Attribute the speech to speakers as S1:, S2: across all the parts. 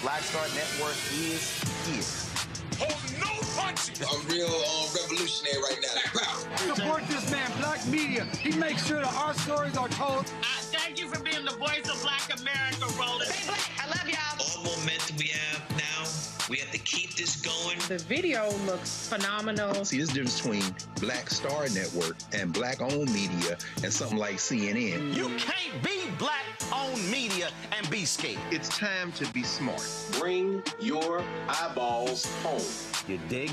S1: Black Star Network is here.
S2: Hold no punches!
S3: I'm real revolutionary right now.
S4: Support this man, Black Media. He makes sure that our stories are told.
S5: Thank you for being the voice of Black America, Roland.
S6: Stay black. I love y'all.
S7: All momentum we have now, we have to keep this going.
S8: The video looks phenomenal.
S9: See, this difference between Black Star Network and Black-owned media and something like CNN.
S1: You can't be Black-owned media and be scared.
S9: It's time to be smart.
S10: Bring your eyeballs home.
S1: You dig?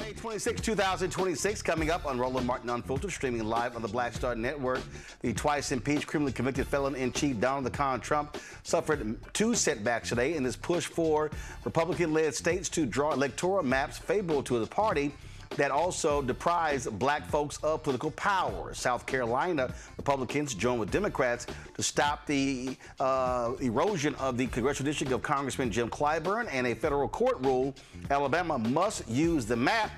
S6: May 26, 2026, coming up on Roland Martin Unfiltered, streaming live on the Black Star Network. The twice impeached, criminally convicted felon-in-chief Donald the Con Trump suffered 2 setbacks today in his push for Republican-led states to draw electoral maps favorable to the party that also deprives black folks of political power. South Carolina Republicans joined with Democrats to stop the erosion of the congressional district of Congressman Jim Clyburn, and a federal court ruled Alabama must use the map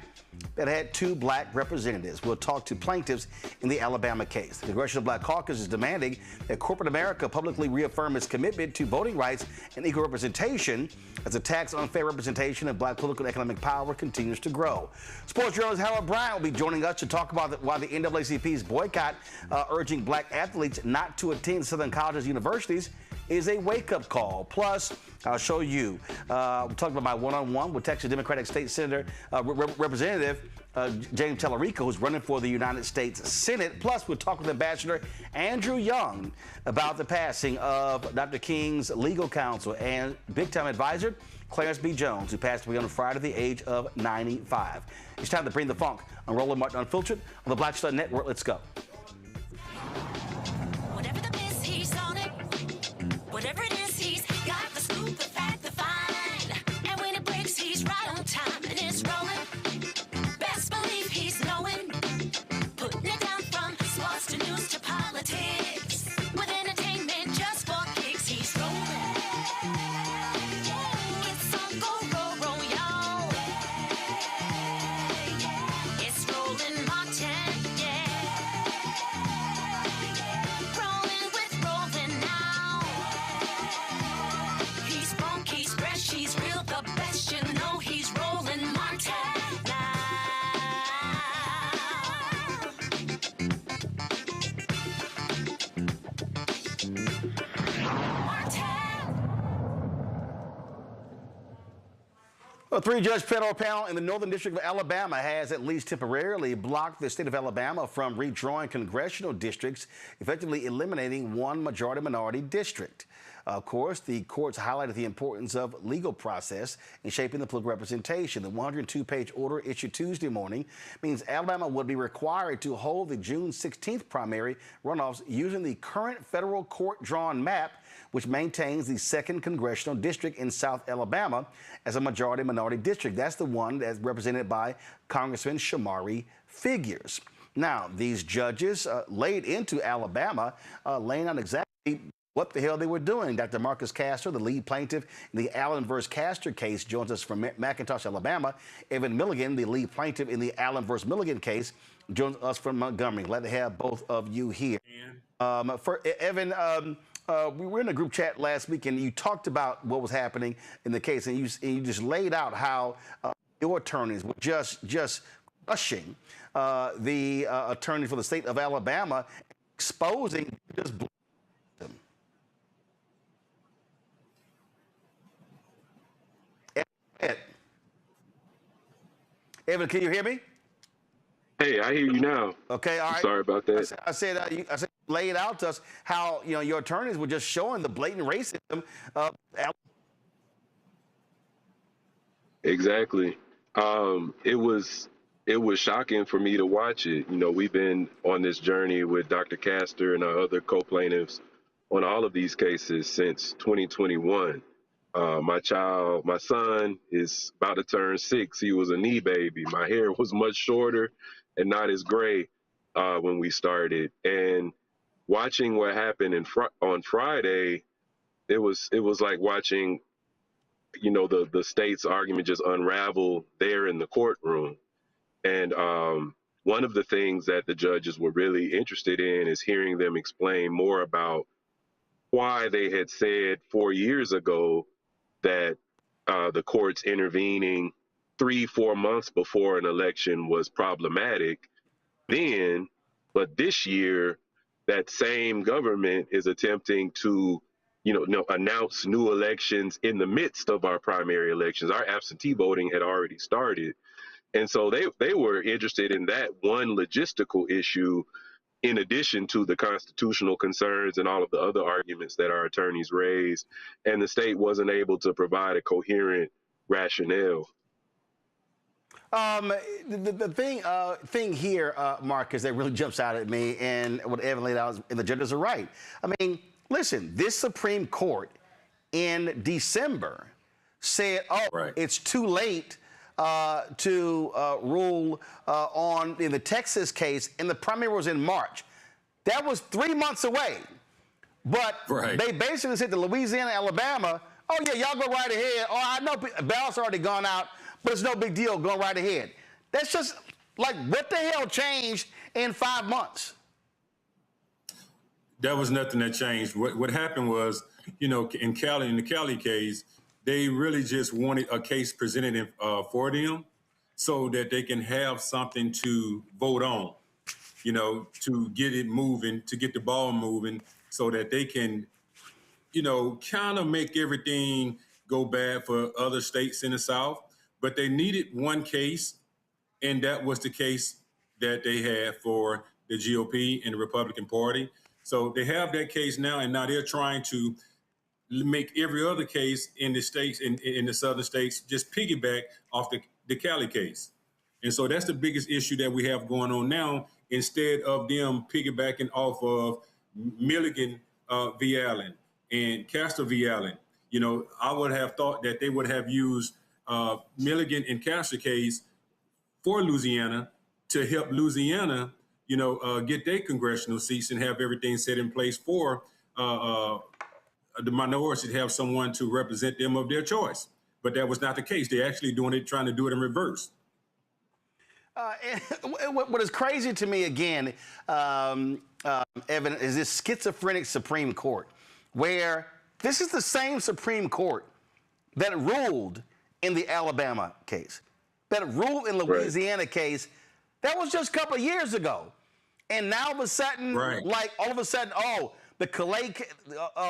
S6: that had 2 black representatives. We'll talk to plaintiffs in the Alabama case. The Congressional Black Caucus is demanding that corporate America publicly reaffirm its commitment to voting rights and equal representation as the tax unfair representation of black political and economic power continues to grow. Sports journalist Harold Bryant will be joining us to talk about why the NAACP's boycott urging black athletes not to attend Southern colleges and universities is a wake-up call. Plus, I'll show you. We'll talk about my one-on-one with Texas Democratic State Senator Representative James Tallarico, who's running for the United States Senate. Plus, we'll talk with Ambassador Andrew Young about the passing of Dr. King's legal counsel and big-time advisor Clarence B. Jones, who passed away on Friday at the age of 95. It's time to bring the funk on Roland Martin Unfiltered on the Black Star Network. Let's go.
S11: Whatever it is, he's got the scoop, the fact, the fine. And when it breaks, he's right on time and it's rolling. Best believe he's knowing. Putting it down from sports to news to politics. With entertainment just for kicks, he's rolling. It's on go, y'all. It's Roland Martin, yeah. Rolling with Roland now. He's funky, he's fresh, he's real, the best, you know he's Roland Martin now.
S6: A 3-judge federal panel in the Northern District of Alabama has at least temporarily blocked the state of Alabama from redrawing congressional districts, effectively eliminating one majority-minority district. Of course, the courts highlighted the importance of legal process in shaping the political representation. The 102-page order issued Tuesday morning means Alabama would be required to hold the June 16th primary runoffs using the current federal court-drawn map, which maintains the 2nd Congressional District in South Alabama as a majority-minority district. That's the one that's represented by Congressman Shamari Figures. Now, these judges laid into Alabama, laying out exactly what the hell they were doing. Dr. Marcus Castor, the lead plaintiff in the Allen versus Castor case, joins us from McIntosh, Alabama. Evan Milligan, the lead plaintiff in the Allen versus Milligan case, joins us from Montgomery. Glad to have both of you here. For Evan, we were in a group chat last week, and you talked about what was happening in the case, and you just laid out how your attorneys were just crushing the attorney for the state of Alabama, exposing just them. Evan, can you hear me?
S12: Hey, I hear you now.
S6: Okay, all right.
S12: Sorry about that.
S6: I said, lay it out to us how your attorneys were just showing the blatant racism of
S12: Exactly. It was shocking for me to watch it. We've been on this journey with Dr. Castor and our other co-plaintiffs on all of these cases since 2021. My son is about to turn 6. He was a knee baby. My hair was much shorter and not as gray when we started. And watching what happened on Friday, it was like watching, the state's argument just unravel there in the courtroom. And one of the things that the judges were really interested in is hearing them explain more about why they had said 4 years ago that the courts intervening 3-4 months before an election was problematic then, but this year that same government is attempting to, announce new elections in the midst of our primary elections. Our absentee voting had already started. And so they were interested in that one logistical issue in addition to the constitutional concerns and all of the other arguments that our attorneys raised, and the state wasn't able to provide a coherent rationale.
S6: The thing here, Marcus, that really jumps out at me, and what Evan laid out, and the judges are right. I mean, listen, this Supreme Court in December said, it's too late to rule in the Texas case, and the primary was in March. That was 3 months away. But they basically said to Louisiana, Alabama, oh, yeah, y'all go right ahead. Oh, I know ballots already gone out, but it's no big deal. Go right ahead. That's just like, what the hell changed in 5 months?
S13: There was nothing that changed. What happened was, in the Callais case, they really just wanted a case presented for them so that they can have something to vote on, to get it moving, to get the ball moving so that they can, kind of make everything go bad for other states in the South. But they needed one case, and that was the case that they had for the GOP and the Republican Party. So they have that case now, and now they're trying to make every other case in the states, in the southern states, just piggyback off the Callais case. And so that's the biggest issue that we have going on now, instead of them piggybacking off of Milligan v. Allen and Castro v. Allen. I would have thought that they would have used Milligan and Castro case for Louisiana to help Louisiana, get their congressional seats and have everything set in place for the minorities to have someone to represent them of their choice. But that was not the case. They're actually trying to do it in reverse.
S6: What is crazy to me, again, Evan, is this schizophrenic Supreme Court, where this is the same Supreme Court that ruled in the Alabama case, that ruled in the Louisiana case. That was just a couple of years ago. And now all of a sudden, the Callais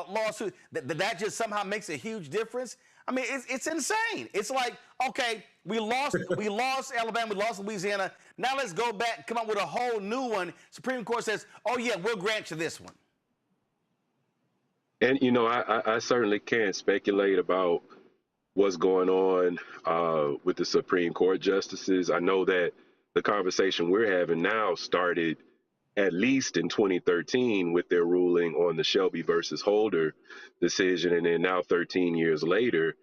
S6: lawsuit, that just somehow makes a huge difference. I mean, it's insane. It's like, okay, we lost Alabama, we lost Louisiana. Now let's go back, come up with a whole new one. Supreme Court says, oh yeah, we'll grant you this one.
S12: And, I certainly can't speculate about what's going on with the Supreme Court justices. I know that the conversation we're having now started at least in 2013 with their ruling on the Shelby versus Holder decision. And then now 13 years later,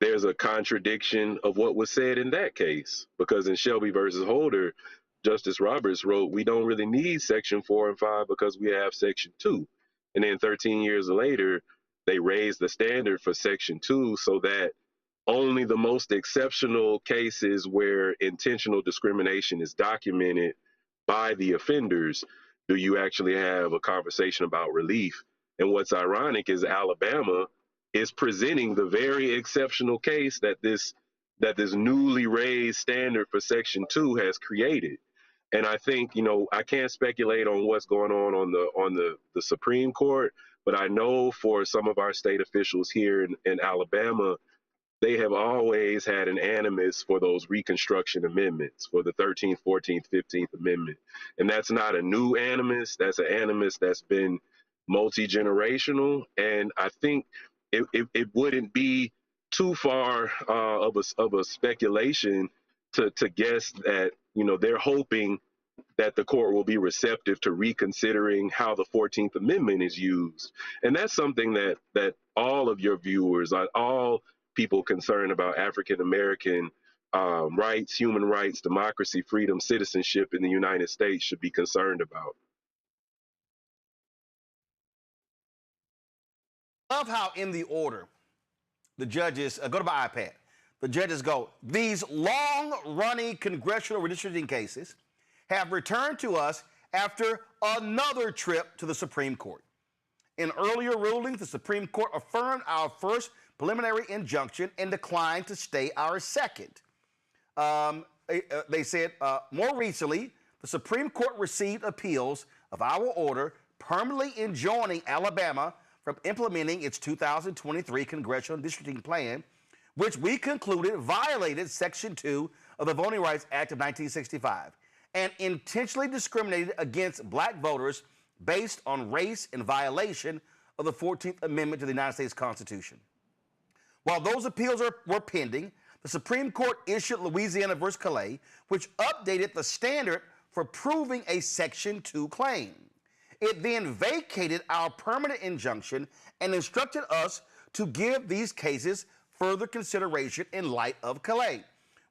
S12: there's a contradiction of what was said in that case, because in Shelby versus Holder, Justice Roberts wrote, we don't really need Section 4 and 5 because we have Section 2. And then 13 years later, they raised the standard for Section 2 so that only the most exceptional cases where intentional discrimination is documented by the offenders do you actually have a conversation about relief. And what's ironic is Alabama is presenting the very exceptional case that this newly raised standard for Section 2 has created. And I think, I can't speculate on what's going on the Supreme Court, but I know for some of our state officials here in Alabama, they have always had an animus for those Reconstruction amendments, for the 13th, 14th, 15th Amendment. And that's not a new animus. That's an animus that's been multi-generational. And I think it wouldn't be too far of a speculation to guess that, they're hoping that the court will be receptive to reconsidering how the 14th Amendment is used. And that's something that all of your viewers, all people concerned about African-American rights, human rights, democracy, freedom, citizenship in the United States should be concerned about.
S6: I love how in the order, the judges, go to my iPad, the judges go, these long-running congressional redistricting cases have returned to us after another trip to the Supreme Court. In earlier rulings, the Supreme Court affirmed our first preliminary injunction and declined to stay our second. They said, more recently, the Supreme Court received appeals of our order permanently enjoining Alabama from implementing its 2023 Congressional Districting Plan, which we concluded violated Section 2 of the Voting Rights Act of 1965 and intentionally discriminated against black voters based on race in violation of the 14th Amendment to the United States Constitution. While those appeals were pending, the Supreme Court issued Louisiana versus Callais, which updated the standard for proving a Section 2 claim. It then vacated our permanent injunction and instructed us to give these cases further consideration in light of Callais.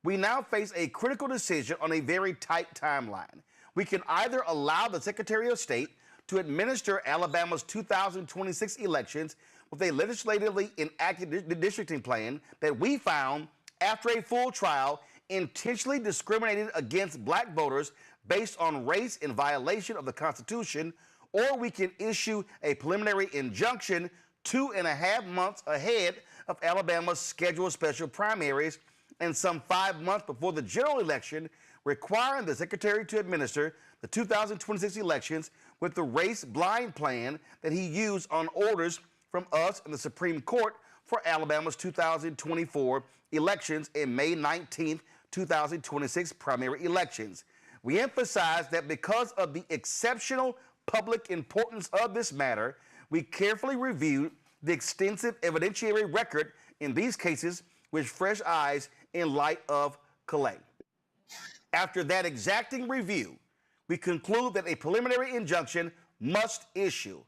S6: We now face a critical decision on a very tight timeline. We can either allow the Secretary of State to administer Alabama's 2026 elections with a legislatively enacted redistricting plan that we found, after a full trial, intentionally discriminated against black voters based on race in violation of the Constitution, or we can issue a preliminary injunction 2.5 months ahead of Alabama's scheduled special primaries and some 5 months before the general election, requiring the Secretary to administer the 2026 elections with the race-blind plan that he used on orders from us and the Supreme Court for Alabama's 2024 elections and May 19, 2026 primary elections. We emphasize that because of the exceptional public importance of this matter, we carefully reviewed the extensive evidentiary record in these cases with fresh eyes in light of Callais. After that exacting review, we conclude that a preliminary injunction must issue.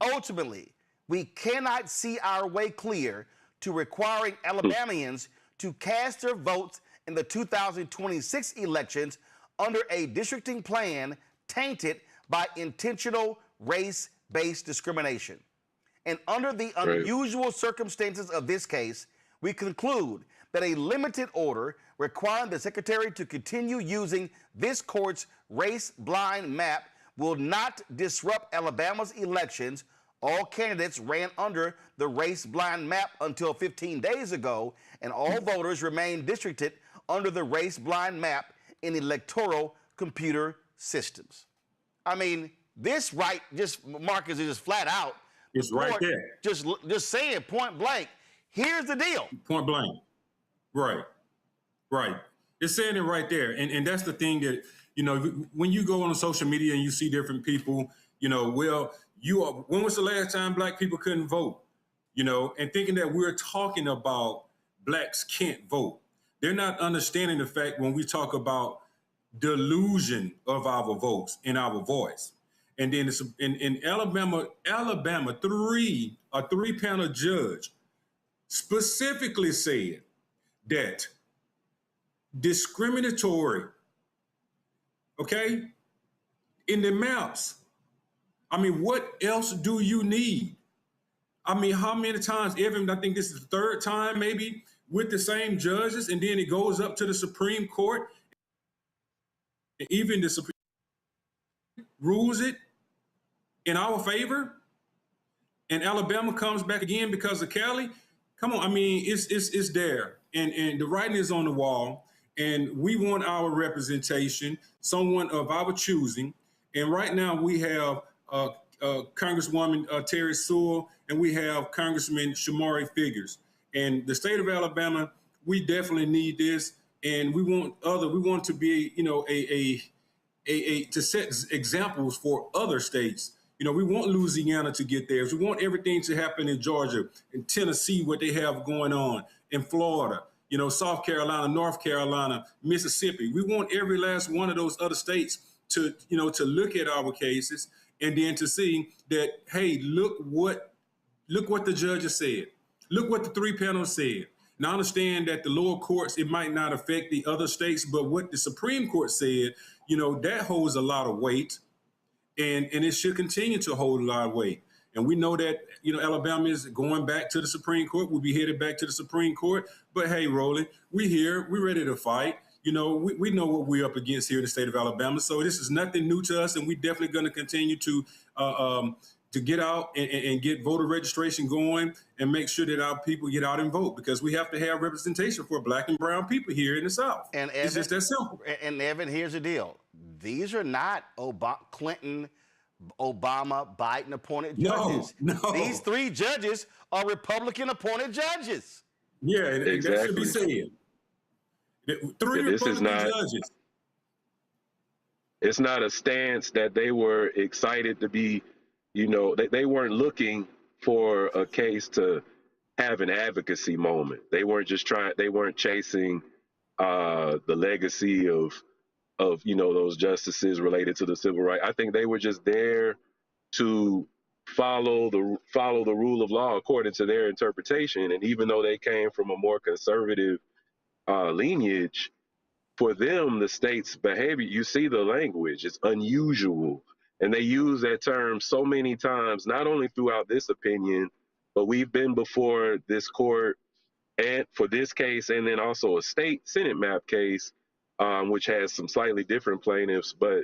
S6: Ultimately, we cannot see our way clear to requiring Alabamians to cast their votes in the 2026 elections under a districting plan tainted by intentional race-based discrimination. And under the unusual circumstances of this case, we conclude that a limited order requiring the Secretary to continue using this court's race-blind map will not disrupt Alabama's elections. All candidates ran under the race-blind map until 15 days ago, and all voters remain districted under the race-blind map in electoral computer systems. I mean, this Marcus, is just flat out.
S13: It's right there.
S6: Just saying point blank, here's the deal.
S13: Point blank. Right. It's saying it right there. And that's the thing that, when you go on social media and you see different people, when was the last time black people couldn't vote? And thinking that we're talking about blacks can't vote. They're not understanding the fact when we talk about delusion of our votes and our voice. And then in Alabama, a three-panel judge specifically said that discriminatory, in the maps. I mean, what else do you need? I mean, how many times, Evan, I think this is the third time maybe, with the same judges, and then it goes up to the Supreme Court, and even the Supreme Court rules it in our favor, and Alabama comes back again because of Callais. Come on, I mean, it's there, and the writing is on the wall, and we want our representation, someone of our choosing, and right now we have Congresswoman Terry Sewell, and we have Congressman Shamari Figures. And the state of Alabama, we definitely need this, and we want to be, to set examples for other states. We want Louisiana to get theirs. We want everything to happen in Georgia, in Tennessee, what they have going on, in Florida, South Carolina, North Carolina, Mississippi. We want every last one of those other states to look at our cases and then to see that, hey, look what the judges said. Look what the three panels said. Now, I understand that the lower courts, it might not affect the other states, but what the Supreme Court said, that holds a lot of weight, and it should continue to hold a lot of weight. And we know that, Alabama is going back to the Supreme Court. We'll be headed back to the Supreme Court. But hey, Roland, we're here. We're ready to fight. We know what we're up against here in the state of Alabama. So this is nothing new to us, and we're definitely going to continue to get out and get voter registration going and make sure that our people get out and vote, because we have to have representation for black and brown people here in the South. And Evan, it's just that simple.
S6: And Evan, here's the deal. These are not Clinton, Obama, Biden appointed judges.
S13: No.
S6: These three judges are Republican appointed judges.
S13: Yeah, exactly. That should be said. Three Republican judges.
S12: It's not a stance that they were excited to be, they weren't looking for a case to have an advocacy moment. They weren't chasing the legacy of those justices related to the civil rights. I think they were just there to follow the rule of law according to their interpretation. And even though they came from a more conservative lineage, for them, the state's behavior, you see the language, it's unusual. And they use that term so many times, not only throughout this opinion, but we've been before this court and for this case, and then also a state Senate map case, which has some slightly different plaintiffs, but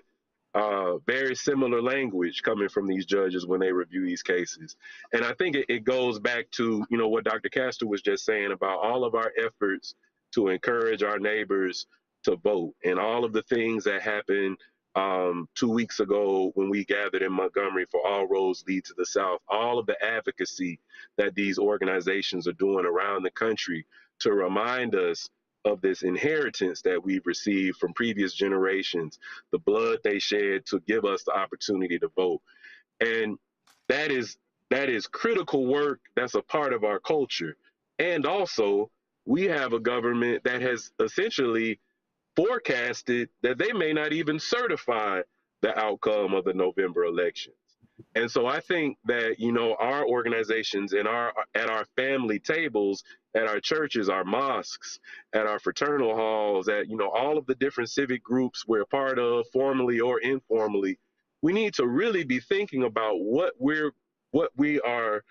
S12: very similar language coming from these judges when they review these cases. And I think it goes back to, what Dr. Castor was just saying about all of our efforts to encourage our neighbors to vote and all of the things that happened 2 weeks ago when we gathered in Montgomery for All Roads Lead to the South, all of the advocacy that these organizations are doing around the country to remind us of this inheritance that we've received from previous generations, the blood they shed to give us the opportunity to vote. And that is critical work that's a part of our culture. And also, we have a government that has essentially forecasted that they may not even certify the outcome of the November elections. And so I think that, our organizations and at our family tables, at our churches, our mosques, at our fraternal halls, at, all of the different civic groups we're a part of, formally or informally, we need to really be thinking about what we are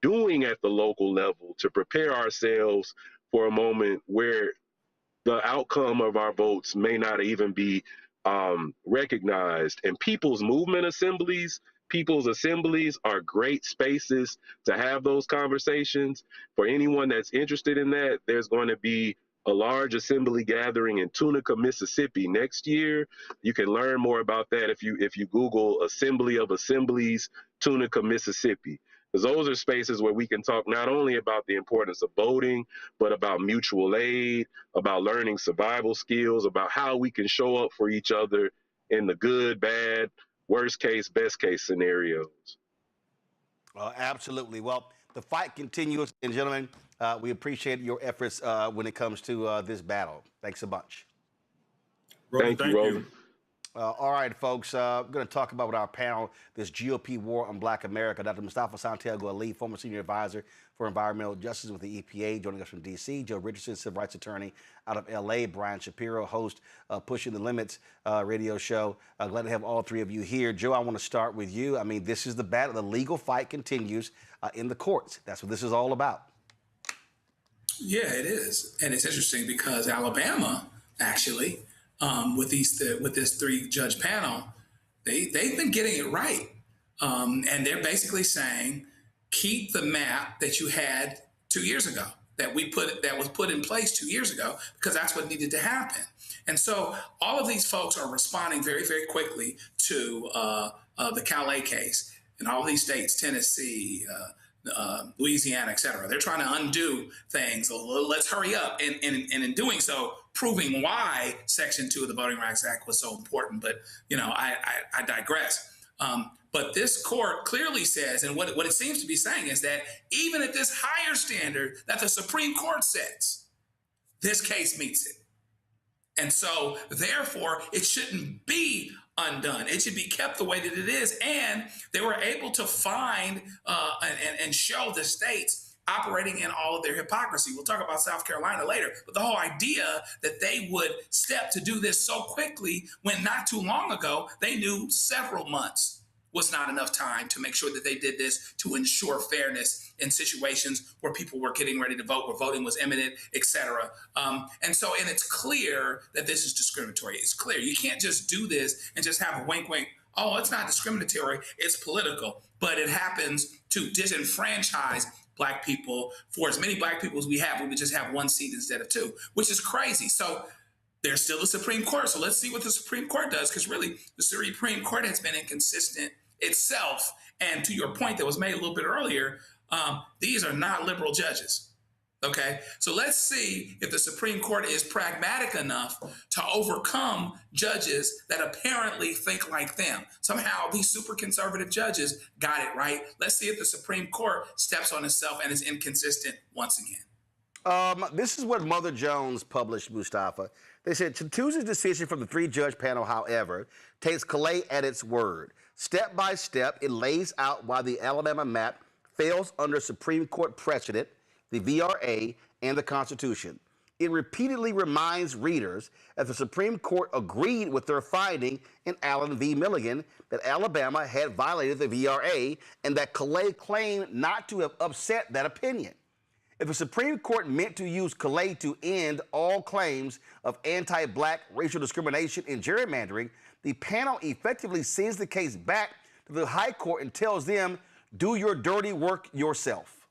S12: doing at the local level to prepare ourselves for a moment where the outcome of our votes may not even be recognized. And people's assemblies are great spaces to have those conversations. For anyone that's interested in that, there's going to be a large assembly gathering in Tunica, Mississippi next year. You can learn more about that if you Google Assembly of Assemblies, Tunica, Mississippi. Because those are spaces where we can talk not only about the importance of voting, but about mutual aid, about learning survival skills, about how we can show up for each other in the good, bad, worst case, best case scenarios.
S6: Absolutely. Well, the fight continues. And gentlemen, we appreciate your efforts when it comes to this battle. Thanks a bunch.
S12: Thank you, Roland.
S6: All right, folks, we're going to talk about with our panel this GOP war on Black America. Dr. Mustafa Santiago Ali, former senior advisor for environmental justice with the EPA, joining us from D.C. Joe Richardson, civil rights attorney out of L.A. Brian Shapiro, host of Pushing the Limits radio show. Glad to have all three of you here. Joe, I want to start with you. I mean, this is the battle. The legal fight continues in the courts. That's what this is all about.
S14: Yeah, it is. And it's interesting because Alabama, actually, with this 3-judge panel, they've been getting it right, and they're basically saying keep the map that you had 2 years ago that was put in place 2 years ago because that's what needed to happen. And so all of these folks are responding very, very quickly to the Callais case in all these states, Tennessee, Louisiana, et cetera. They're trying to undo things. So let's hurry up. And in doing so, proving why Section 2 of the Voting Rights Act was so important. But, I digress. But this court clearly says, and what it seems to be saying is that even at this higher standard that the Supreme Court sets, this case meets it. And so, therefore, it shouldn't be undone. It should be kept the way that it is. And they were able to find and show the states operating in all of their hypocrisy. We'll talk about South Carolina later, but the whole idea that they would step to do this so quickly when not too long ago, they knew several months was not enough time to make sure that they did this to ensure fairness in situations where people were getting ready to vote, where voting was imminent, et cetera. And it's clear that this is discriminatory. It's clear. You can't just do this and just have a wink, wink. Oh, it's not discriminatory. It's political. But it happens to disenfranchise Black people. For as many Black people as we would just have one seat instead of two, which is crazy. So there's still the Supreme Court. So let's see what the Supreme Court does, because really the Supreme Court has been inconsistent itself. And to your point that was made a little bit earlier, these are not liberal judges. Okay, so let's see if the Supreme Court is pragmatic enough to overcome judges that apparently think like them. Somehow these super conservative judges got it right. Let's see if the Supreme Court steps on itself and is inconsistent once again.
S6: This is what Mother Jones published, Mustafa. They said, Tuesday's decision from the three-judge panel, however, takes Callais at its word. Step by step, it lays out why the Alabama map fails under Supreme Court precedent, the VRA, and the Constitution. It repeatedly reminds readers that the Supreme Court agreed with their finding in Allen v. Milligan that Alabama had violated the VRA and that Callais claimed not to have upset that opinion. If the Supreme Court meant to use Callais to end all claims of anti-black racial discrimination and gerrymandering, the panel effectively sends the case back to the High Court and tells them, do your dirty work yourself.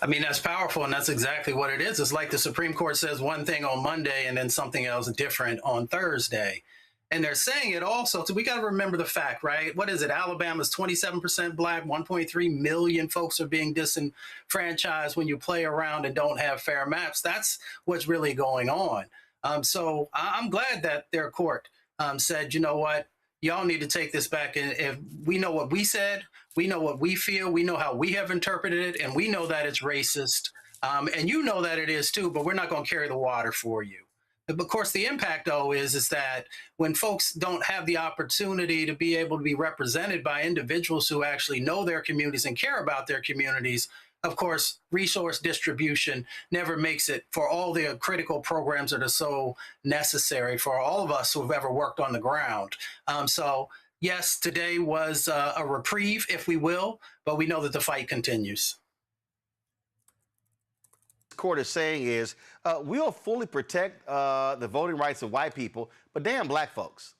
S15: I mean, that's powerful, and that's exactly what it is. It's like the Supreme Court says one thing on Monday and then something else different on Thursday. And they're saying it also, so we got to remember the fact, right? What is it? Alabama's 27% black, 1.3 million folks are being disenfranchised when you play around and don't have fair maps. That's what's really going on. So I'm glad that their court said, you know what, y'all need to take this back. And if we know what we said, we know what we feel, we know how we have interpreted it, and we know that it's racist. And you know that it is too, but we're not going to carry the water for you. But of course, the impact, though, is that when folks don't have the opportunity to be able to be represented by individuals who actually know their communities and care about their communities, of course, resource distribution never makes it for all the critical programs that are so necessary for all of us who have ever worked on the ground. So, yes, today was a reprieve, if we will, but we know that the fight continues.
S6: Court is saying is we'll fully protect the voting rights of white people, but damn black folks.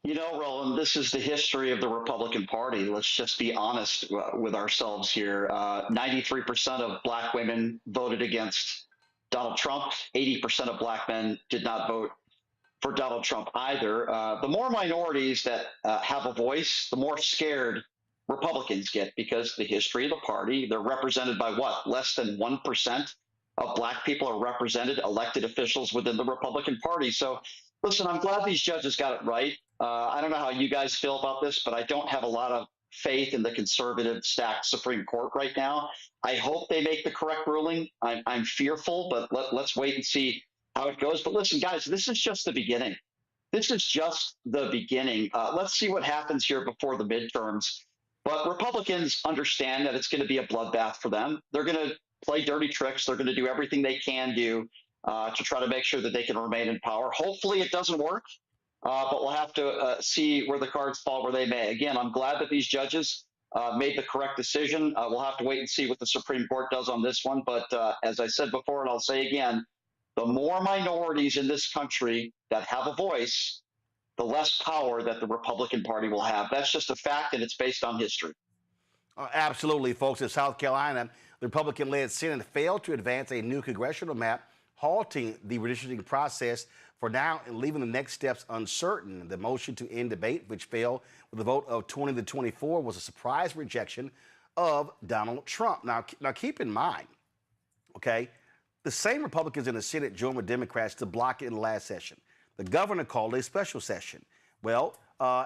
S16: You know, Roland, this is the history of the Republican Party. Let's just be honest with ourselves here. 93% of black women voted against Donald Trump. 80% of black men did not vote for Donald Trump either. The more minorities that have a voice, the more scared Republicans get, because the history of the party, they're represented by what? Less than 1% of black people are represented, elected officials within the Republican Party. So listen, I'm glad these judges got it right. I don't know how you guys feel about this, but I don't have a lot of faith in the conservative stacked Supreme Court right now. I hope they make the correct ruling. I'm fearful, but let's wait and see how it goes. But listen, guys, this is just the beginning. This is just the beginning. Let's see what happens here before the midterms. But Republicans understand that it's going to be a bloodbath for them. They're going to play dirty tricks. They're going to do everything they can do to try to make sure that they can remain in power. Hopefully it doesn't work, but we'll have to see where the cards fall where they may. Again, I'm glad that these judges made the correct decision. We'll have to wait and see what the Supreme Court does on this one. But as I said before, and I'll say again, the more minorities in this country that have a voice, the less power that the Republican Party will have. That's just a fact, and it's based on history.
S6: Absolutely, folks. In South Carolina, the Republican-led Senate failed to advance a new congressional map, halting the redistricting process for now and leaving the next steps uncertain. The motion to end debate, which failed with a vote of 20-24, was a surprise rejection of Donald Trump. Now keep in mind, okay, the same Republicans in the Senate joined with Democrats to block it in the last session. The governor called a special session. Well,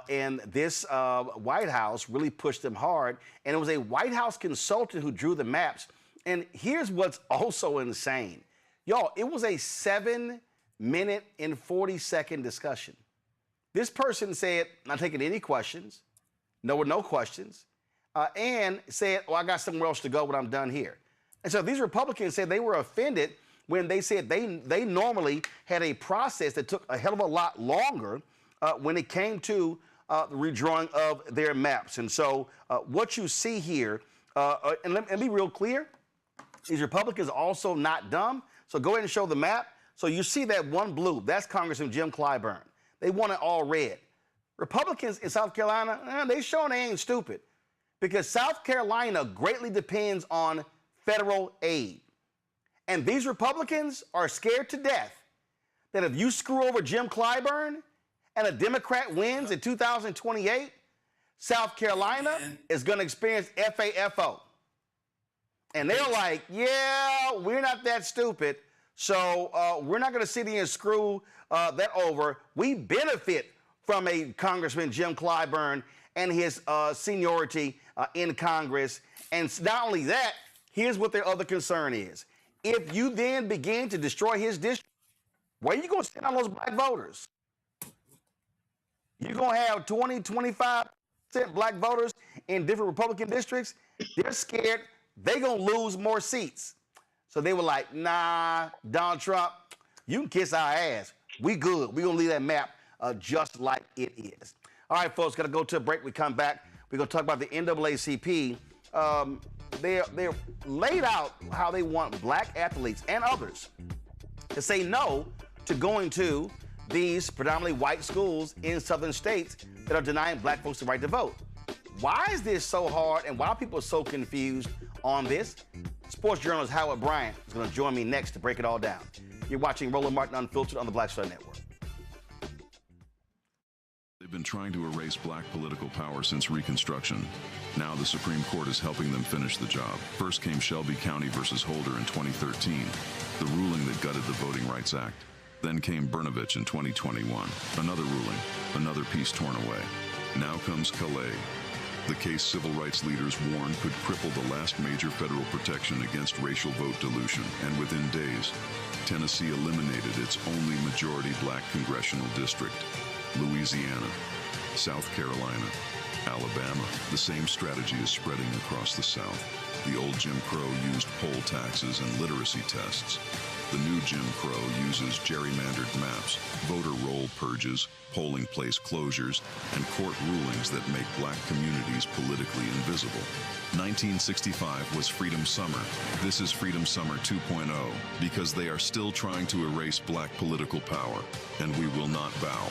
S6: and this White House really pushed them hard, and it was a White House consultant who drew the maps. And here's what's also insane. Y'all, it was a 7-minute and 40-second discussion. This person said, not taking any questions, no questions, and said, I got somewhere else to go when I'm done here. And so these Republicans said they were offended when they said they normally had a process that took a hell of a lot longer when it came to the redrawing of their maps. And so what you see here, and let me be real clear, these Republicans are also not dumb. So go ahead and show the map. So you see that one blue, that's Congressman Jim Clyburn. They want it all red. Republicans in South Carolina, they showing they ain't stupid, because South Carolina greatly depends on federal aid. And these Republicans are scared to death that if you screw over Jim Clyburn and a Democrat wins in 2028, South Carolina is going to experience FAFO. And they're like, yeah, we're not that stupid, so we're not going to sit here and screw that over. We benefit from a Congressman Jim Clyburn and his seniority in Congress. And not only that, here's what their other concern is. If you then begin to destroy his district, where are you going to stand on those black voters? You're going to have 20, 25% black voters in different Republican districts. They're scared they're going to lose more seats. So they were like, nah, Donald Trump, you can kiss our ass. We good. We're going to leave that map just like it is. All right, folks, got to go to a break. We come back. We're going to talk about the NAACP. They're laid out how they want black athletes and others to say no to going to these predominantly white schools in southern states that are denying black folks the right to vote. Why is this so hard and why are people so confused on this? Sports journalist Howard Bryant is going to join me next to break it all down. You're watching Roland Martin Unfiltered on the Black Star Network.
S17: They've been trying to erase black political power since Reconstruction. Now the Supreme Court is helping them finish the job. First came Shelby County versus Holder in 2013, the ruling that gutted the Voting Rights Act. Then came Brnovich in 2021, another ruling, another piece torn away. Now comes Callais, the case civil rights leaders warned could cripple the last major federal protection against racial vote dilution. And within days, Tennessee eliminated its only majority black congressional district. Louisiana, South Carolina, Alabama. The same strategy is spreading across the South. The old Jim Crow used poll taxes and literacy tests. The new Jim Crow uses gerrymandered maps, voter roll purges, polling place closures, and court rulings that make black communities politically invisible. 1965 was Freedom Summer. This is Freedom Summer 2.0, because they are still trying to erase black political power, and we will not bow.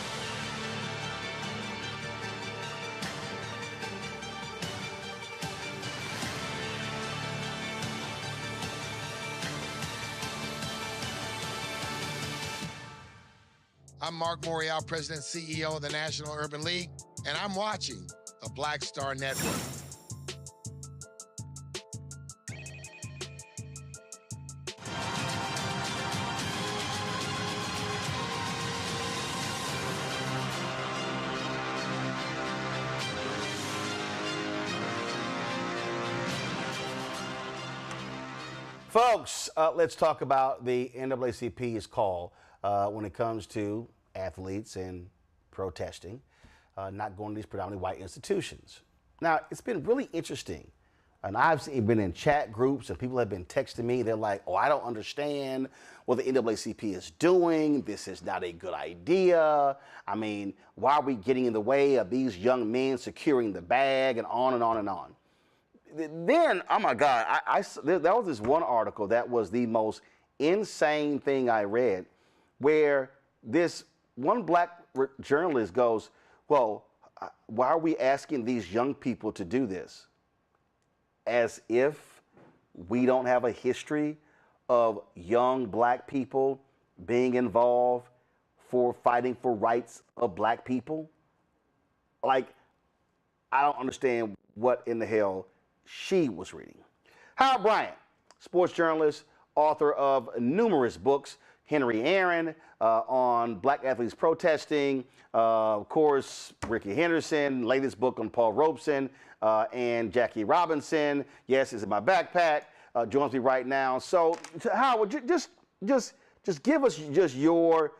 S18: I'm Mark Morial, President and CEO of the National Urban League, and I'm watching the Black Star Network.
S6: Folks, let's talk about the NAACP's call when it comes to athletes and protesting, not going to these predominantly white institutions. Now, it's been really interesting, and I've been in chat groups and people have been texting me. They're like, oh, I don't understand what the NAACP is doing. This is not a good idea. I mean, why are we getting in the way of these young men securing the bag, and on and on and on. Then, oh my God, there was this one article that was the most insane thing I read, where this one black journalist goes, well, why are we asking these young people to do this? As if we don't have a history of young black people being involved for fighting for rights of black people. Like, I don't understand what in the hell she was reading. Howard Bryant, sports journalist, author of numerous books, Henry Aaron on black athletes protesting, of course, Ricky Henderson, latest book on Paul Robeson and Jackie Robinson. Yes, it's in my backpack. Joins me right now. So, Howard, just give us your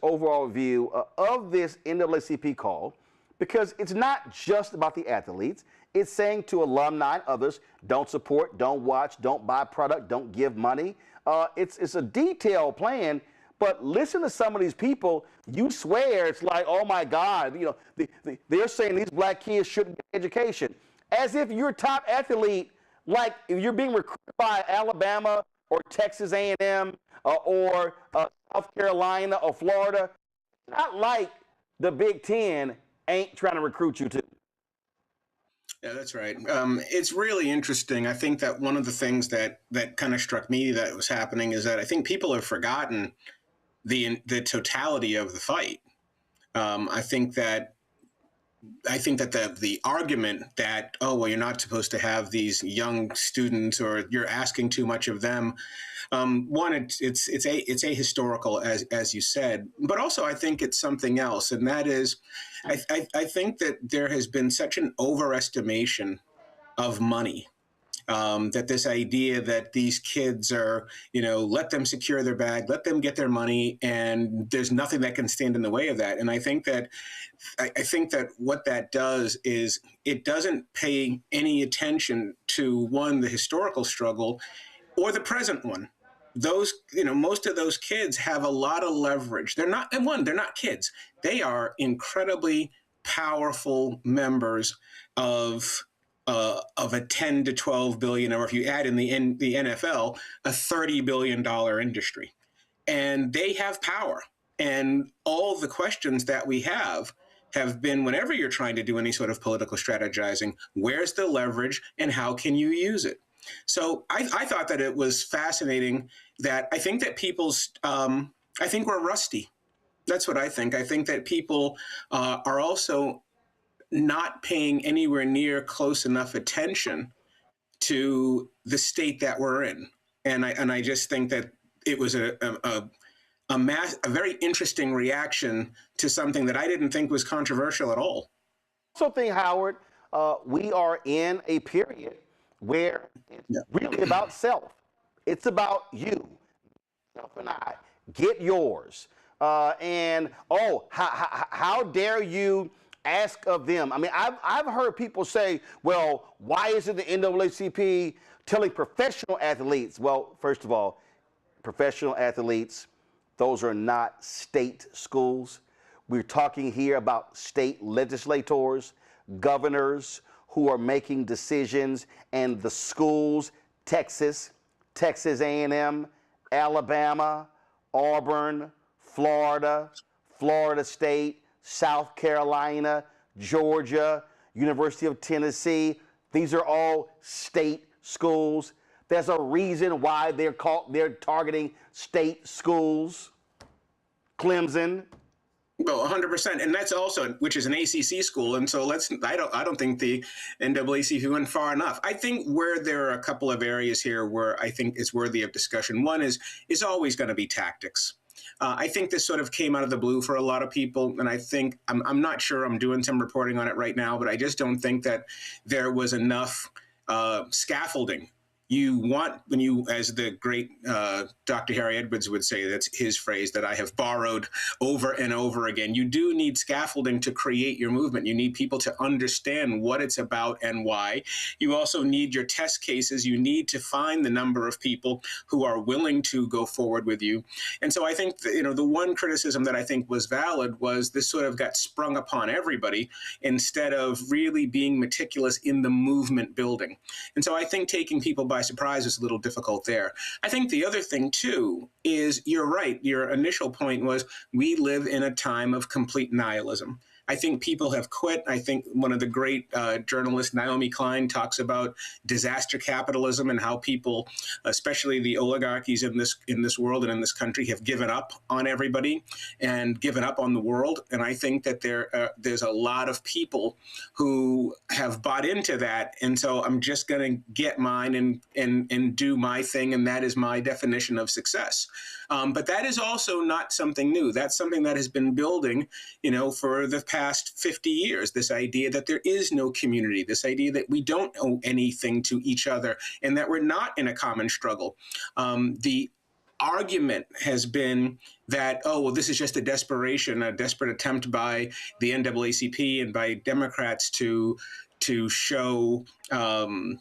S6: overall view of this NAACP call, because it's not just about the athletes. It's saying to alumni and others, don't support, don't watch, don't buy product, don't give money. It's a detailed plan, but listen to some of these people. You swear it's like, oh my God, you know, they're saying these black kids shouldn't get education, as if you're a top athlete, like if you're being recruited by Alabama or Texas A&M or South Carolina or Florida. Not like the Big Ten ain't trying to recruit you too.
S19: Yeah, that's right. It's really interesting. I think that one of the things that kind of struck me that was happening is that I think people have forgotten the totality of the fight. I think that I think that the argument that, oh, well, you're not supposed to have these young students or you're asking too much of them. One, it's ahistorical, as you said, but also I think it's something else, and that is, I think that there has been such an overestimation of money. That this idea that these kids are, let them secure their bag, let them get their money, and there's nothing that can stand in the way of that. And I think that what that does is it doesn't pay any attention to, one, the historical struggle or the present one. Those, most of those kids have a lot of leverage. They're not kids. They are incredibly powerful members of a 10 to 12 billion, or if you add in the NFL, a $30 billion industry. And they have power. And all the questions that we have been, whenever you're trying to do any sort of political strategizing, where's the leverage and how can you use it? So I thought that it was fascinating that I think that I think we're rusty. That's what I think. I think that people are also not paying anywhere near close enough attention to the state that we're in. And I just think that it was a very interesting reaction to something that I didn't think was controversial at all.
S6: I also think, Howard, we are in a period where it's really about self. It's about you, self and I. Get yours. And how dare you ask of them? I mean, I've heard people say, well, why isn't the NAACP telling professional athletes? Well, first of all, professional athletes, those are not state schools. We're talking here about state legislators, governors who are making decisions, and the schools, Texas A&M, Alabama, Auburn, Florida, Florida State, South Carolina, Georgia, University of Tennessee. These are all state schools. There's a reason why they're targeting state schools. Clemson.
S19: Well, 100%, and that's also, which is an ACC school, and so I don't think the NAACP went far enough. I think where there are a couple of areas here where I think is worthy of discussion. One is always going to be tactics. I think this sort of came out of the blue for a lot of people, and I think I'm not sure. I'm doing some reporting on it right now, but I just don't think that there was enough scaffolding. You want, when you, as the great Dr. Harry Edwards would say, that's his phrase that I have borrowed over and over again, you do need scaffolding to create your movement. You need people to understand what it's about and why. You also need your test cases. You need to find the number of people who are willing to go forward with you. And so I think that, the one criticism that I think was valid was this sort of got sprung upon everybody instead of really being meticulous in the movement building. And so I think taking people by surprise is a little difficult there. I think the other thing, too, is you're right. Your initial point was we live in a time of complete nihilism. I think people have quit. I think one of the great journalists, Naomi Klein, talks about disaster capitalism and how people, especially the oligarchies in this world and in this country, have given up on everybody and given up on the world. And I think that there's a lot of people who have bought into that. And so I'm just going to get mine and do my thing. And that is my definition of success. But that is also not something new. That's something that has been building, for the past 50 years, this idea that there is no community, this idea that we don't owe anything to each other and that we're not in a common struggle. The argument has been that, this is just a desperate attempt by the NAACP and by Democrats to show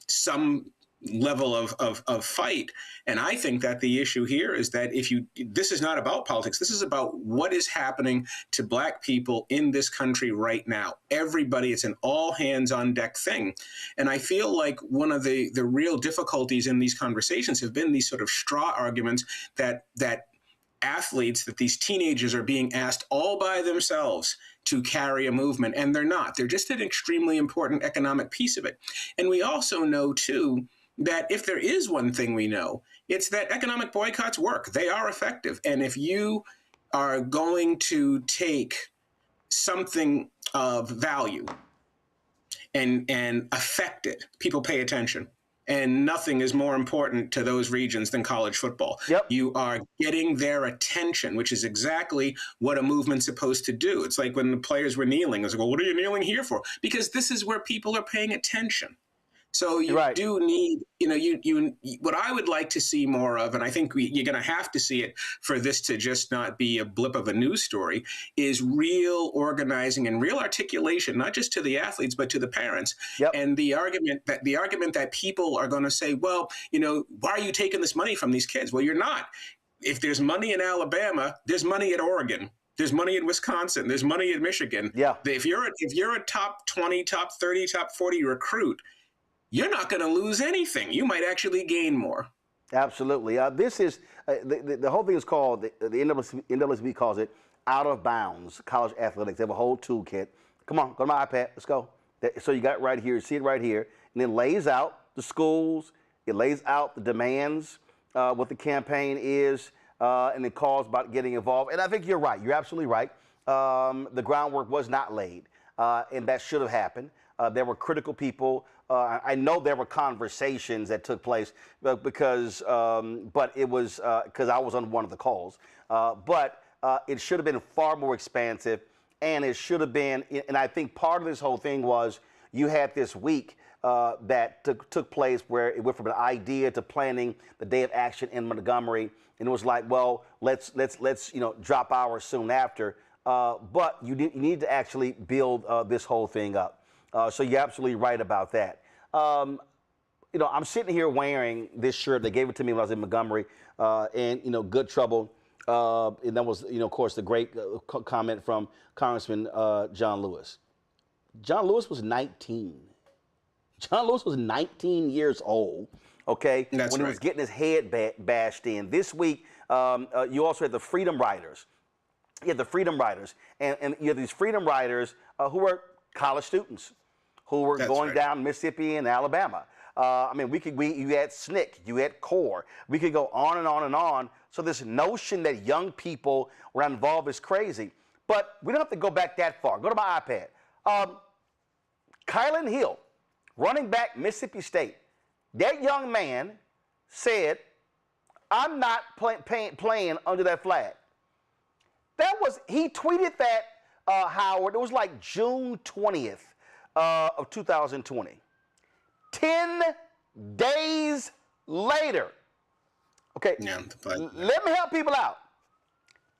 S19: some level of fight. And I think that the issue here is that this is not about politics. This is about what is happening to Black people in this country right now. Everybody, it's an all hands on deck thing. And I feel like one of the real difficulties in these conversations have been these sort of straw arguments that athletes, that these teenagers are being asked all by themselves to carry a movement, and they're not. They're just an extremely important economic piece of it. And we also know, too, that if there is one thing we know, it's that economic boycotts work. They are effective. And if you are going to take something of value and affect it, people pay attention. And nothing is more important to those regions than college football.
S6: Yep.
S19: You are getting their attention, which is exactly what a movement's supposed to do. It's like when the players were kneeling. It's like, well, what are you kneeling here for? Because this is where people are paying attention. So you do need, what I would like to see more of, and I think you're going to have to see it for this to just not be a blip of a news story, is real organizing and real articulation, not just to the athletes, but to the parents. And the argument that people are going to say, well, why are you taking this money from these kids? Well, you're not. If there's money in Alabama, there's money at Oregon. There's money in Wisconsin. There's money in Michigan.
S6: Yeah.
S19: If you're a top 20, top 30, top 40 recruit, you're not going to lose anything. You might actually gain more.
S6: Absolutely. This is the whole thing is called, the NAACP calls it out of bounds college athletics. They have a whole toolkit. Come on, go to my iPad. Let's go. So you got it right here. See it right here. And it lays out the schools. It lays out the demands, what the campaign is, and it calls about getting involved. And I think you're right. You're absolutely right. The groundwork was not laid, and that should have happened. There were critical people. I know there were conversations that took place because, but it was because I was on one of the calls. But it should have been far more expansive, and it should have been. And I think part of this whole thing was you had this week that took place where it went from an idea to planning the day of action in Montgomery, and it was like, well, let's drop ours soon after. But you need to actually build this whole thing up. So you're absolutely right about that. I'm sitting here wearing this shirt. They gave it to me when I was in Montgomery, and good trouble. And that was, of course, the great comment from Congressman John Lewis. John Lewis was 19. John Lewis was 19 years old. Okay, when he was getting his head bashed in. This week, you also had the Freedom Riders. You had the Freedom Riders, and you have these Freedom Riders who were college students who were going down Mississippi and Alabama. You had SNCC, you had CORE. We could go on and on and on. So this notion that young people were involved is crazy. But we don't have to go back that far. Go to my iPad. Kylan Hill, running back, Mississippi State. That young man said, I'm not playing under that flag. He tweeted that, Howard, it was like June 20th of 2020. 10 days later. Okay, let me help people out.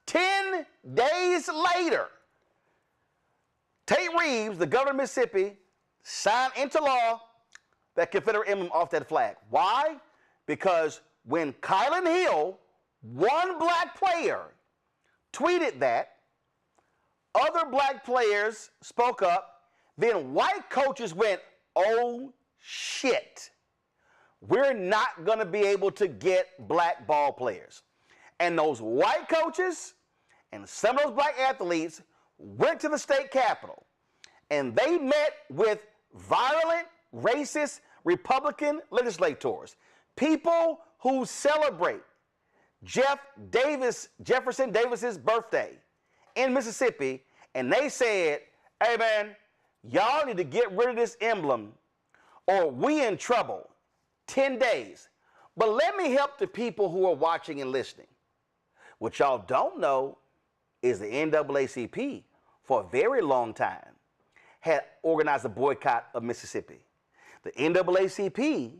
S6: 10 days later, Tate Reeves, the governor of Mississippi, signed into law that Confederate emblem off that flag. Why? Because when Kylan Hill, one black player, tweeted that, other black players spoke up, then white coaches went, oh shit, we're not going to be able to get black ball players. And those white coaches and some of those black athletes went to the state capitol, and they met with violent, racist, Republican legislators, people who celebrate Jefferson Davis's birthday in Mississippi, and they said, hey man, y'all need to get rid of this emblem or we in trouble. 10 days. But let me help the people who are watching and listening. What y'all don't know is the NAACP, for a very long time, had organized a boycott of Mississippi. The NAACP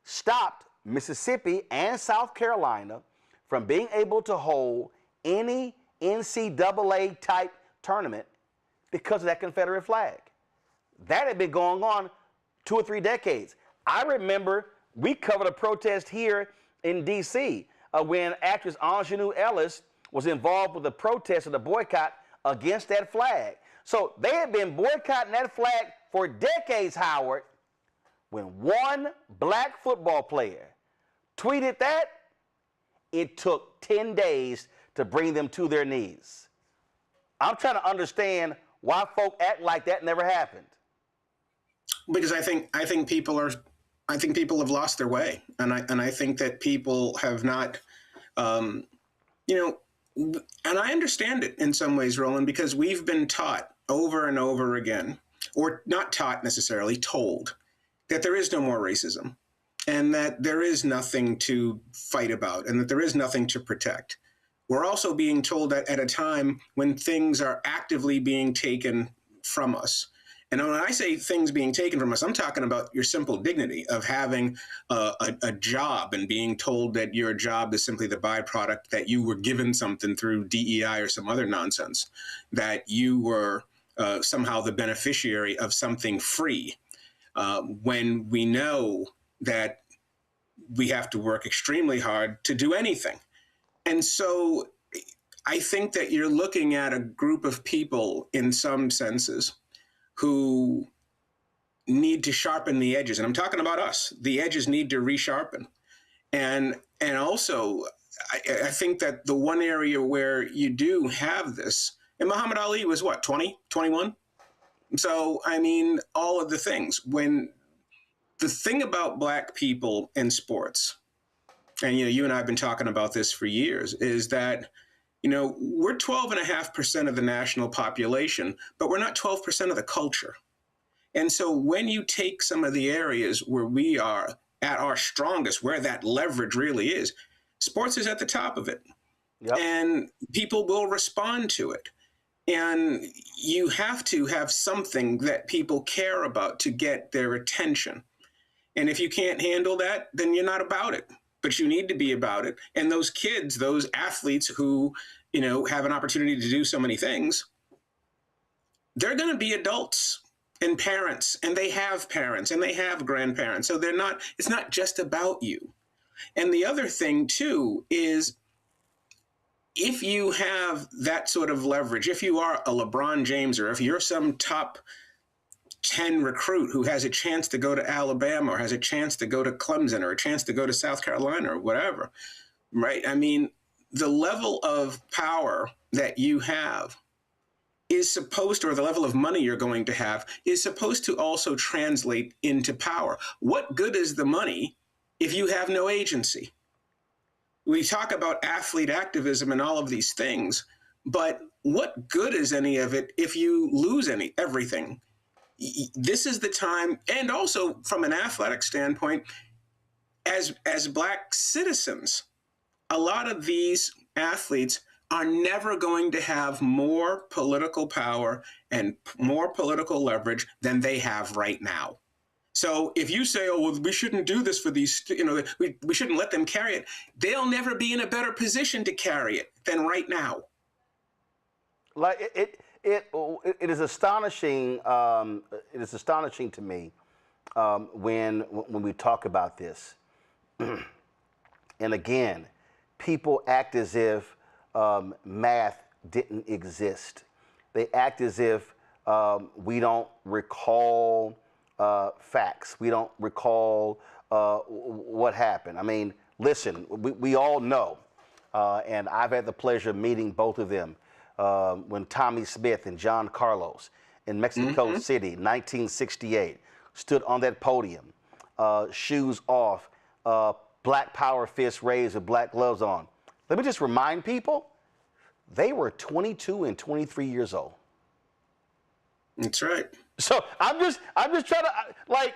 S6: stopped Mississippi and South Carolina from being able to hold any NCAA type tournament because of that Confederate flag. That had been going on 2 or 3 decades. I remember we covered a protest here in D.C. When actress Anjanou Ellis was involved with the protest of the boycott against that flag. So they had been boycotting that flag for decades, Howard. When one black football player tweeted that, it took 10 days to bring them to their knees. I'm trying to understand why folk act like that never happened.
S19: Because I think people have lost their way, and I think that people have not, and I understand it in some ways, Roland, because we've been taught over and over again, or not taught necessarily, told that there is no more racism and that there is nothing to fight about and that there is nothing to protect. We're also being told that at a time when things are actively being taken from us. And when I say things being taken from us, I'm talking about your simple dignity of having a job and being told that your job is simply the byproduct, that you were given something through DEI or some other nonsense, that you were somehow the beneficiary of something free, when we know that we have to work extremely hard to do anything. And so I think that you're looking at a group of people in some senses who need to sharpen the edges. And I'm talking about us. The edges need to resharpen. And also, I think that the one area where you do have this, and Muhammad Ali was what, 20, 21? So, I mean, all of the things. When the thing about Black people in sports, and you and I have been talking about this for years, is that we're 12.5% of the national population, but we're not 12% of the culture. And so when you take some of the areas where we are at our strongest, where that leverage really is, sports is at the top of it. Yep. And people will respond to it. And you have to have something that people care about to get their attention. And if you can't handle that, then you're not about it. But you need to be about it. And those kids, those athletes who, have an opportunity to do so many things, they're going to be adults and parents, and they have parents and they have grandparents. So it's not just about you. And the other thing too is, if you have that sort of leverage, if you are a LeBron James, or if you're some top 10 recruit who has a chance to go to Alabama or has a chance to go to Clemson or a chance to go to South Carolina or whatever, right? I mean, the level of power that you have is supposed to, or the level of money you're going to have is supposed to also translate into power. What good is the money if you have no agency? We talk about athlete activism and all of these things, but what good is any of it if you lose everything? This is the time, and also from an athletic standpoint, as Black citizens, a lot of these athletes are never going to have more political power and more political leverage than they have right now. So if you say, oh, well, we shouldn't do this for these, we shouldn't let them carry it, they'll never be in a better position to carry it than right now.
S6: Like it is astonishing. It is astonishing to me when we talk about this. And again, people act as if math didn't exist. They act as if we don't recall facts. We don't recall what happened. I mean, listen, we all know, and I've had the pleasure of meeting both of them, when Tommy Smith and John Carlos in Mexico City, 1968, stood on that podium, shoes off, Black power fists raised with black gloves on. Let me just remind people, they were 22 and 23 years old.
S19: That's right.
S6: So I'm just trying to,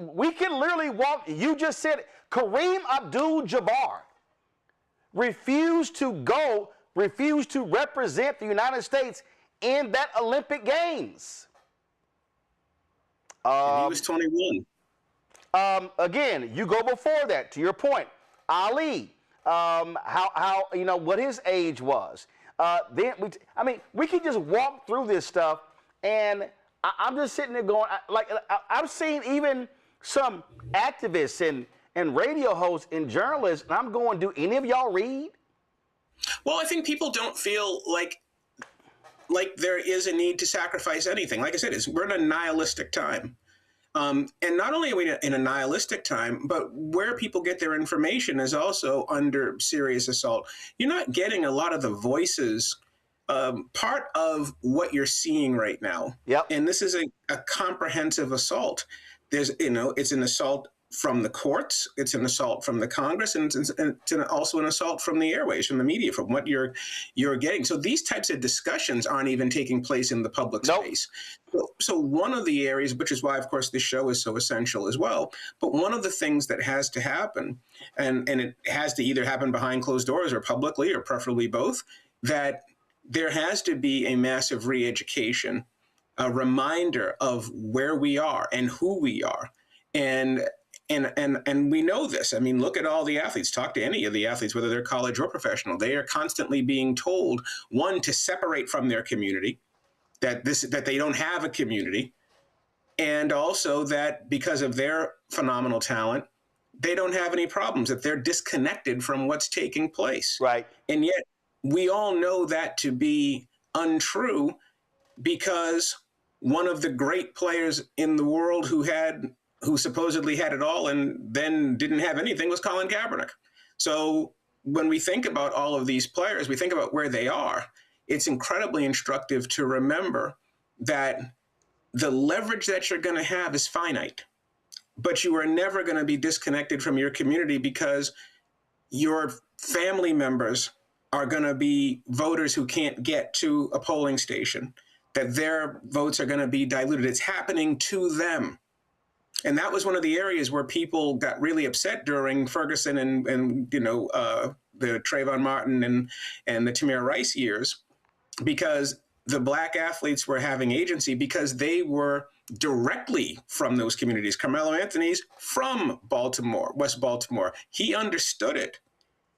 S6: we can literally walk, you just said it, Kareem Abdul-Jabbar refused to represent the United States in that Olympic Games.
S19: And he was 21.
S6: Again, you go before that, to your point, Ali, what his age was. Then we can just walk through this stuff, and I'm just sitting there going, I've seen even some activists and radio hosts and journalists, and I'm going, do any of y'all read?
S19: Well, I think people don't feel like there is a need to sacrifice anything. Like I said, we're in a nihilistic time. And not only are we in a nihilistic time, but where people get their information is also under serious assault. You're not getting a lot of the voices, part of what you're seeing right now.
S6: Yep.
S19: And this is a comprehensive assault. It's an assault from the courts, it's an assault from the Congress, and it's also an assault from the airways, from the media, from what you're getting. So these types of discussions aren't even taking place in the public space. So one of the areas, which is why, of course, this show is so essential as well, but one of the things that has to happen, and it has to either happen behind closed doors or publicly, or preferably both, that there has to be a massive re-education, a reminder of where we are and who we are. And we know this. I mean, look at all the athletes. Talk to any of the athletes, whether they're college or professional. They are constantly being told, one, to separate from their community, that they don't have a community, and also that because of their phenomenal talent, they don't have any problems, that they're disconnected from what's taking place.
S6: Right.
S19: And yet we all know that to be untrue, because one of the great players in the world who supposedly had it all and then didn't have anything was Colin Kaepernick. So when we think about all of these players, we think about where they are. It's incredibly instructive to remember that the leverage that you're going to have is finite, but you are never going to be disconnected from your community, because your family members are going to be voters who can't get to a polling station, that their votes are going to be diluted. It's happening to them. And that was one of the areas where people got really upset during Ferguson and the Trayvon Martin and the Tamir Rice years, because the Black athletes were having agency because they were directly from those communities. Carmelo Anthony's from Baltimore, West Baltimore. He understood it.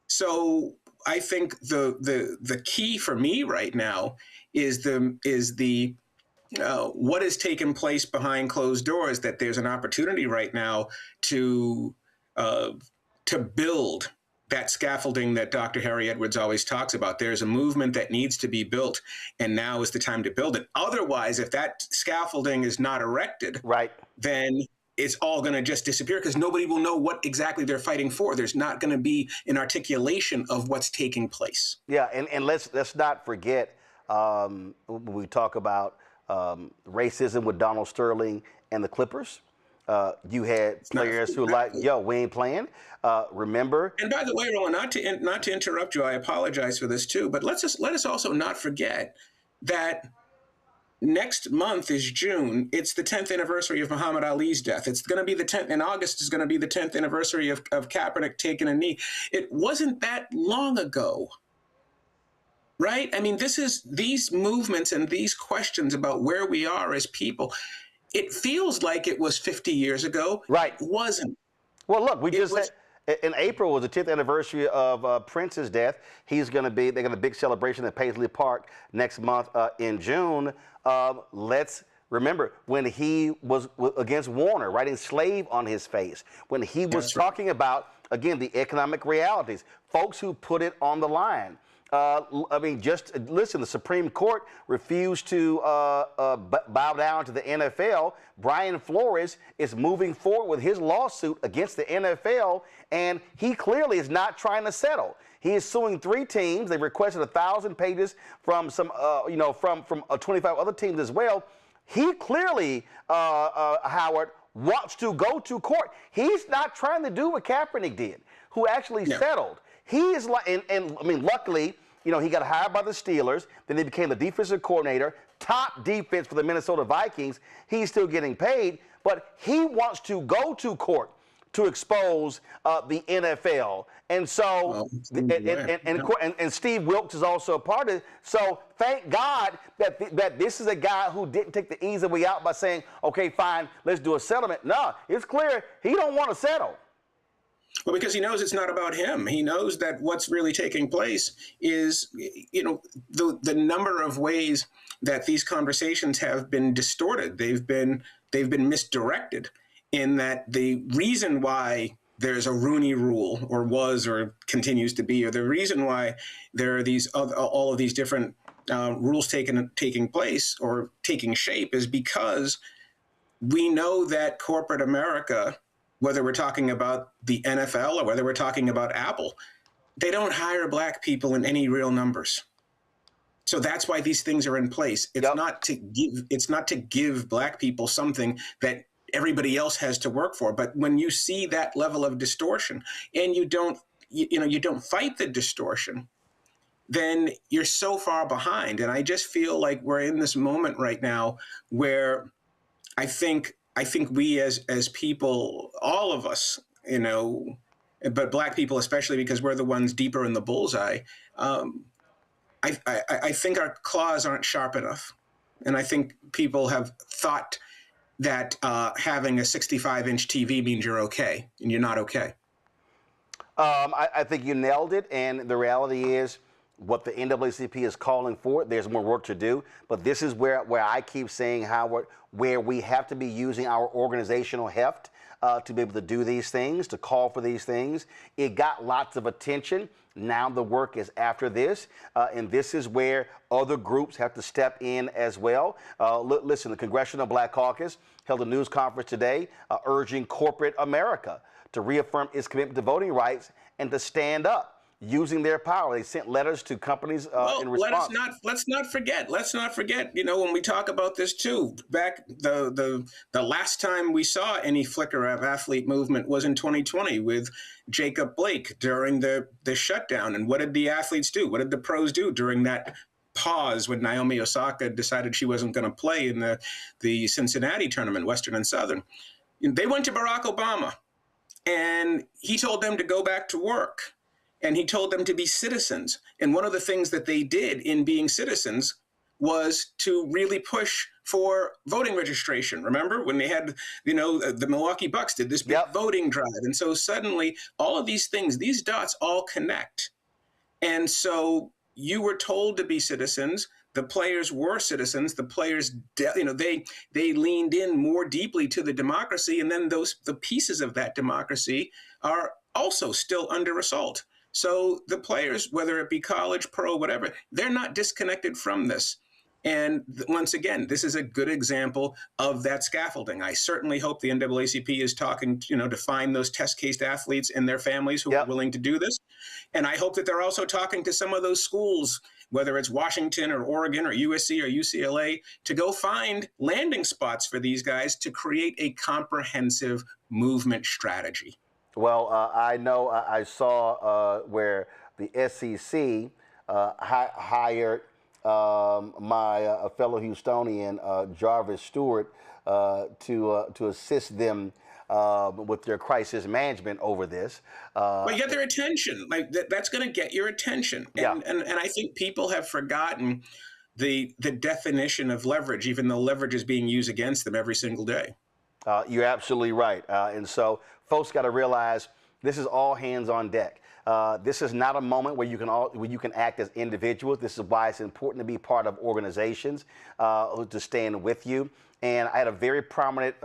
S19: So I think the key for me right now is what has taken place behind closed doors, that there's an opportunity right now to build that scaffolding that Dr. Harry Edwards always talks about. There's a movement that needs to be built, and now is the time to build it. Otherwise, if that scaffolding is not erected,
S6: right,
S19: then it's all going to just disappear, because nobody will know what exactly they're fighting for. There's not going to be an articulation of what's taking place.
S6: Yeah, and let's not forget, when we talk about racism with Donald Sterling and the Clippers, you had players who we ain't playing. Remember?
S19: And by the way, Roland, not to interrupt you, I apologize for this too, but let us also not forget that next month is June. It's the 10th anniversary of Muhammad Ali's death. It's going to be the 10th, in August is going to be the 10th anniversary of Kaepernick taking a knee. It wasn't that long ago. Right? I mean, these movements and these questions about where we are as people, it feels like it was 50 years ago.
S6: Right.
S19: It wasn't.
S6: Well, look, in April was the 10th anniversary of Prince's death. They got a big celebration at Paisley Park next month in June. Let's remember when he was against Warner, writing slave on his face, when he was talking about, again, the economic realities, folks who put it on the line. I mean, just listen, the Supreme Court refused to bow down to the NFL. Brian Flores is moving forward with his lawsuit against the NFL, and he clearly is not trying to settle. He is suing 3 teams. They requested 1,000 pages from some, from 25 other teams as well. He clearly, Howard, wants to go to court. He's not trying to do what Kaepernick did, who actually settled. He is like, and I mean, luckily, he got hired by the Steelers. Then he became the defensive coordinator, top defense for the Minnesota Vikings. He's still getting paid, but he wants to go to court to expose the NFL. And so, and Steve Wilkes is also a part of it. So thank God that this is a guy who didn't take the easy way out by saying, okay, fine, let's do a settlement. No, it's clear he don't want to settle.
S19: Well, because he knows it's not about him. He knows that what's really taking place is, the number of ways that these conversations have been distorted. They've been misdirected, in that the reason why there's a Rooney Rule, or was, or continues to be, or the reason why there are all of these different rules taking place or taking shape, is because we know that corporate America, whether we're talking about the NFL or whether we're talking about Apple, they don't hire Black people in any real numbers. So that's why these things are in place. It's not to give Black people something that everybody else has to work for. But when you see that level of distortion and you don't fight the distortion, then you're so far behind. And I just feel like we're in this moment right now where I think we as people, all of us, but Black people especially, because we're the ones deeper in the bullseye, I think our claws aren't sharp enough. And I think people have thought that having a 65-inch TV means you're okay, and you're not okay.
S6: I think you nailed it, and the reality is what the NAACP is calling for. There's more work to do, but this is where I keep saying where we have to be using our organizational heft to be able to do these things, to call for these things. It got lots of attention. Now the work is after this, and this is where other groups have to step in as well. Listen, the Congressional Black Caucus held a news conference today urging corporate America to reaffirm its commitment to voting rights and to stand up using their power. They sent letters to companies in response.
S19: Let's not forget, when we talk about this too, back the last time we saw any flicker of athlete movement was in 2020 with Jacob Blake during the shutdown. And what did the athletes do? What did the pros do during that pause when Naomi Osaka decided she wasn't going to play in the Cincinnati tournament, Western and Southern? They went to Barack Obama and he told them to go back to work. And he told them to be citizens. And one of the things that they did in being citizens was to really push for voting registration. Remember when they had, the Milwaukee Bucks did this big voting drive. And so suddenly all of these things, these dots all connect. And so you were told to be citizens. The players were citizens. The players, they leaned in more deeply to the democracy. And then the pieces of that democracy are also still under assault. So the players, whether it be college, pro, whatever, they're not disconnected from this. And once again, this is a good example of that scaffolding. I certainly hope the NAACP is talking, to find those test-cased athletes and their families who are willing to do this. And I hope that they're also talking to some of those schools, whether it's Washington or Oregon or USC or UCLA, to go find landing spots for these guys to create a comprehensive movement strategy.
S6: Well, I know I saw where the SEC hired my fellow Houstonian, Jarvis Stewart, to assist them with their crisis management over this.
S19: But get their attention. Like that's going to get your attention. And I think people have forgotten the definition of leverage, even though leverage is being used against them every single day.
S6: You're absolutely right. And so folks got to realize this is all hands on deck. This is not a moment where you can act as individuals. This is why it's important to be part of organizations to stand with you. And I had a very prominent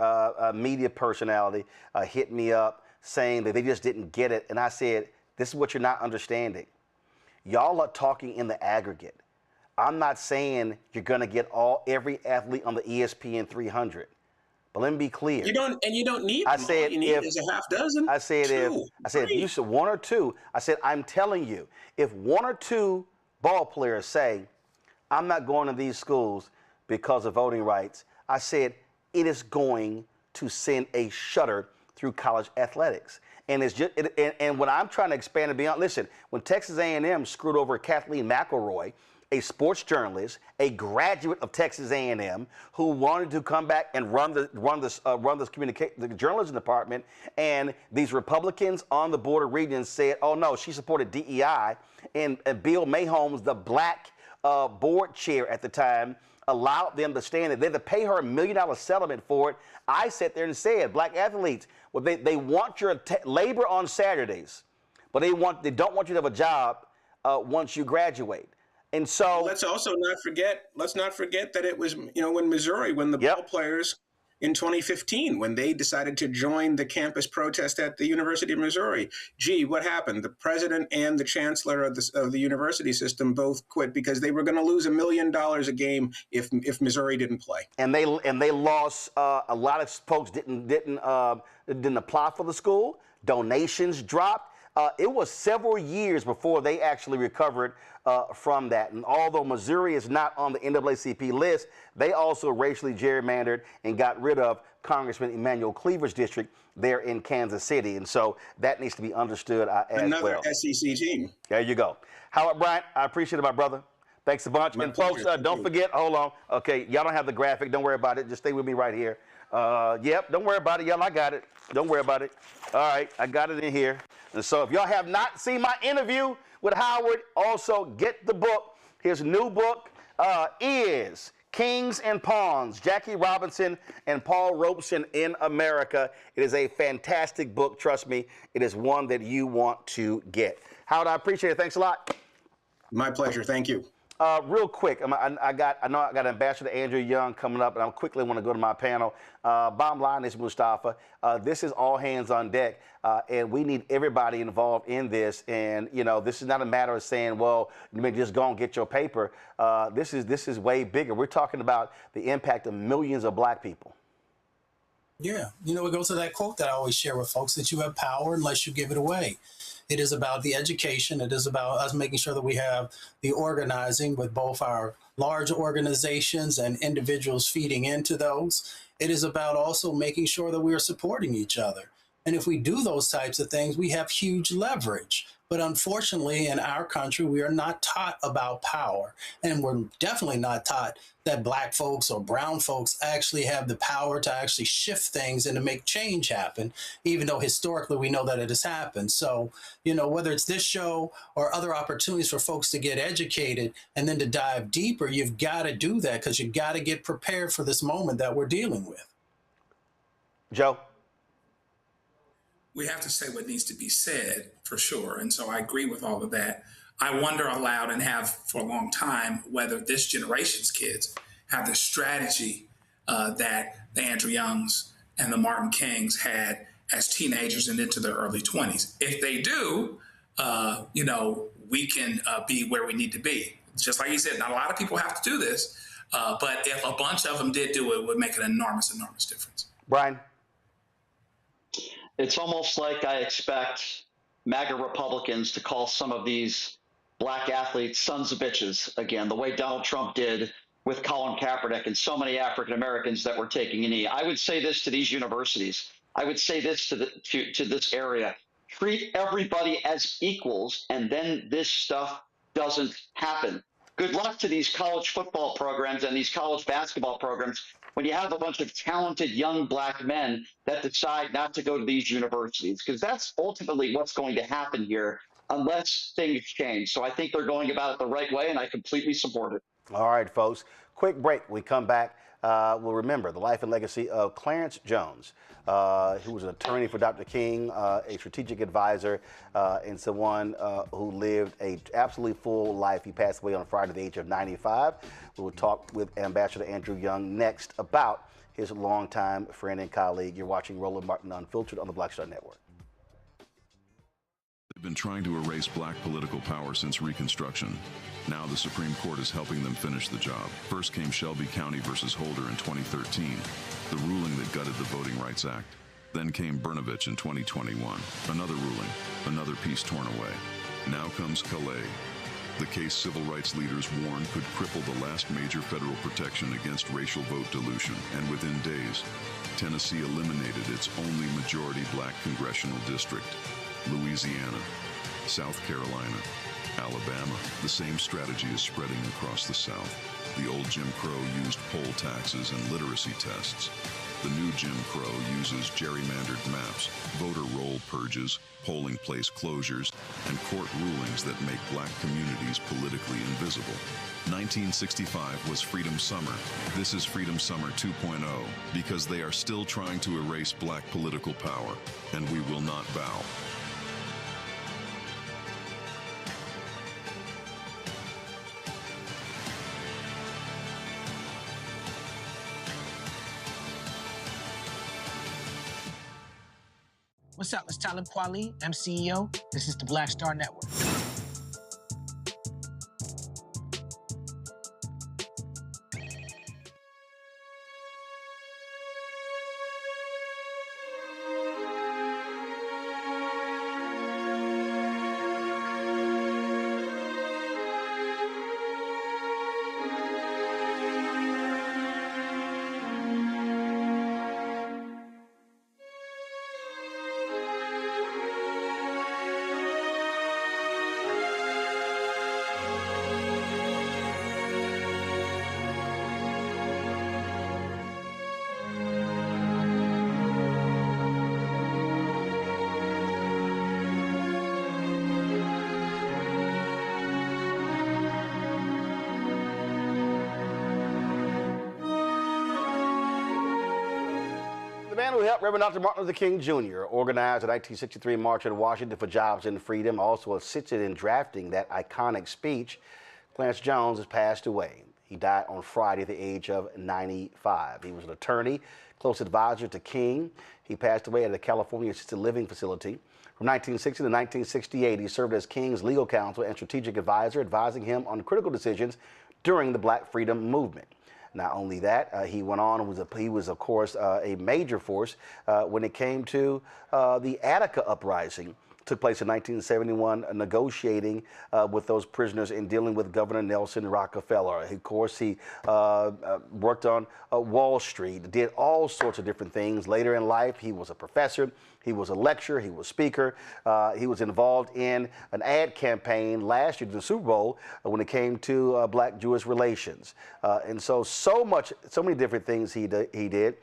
S6: media personality hit me up saying that they just didn't get it. And I said, this is what you're not understanding. Y'all are talking in the aggregate. I'm not saying you're going to get every athlete on the ESPN 300. But let me be clear.
S19: You don't need them. All you need is a half dozen.
S6: I said if you said one or two, I said, I'm telling you, if one or two ball players say, I'm not going to these schools because of voting rights, I said, it is going to send a shudder through college athletics. And it's just, and when I'm trying to expand it beyond, listen, when Texas A&M screwed over Kathleen McElroy, a sports journalist, a graduate of Texas A&M, who wanted to come back and run the journalism department, and these Republicans on the Board of Regents said, "Oh no, she supported DEI," and Bill Mahomes, the black board chair at the time, allowed them to stand there. They had to pay her $1 million settlement for it. I sat there and said, black athletes, well, they want your labor on Saturdays, but they don't want you to have a job once you graduate. And so
S19: let's not forget that it was, when Missouri, when the ball players in 2015, when they decided to join the campus protest at the University of Missouri, what happened? The president and the chancellor of the university system both quit because they were going to lose $1 million a game if Missouri didn't play.
S6: And they lost. A lot of folks didn't apply for the school. Donations dropped. It was several years before they actually recovered from that. And although Missouri is not on the NAACP list, they also racially gerrymandered and got rid of Congressman Emmanuel Cleaver's district there in Kansas City. And so that needs to be understood as
S19: Another
S6: well.
S19: SEC team.
S6: There you go. Howard Bryant, I appreciate it, my brother. Thanks a bunch.
S19: My
S6: and
S19: pleasure.
S6: folks, don't forget, hold on. Okay, y'all don't have the graphic. Don't worry about it. Just stay with me right here. Yep, don't worry about it, y'all. I got it. Don't worry about it. All right, I got it in here. And so if y'all have not seen my interview with Howard, also get the book. His new book is Kings and Pawns, Jackie Robinson and Paul Robeson in America. It is a fantastic book. Trust me, it is one that you want to get. Howard, I appreciate it. Thanks a lot.
S19: My pleasure. Thank you.
S6: Real quick, I know I got Ambassador Andrew Young coming up, and I quickly want to go to my panel. Bottom line is, Mustafa, this is all hands on deck, and we need everybody involved in this. And you know, this is not a matter of saying, well, you may just go and get your paper. This is way bigger. We're talking about the impact of millions of black people.
S15: Yeah, you know, it goes to that quote that I always share with folks, that you have power unless you give it away. It is about the education. It is about us making sure that we have the organizing with both our large organizations and individuals feeding into those. It is about also making sure that we are supporting each other. And if we do those types of things, we have huge leverage. But unfortunately, in our country, we are not taught about power. And we're definitely not taught that black folks or brown folks actually have the power to actually shift things and to make change happen, even though historically we know that it has happened. So, you know, whether it's this show or other opportunities for folks to get educated and then to dive deeper, you've got to do that, because you've got to get prepared for this moment that we're dealing with.
S6: Joe?
S14: We have to say what needs to be said, for sure. And so I agree with all of that. I wonder aloud, and have for a long time, whether this generation's kids have the strategy that the Andrew Youngs and the Martin Kings had as teenagers and into their early 20s. If they do, you know, we can be where we need to be. Just like you said, not a lot of people have to do this, but if a bunch of them did do it, it would make an enormous, enormous difference.
S6: Brian?
S16: It's almost like I expect MAGA Republicans to call some of these black athletes sons of bitches again, the way Donald Trump did with Colin Kaepernick and so many African Americans that were taking a knee. I would say this to these universities. I would say this to this area. Treat everybody as equals, and then this stuff doesn't happen. Good luck to these college football programs and these college basketball programs when you have a bunch of talented young black men that decide not to go to these universities, because that's ultimately what's going to happen here unless things change. So I think they're going about it the right way, and I completely support it.
S6: All right, folks. Quick break. When we come back, we'll remember the life and legacy of Clarence Jones, who was an attorney for Dr. King, a strategic advisor, and someone who lived an absolutely full life. He passed away on Friday at the age of 95. We will talk with Ambassador Andrew Young next about his longtime friend and colleague. You're watching Roland Martin Unfiltered on the Black Star Network.
S17: They've been trying to erase black political power since Reconstruction. Now the Supreme Court is helping them finish the job. First came Shelby County versus Holder in 2013, the ruling that gutted the Voting Rights Act. Then came Brnovich in 2021, another ruling, another piece torn away. Now comes Callais, the case civil rights leaders warned could cripple the last major federal protection against racial vote dilution. And within days, Tennessee eliminated its only majority black congressional district. Louisiana, South Carolina, Alabama. The same strategy is spreading across the South. The old Jim Crow used poll taxes and literacy tests. The new Jim Crow uses gerrymandered maps, voter roll purges, polling place closures, and court rulings that make black communities politically invisible. 1965 was Freedom Summer. This is Freedom Summer 2.0, because they are still trying to erase black political power, and we will not bow.
S20: What's up? It's Talib Kweli. I'm CEO. This is the Black Star Network.
S6: man who helped Reverend Dr. Martin Luther King Jr. organize the 1963 March in Washington for Jobs and Freedom, also assisted in drafting that iconic speech, Clarence Jones has passed away. He died on Friday at the age of 95. He was an attorney, close advisor to King. He passed away at a California assisted living facility. From 1960 to 1968, he served as King's legal counsel and strategic advisor, advising him on critical decisions during the Black Freedom Movement. Not only that, he went on and he was, of course, a major force when it came to the Attica uprising. Took place in 1971, negotiating with those prisoners and dealing with Governor Nelson Rockefeller. Of course, he worked on Wall Street, did all sorts of different things. Later in life, he was a professor, he was a lecturer, he was speaker. He was involved in an ad campaign last year to the Super Bowl when it came to Black-Jewish relations. And so many different things he did.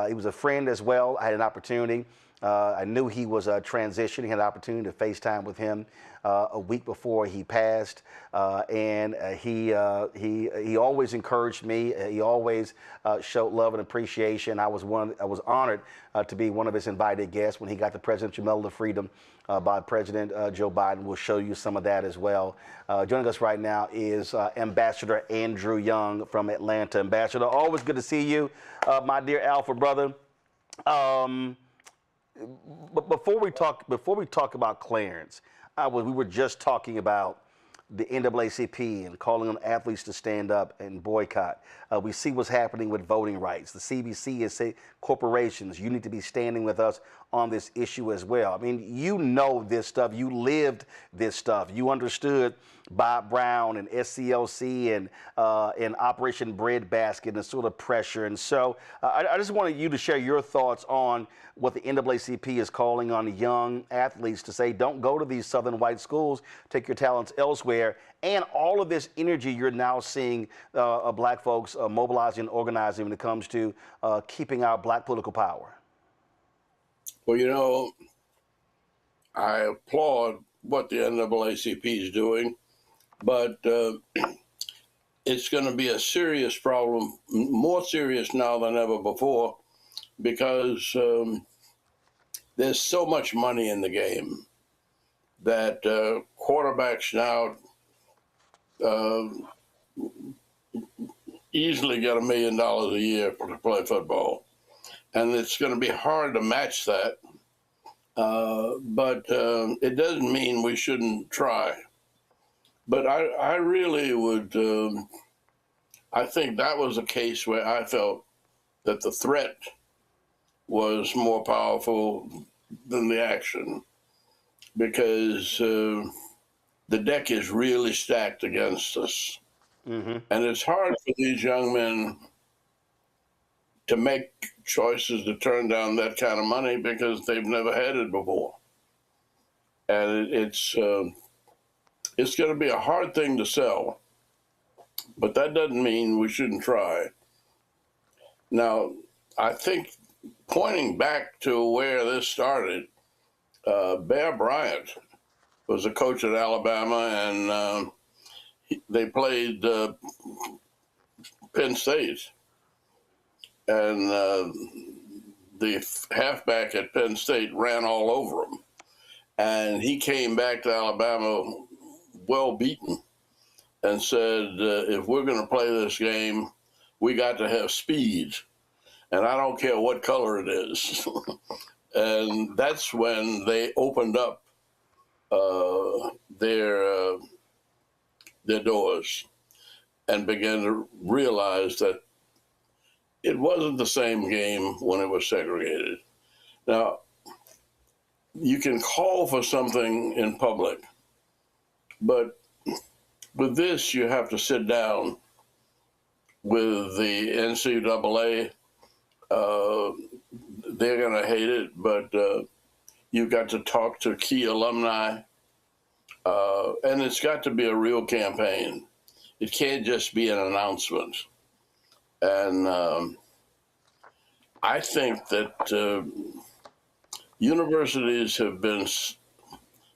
S6: He was a friend as well. I had an opportunity. I knew he was transitioning. Had an opportunity to FaceTime with him a week before he passed, and he always encouraged me. He always showed love and appreciation. I was honored to be one of his invited guests when he got the Presidential Medal of Freedom by President Joe Biden. We'll show you some of that as well. Joining us right now is Ambassador Andrew Young from Atlanta. Ambassador, always good to see you, my dear Alpha brother. But before we talk about Clarence, we were just talking about the NAACP and calling on athletes to stand up and boycott. We see what's happening with voting rights. The CBC is saying, corporations, you need to be standing with us on this issue as well. I mean, you know this stuff. You lived this stuff. You understood Bob Brown and SCLC and Operation Breadbasket and the sort of pressure. And so I just wanted you to share your thoughts on what the NAACP is calling on young athletes to say, don't go to these Southern white schools, take your talents elsewhere, and all of this energy you're now seeing Black folks mobilizing and organizing when it comes to keeping our Black political power.
S21: Well, you know, I applaud what the NAACP is doing, but it's going to be a serious problem, more serious now than ever before, because there's so much money in the game that quarterbacks now easily get $1 million a year to play football. And it's going to be hard to match that. But it doesn't mean we shouldn't try. But I really would, I think that was a case where I felt that the threat was more powerful than the action, because the deck is really stacked against us. Mm-hmm. And it's hard for these young men to make choices to turn down that kind of money because they've never had it before. And it's going to be a hard thing to sell, but that doesn't mean we shouldn't try. Now, I think pointing back to where this started, Bear Bryant was a coach at Alabama, and they played Penn State. And the halfback at Penn State ran all over him. And he came back to Alabama well beaten and said, if we're going to play this game, we got to have speed. And I don't care what color it is. And that's when they opened up their doors and began to realize that it wasn't the same game when it was segregated. Now, you can call for something in public, but with this, you have to sit down with the NCAA. They're going to hate it, but you've got to talk to key alumni, and it's got to be a real campaign. It can't just be an announcement. And I think that universities have been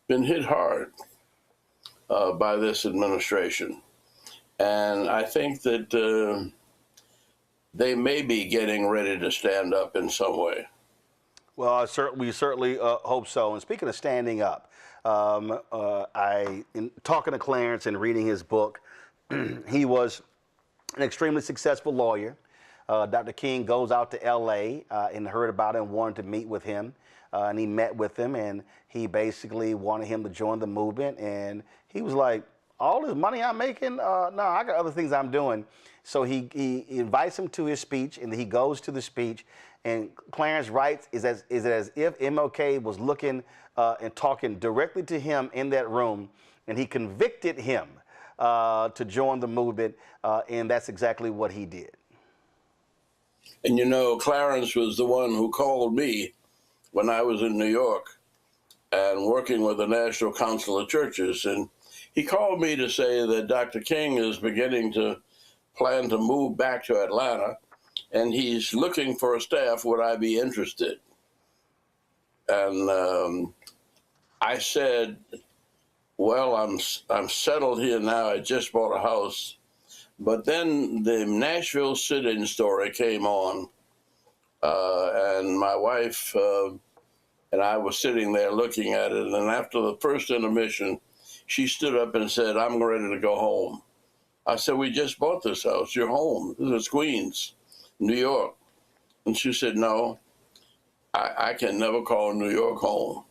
S21: hit hard by this administration. And I think that they may be getting ready to stand up in some way.
S6: Well, we certainly hope so. And speaking of standing up, in talking to Clarence and reading his book, he was an extremely successful lawyer. Dr. King goes out to L.A. And heard about it and wanted to meet with him. And he met with him, and he basically wanted him to join the movement. And he was like, all this money I'm making? No, I got other things I'm doing. So he invites him to his speech, and he goes to the speech. And Clarence writes, is it as if MLK was looking and talking directly to him in that room, and he convicted him to join the movement, and that's exactly what he did.
S21: And you know, Clarence was the one who called me when I was in New York and working with the National Council of Churches. And he called me to say that Dr. King is beginning to plan to move back to Atlanta, and he's looking for a staff. Would I be interested? And I said, well, I'm settled here now. I just bought a house. But then the Nashville sit-in story came on, and my wife and I were sitting there looking at it. And after the first intermission, she stood up and said, I'm ready to go home. I said, we just bought this house. You're home. This is Queens, New York. And she said, no, I can never call New York home.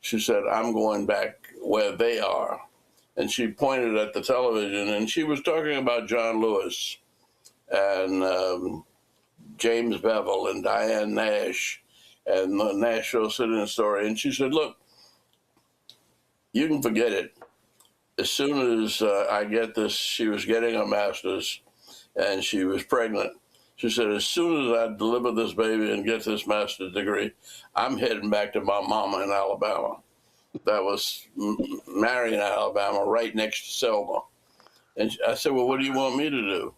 S21: She said, I'm going back where they are. And she pointed at the television, and she was talking about John Lewis and James Bevel and Diane Nash and the Nashville sit-in story. And she said, look, you can forget it. As soon as I get this, she was getting her master's, and she was pregnant. She said, as soon as I deliver this baby and get this master's degree, I'm heading back to my mama in Alabama. That was Marion, Alabama, right next to Selma. And I said, well, what do you want me to do?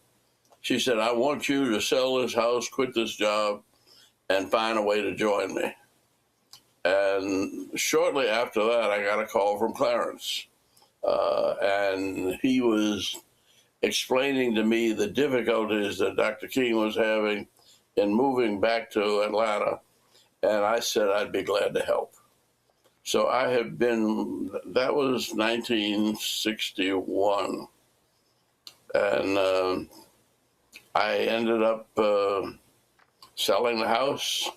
S21: She said, I want you to sell this house, quit this job, and find a way to join me. And shortly after that, I got a call from Clarence. And he was explaining to me the difficulties that Dr. King was having in moving back to Atlanta. And I said I'd be glad to help. So I have been, that was 1961. And I ended up selling the house,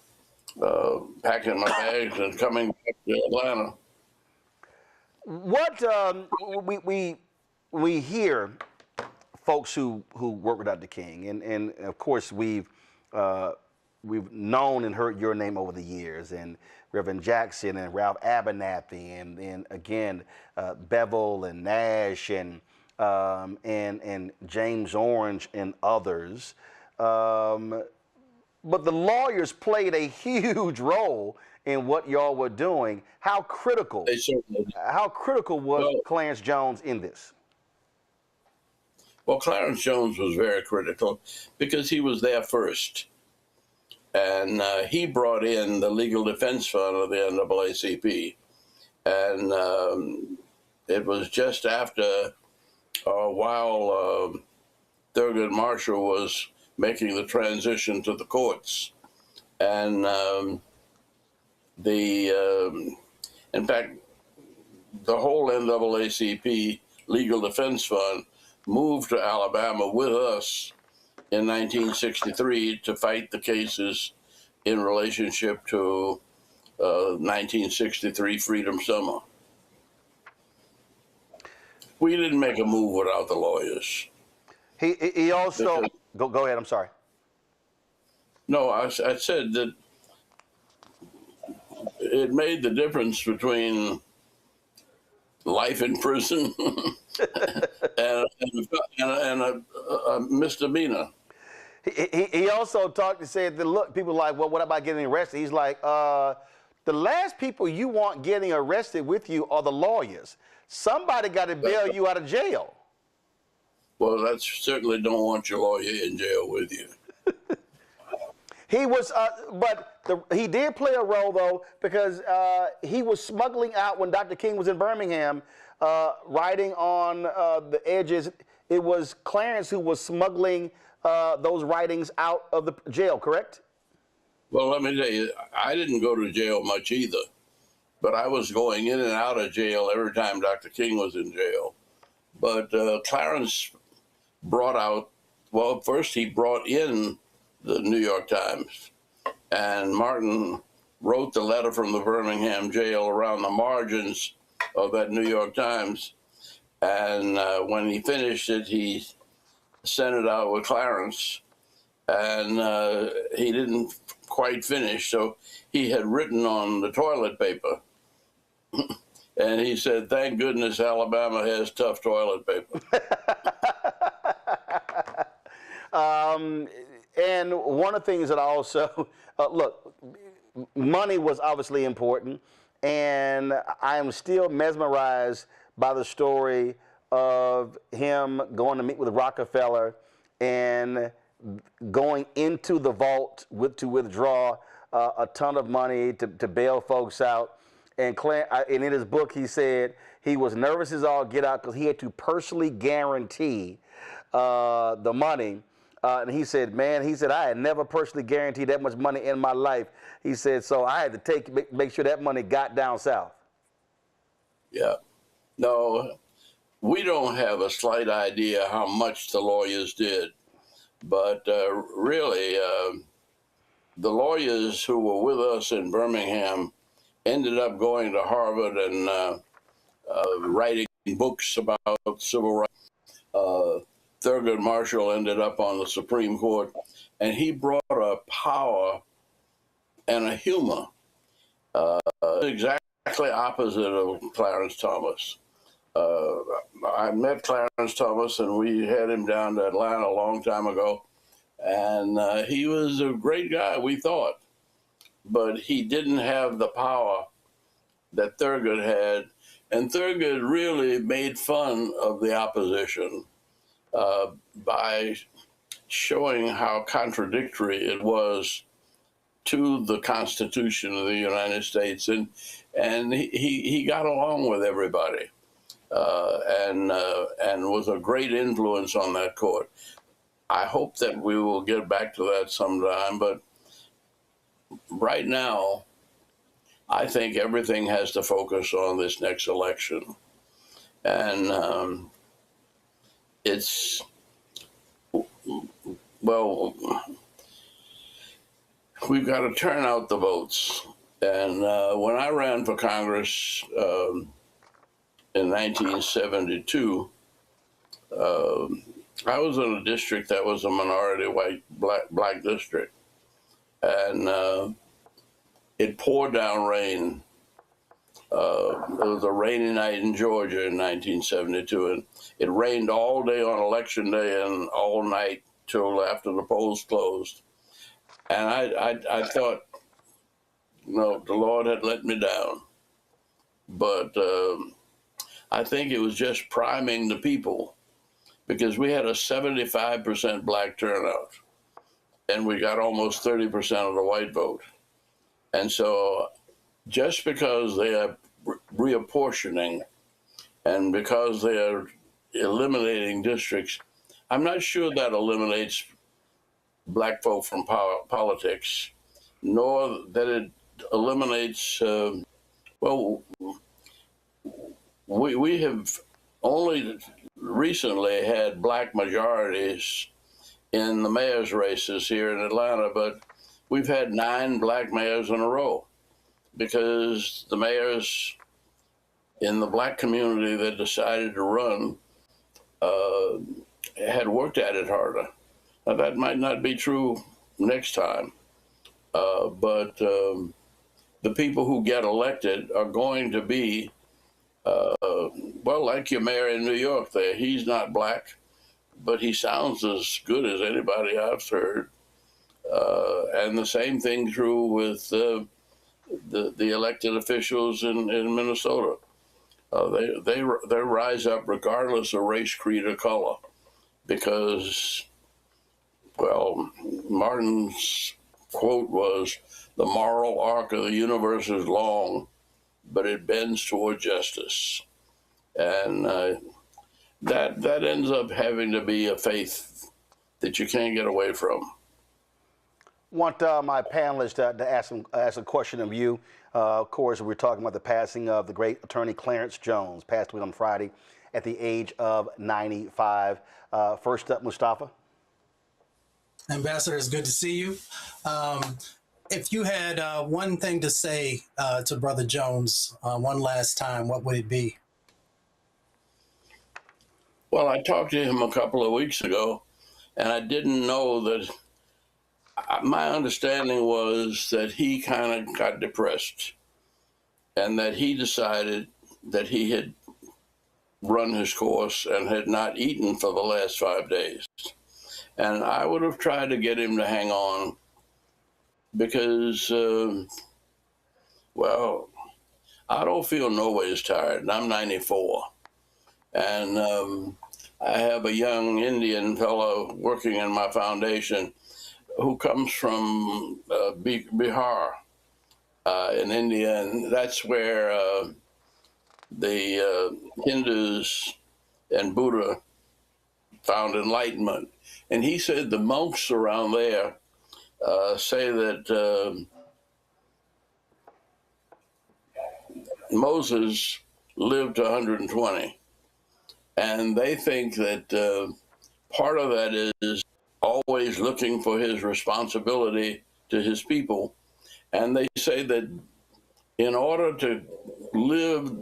S21: packing my bags, and coming back to Atlanta.
S6: What we hear folks who work with Dr. King, and of course we've known and heard your name over the years, and Reverend Jackson and Ralph Abernathy, and again Bevel and Nash and James Orange and others. But the lawyers played a huge role in what y'all were doing. How critical was Clarence Jones in this?
S21: Well, Clarence Jones was very critical because he was there first. And he brought in the Legal Defense Fund of the NAACP. And it was just after while Thurgood Marshall was making the transition to the courts. And in fact, the whole NAACP Legal Defense Fund moved to Alabama with us in 1963 to fight the cases in relationship to 1963 Freedom Summer. We didn't make a move without the lawyers.
S6: He also, go ahead, I'm sorry.
S21: No, I said that it made the difference between life in prison and a misdemeanor.
S6: He also said that, look, people are like, well, what about getting arrested? He's like, the last people you want getting arrested with you are the lawyers. Somebody got to bail you out of jail.
S21: Well, I certainly don't want your lawyer in jail with you.
S6: He was, he did play a role, though, because he was smuggling out when Dr. King was in Birmingham, writing on the edges. It was Clarence who was smuggling those writings out of the jail, correct?
S21: Well, let me tell you, I didn't go to jail much either, but I was going in and out of jail every time Dr. King was in jail. But Clarence brought out, well, first he brought in the New York Times, and Martin wrote the letter from the Birmingham jail around the margins of that New York Times. And when he finished it, he sent it out with Clarence, and he didn't quite finish, so he had written on the toilet paper. And he said, "Thank goodness Alabama has tough toilet paper."
S6: And one of the things that I also, look, money was obviously important, and I am still mesmerized by the story of him going to meet with Rockefeller and going into the vault to withdraw a ton of money to bail folks out. And in his book, he said he was nervous as all get out because he had to personally guarantee the money. And he said, man, I had never personally guaranteed that much money in my life. He said, so I had to make sure that money got down south.
S21: Yeah. No, we don't have a slight idea how much the lawyers did. But really, the lawyers who were with us in Birmingham ended up going to Harvard and writing books about civil rights. Thurgood Marshall ended up on the Supreme Court, and he brought a power and a humor exactly opposite of Clarence Thomas. I met Clarence Thomas, and we had him down to Atlanta a long time ago, and he was a great guy, we thought, but he didn't have the power that Thurgood had, and Thurgood really made fun of the opposition by showing how contradictory it was to the Constitution of the United States, and he got along with everybody, and was a great influence on that court. I hope that we will get back to that sometime, but right now, I think everything has to focus on this next election, and it's, well, we've got to turn out the votes. And when I ran for Congress in 1972, I was in a district that was a minority white black district, and it poured down rain. It was a rainy night in Georgia in 1972, and it rained all day on Election Day and all night till after the polls closed. And I thought, no, the Lord had let me down. But I think it was just priming the people, because we had a 75% black turnout, and we got almost 30% of the white vote. And so just because they are reapportioning and because they are eliminating districts, I'm not sure that eliminates black folk from politics, nor that it eliminates, well, we have only recently had black majorities in the mayor's races here in Atlanta, but we've had 9 black mayors in a row, because the mayors in the black community that decided to run had worked at it harder. Now, that might not be true next time, but the people who get elected are going to be, well, like your mayor in New York there. He's not black, but he sounds as good as anybody I've heard. And the same thing true with the elected officials in Minnesota. They rise up regardless of race, creed, or color, because, well, Martin's quote was, "The moral arc of the universe is long, but it bends toward justice." And that ends up having to be a faith that you can't get away from.
S6: Want my panelists to ask a question of you. Of course, we're talking about the passing of the great attorney Clarence Jones, passed away on Friday at the age of 95. First up, Mustafa.
S15: Ambassador, it's good to see you. If you had one thing to say to Brother Jones one last time, what would it be?
S21: Well, I talked to him a couple of weeks ago, and I didn't know that. My understanding was that he kind of got depressed and that he decided that he had run his course and had not eaten for the last 5 days. And I would have tried to get him to hang on because, well, I don't feel no ways tired, and I'm 94. And I have a young Indian fellow working in my foundation who comes from Bihar in India, and that's where the Hindus and Buddha found enlightenment. And he said the monks around there say that Moses lived to 120. And they think that part of that is always looking for his responsibility to his people. And they say that in order to live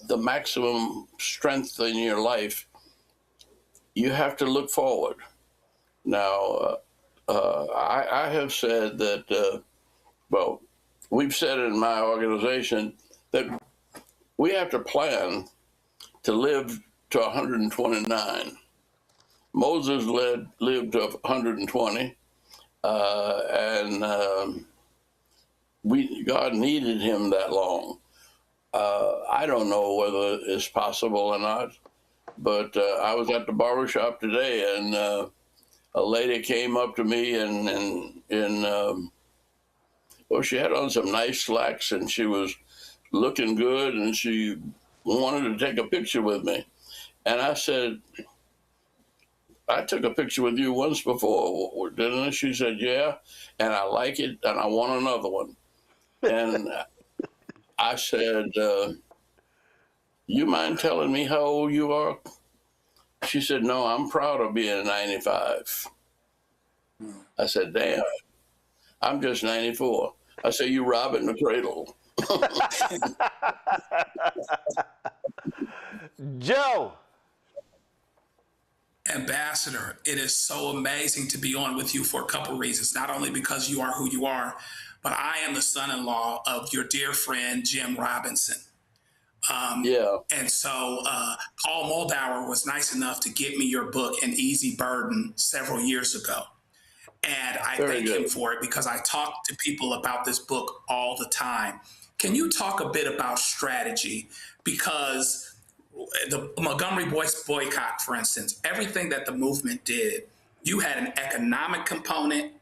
S21: the maximum strength in your life, you have to look forward. Now, I have said that, well, we've said in my organization that we have to plan to live to 129. Moses lived to 120, and God needed him that long. I don't know whether it's possible or not, but I was at the barbershop today, and a lady came up to me well, she had on some nice slacks, and she was looking good, and she wanted to take a picture with me. And I said, I took a picture with you once before, didn't I? She said, yeah, and I like it, and I want another one. And I said, you mind telling me how old you are? She said, no, I'm proud of being 95. I said, damn, I'm just 94. I said, you robbing the cradle.
S6: Joe.
S14: Ambassador, it is so amazing to be on with you for a couple reasons. Not only because you are who you are, but I am the son-in-law of your dear friend, Jim Robinson. And so Paul Moldauer was nice enough to get me your book, An Easy Burden, several years ago. And I thank him for it because I talk to people about this book all the time. Can you talk a bit about strategy? Because the Montgomery Boyce boycott, for instance, everything that the movement did, you had an economic component.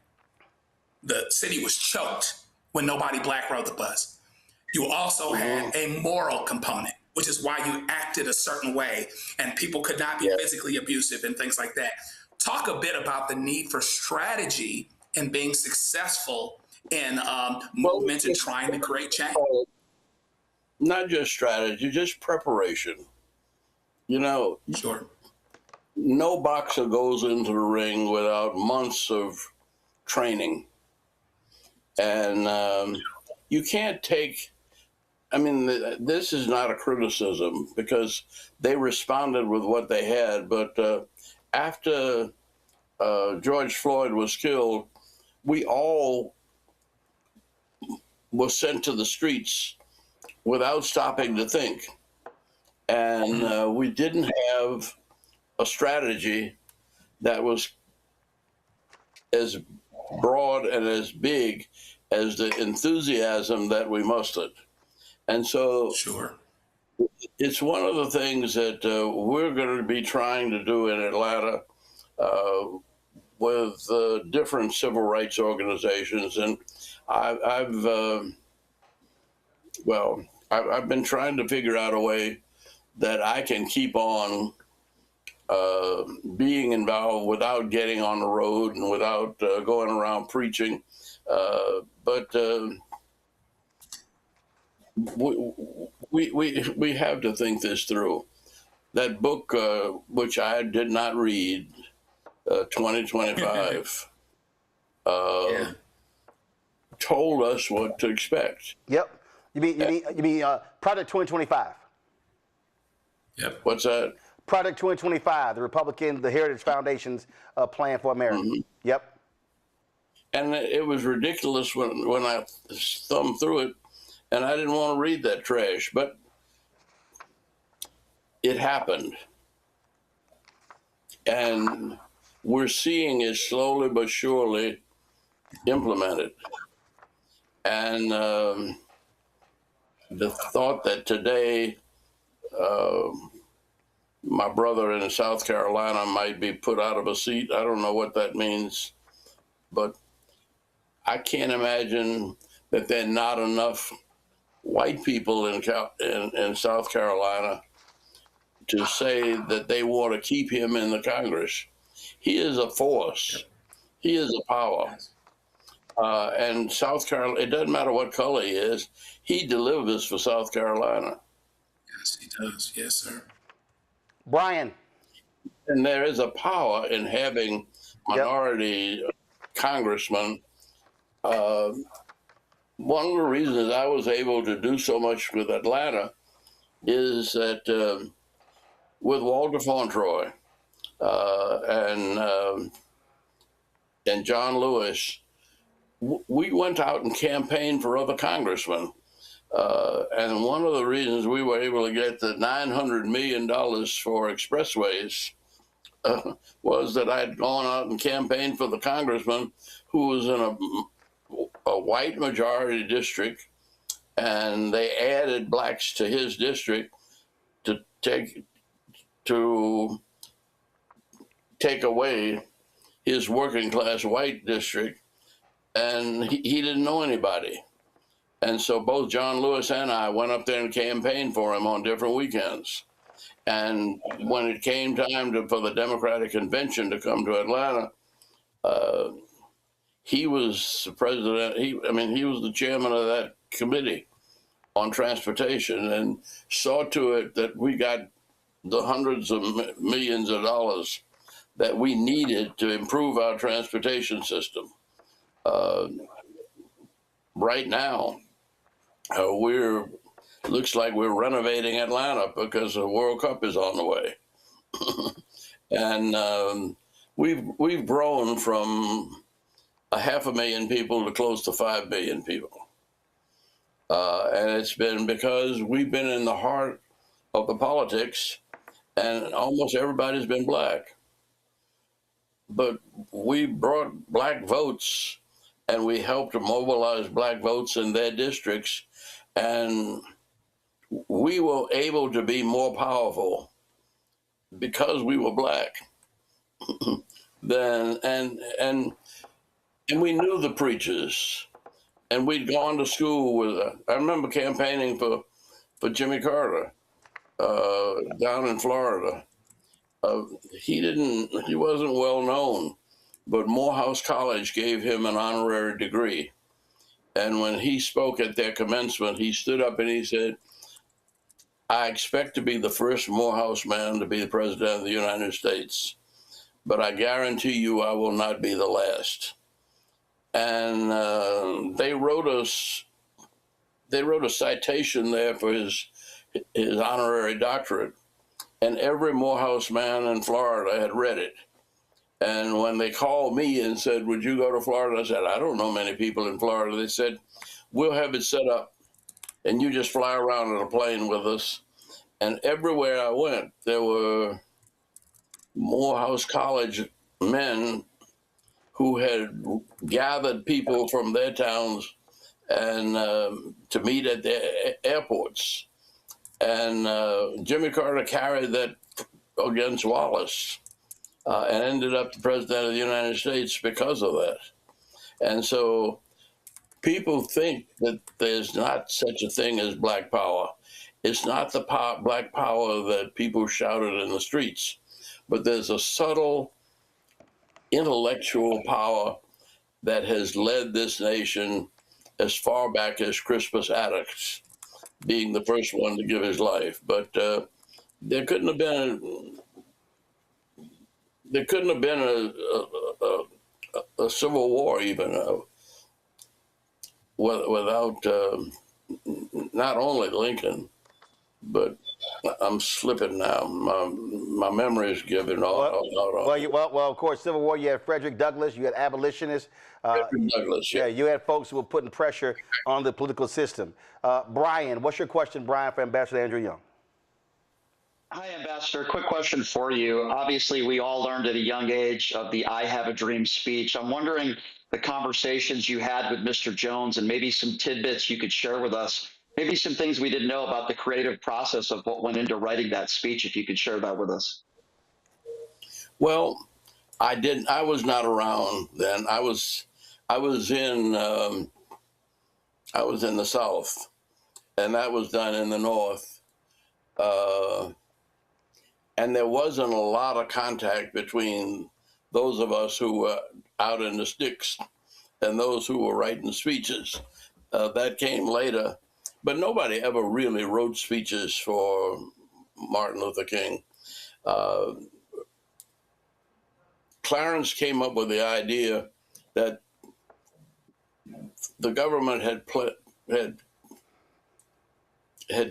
S14: The city was choked when nobody black rode the bus. You also had a moral component, which is why you acted a certain way and people could not be physically abusive and things like that. Talk a bit about the need for strategy and being successful in movements and trying to create change.
S21: Not just strategy, just preparation. You know, no boxer goes into the ring without months of training. And you can't take, I mean, this is not a criticism because they responded with what they had. But after George Floyd was killed, we all were sent to the streets without stopping to think. And we didn't have a strategy that was as broad and as big as the enthusiasm that we mustered. And so it's one of the things that we're going to be trying to do in Atlanta with different civil rights organizations. And I've been trying to figure out a way that I can keep on being involved without getting on the road and without going around preaching. But we have to think this through. That book, which I did not read, 2025, told us what to expect.
S6: Yep. You mean Project 2025?
S21: Yep. What's that?
S6: Project 2025, the Heritage Foundation's plan for America. Mm-hmm. Yep.
S21: And it was ridiculous when I thumbed through it, and I didn't want to read that trash, but it happened. And we're seeing it slowly but surely implemented. And the thought that today my brother in South Carolina might be put out of a seat, I don't know what that means, but I can't imagine that there are not enough white people in South Carolina to say that they want to keep him in the Congress. He is a force. He is a power. And South Carolina, it doesn't matter what color he is, he delivers for South Carolina.
S14: Yes, he does. Yes, sir.
S6: Brian.
S21: And there is a power in having minority congressmen. One of the reasons I was able to do so much with Atlanta is that with Walter Fauntroy and John Lewis, we went out and campaigned for other congressmen. And one of the reasons we were able to get the $900 million for expressways was that I'd gone out and campaigned for the congressman who was in a white majority district, and they added blacks to his district to take away his working class white district, and he didn't know anybody. And so both John Lewis and I went up there and campaigned for him on different weekends. And when it came time for the Democratic Convention to come to Atlanta, he was the president. He was the chairman of that committee on transportation, and saw to it that we got the hundreds of millions of dollars that we needed to improve our transportation system. Right now, looks like we're renovating Atlanta because the World Cup is on the way. And we've grown from 500,000 people to close to 5 million people. And it's been because we've been in the heart of the politics, and almost everybody's been black. But we brought black votes, and we helped to mobilize black votes in their districts, and we were able to be more powerful because we were black. And we knew the preachers, and we'd gone to school with. I remember campaigning for Jimmy Carter down in Florida. He wasn't well known, but Morehouse College gave him an honorary degree. And when he spoke at their commencement, he stood up and he said, "I expect to be the first Morehouse man to be the president of the United States, but I guarantee you I will not be the last." And they wrote a citation there for his honorary doctorate, and every Morehouse man in Florida had read it. And when they called me and said, "Would you go to Florida?" I said, "I don't know many people in Florida." They said, "We'll have it set up, and you just fly around in a plane with us." And everywhere I went, there were Morehouse College men who had gathered people from their towns and to meet at their airports. And Jimmy Carter carried that against Wallace and ended up the president of the United States because of that. And so people think that there's not such a thing as black power. It's not the black power that people shouted in the streets. but there's a subtle intellectual power that has led this nation as far back as Crispus Attucks being the first one to give his life. But there couldn't have been a civil war even without not only Lincoln, but I'm slipping now. My memory is giving out.
S6: Well, of course, Civil War, you had Frederick Douglass, you had abolitionists.
S21: Frederick Douglass, yeah.
S6: You had folks who were putting pressure on the political system. Brian, what's your question, Brian, for Ambassador Andrew Young?
S16: Hi, Ambassador. Quick question for you. Obviously, we all learned at a young age of the I Have a Dream speech. I'm wondering the conversations you had with Mr. Jones and maybe some tidbits you could share with us, maybe some things we didn't know about the creative process of what went into writing that speech, if you could share that with us.
S21: Well, I was not around then. I was in the South, and that was done in the North. And there wasn't a lot of contact between those of us who were out in the sticks and those who were writing speeches. That came later, but nobody ever really wrote speeches for Martin Luther King. Clarence came up with the idea that the government had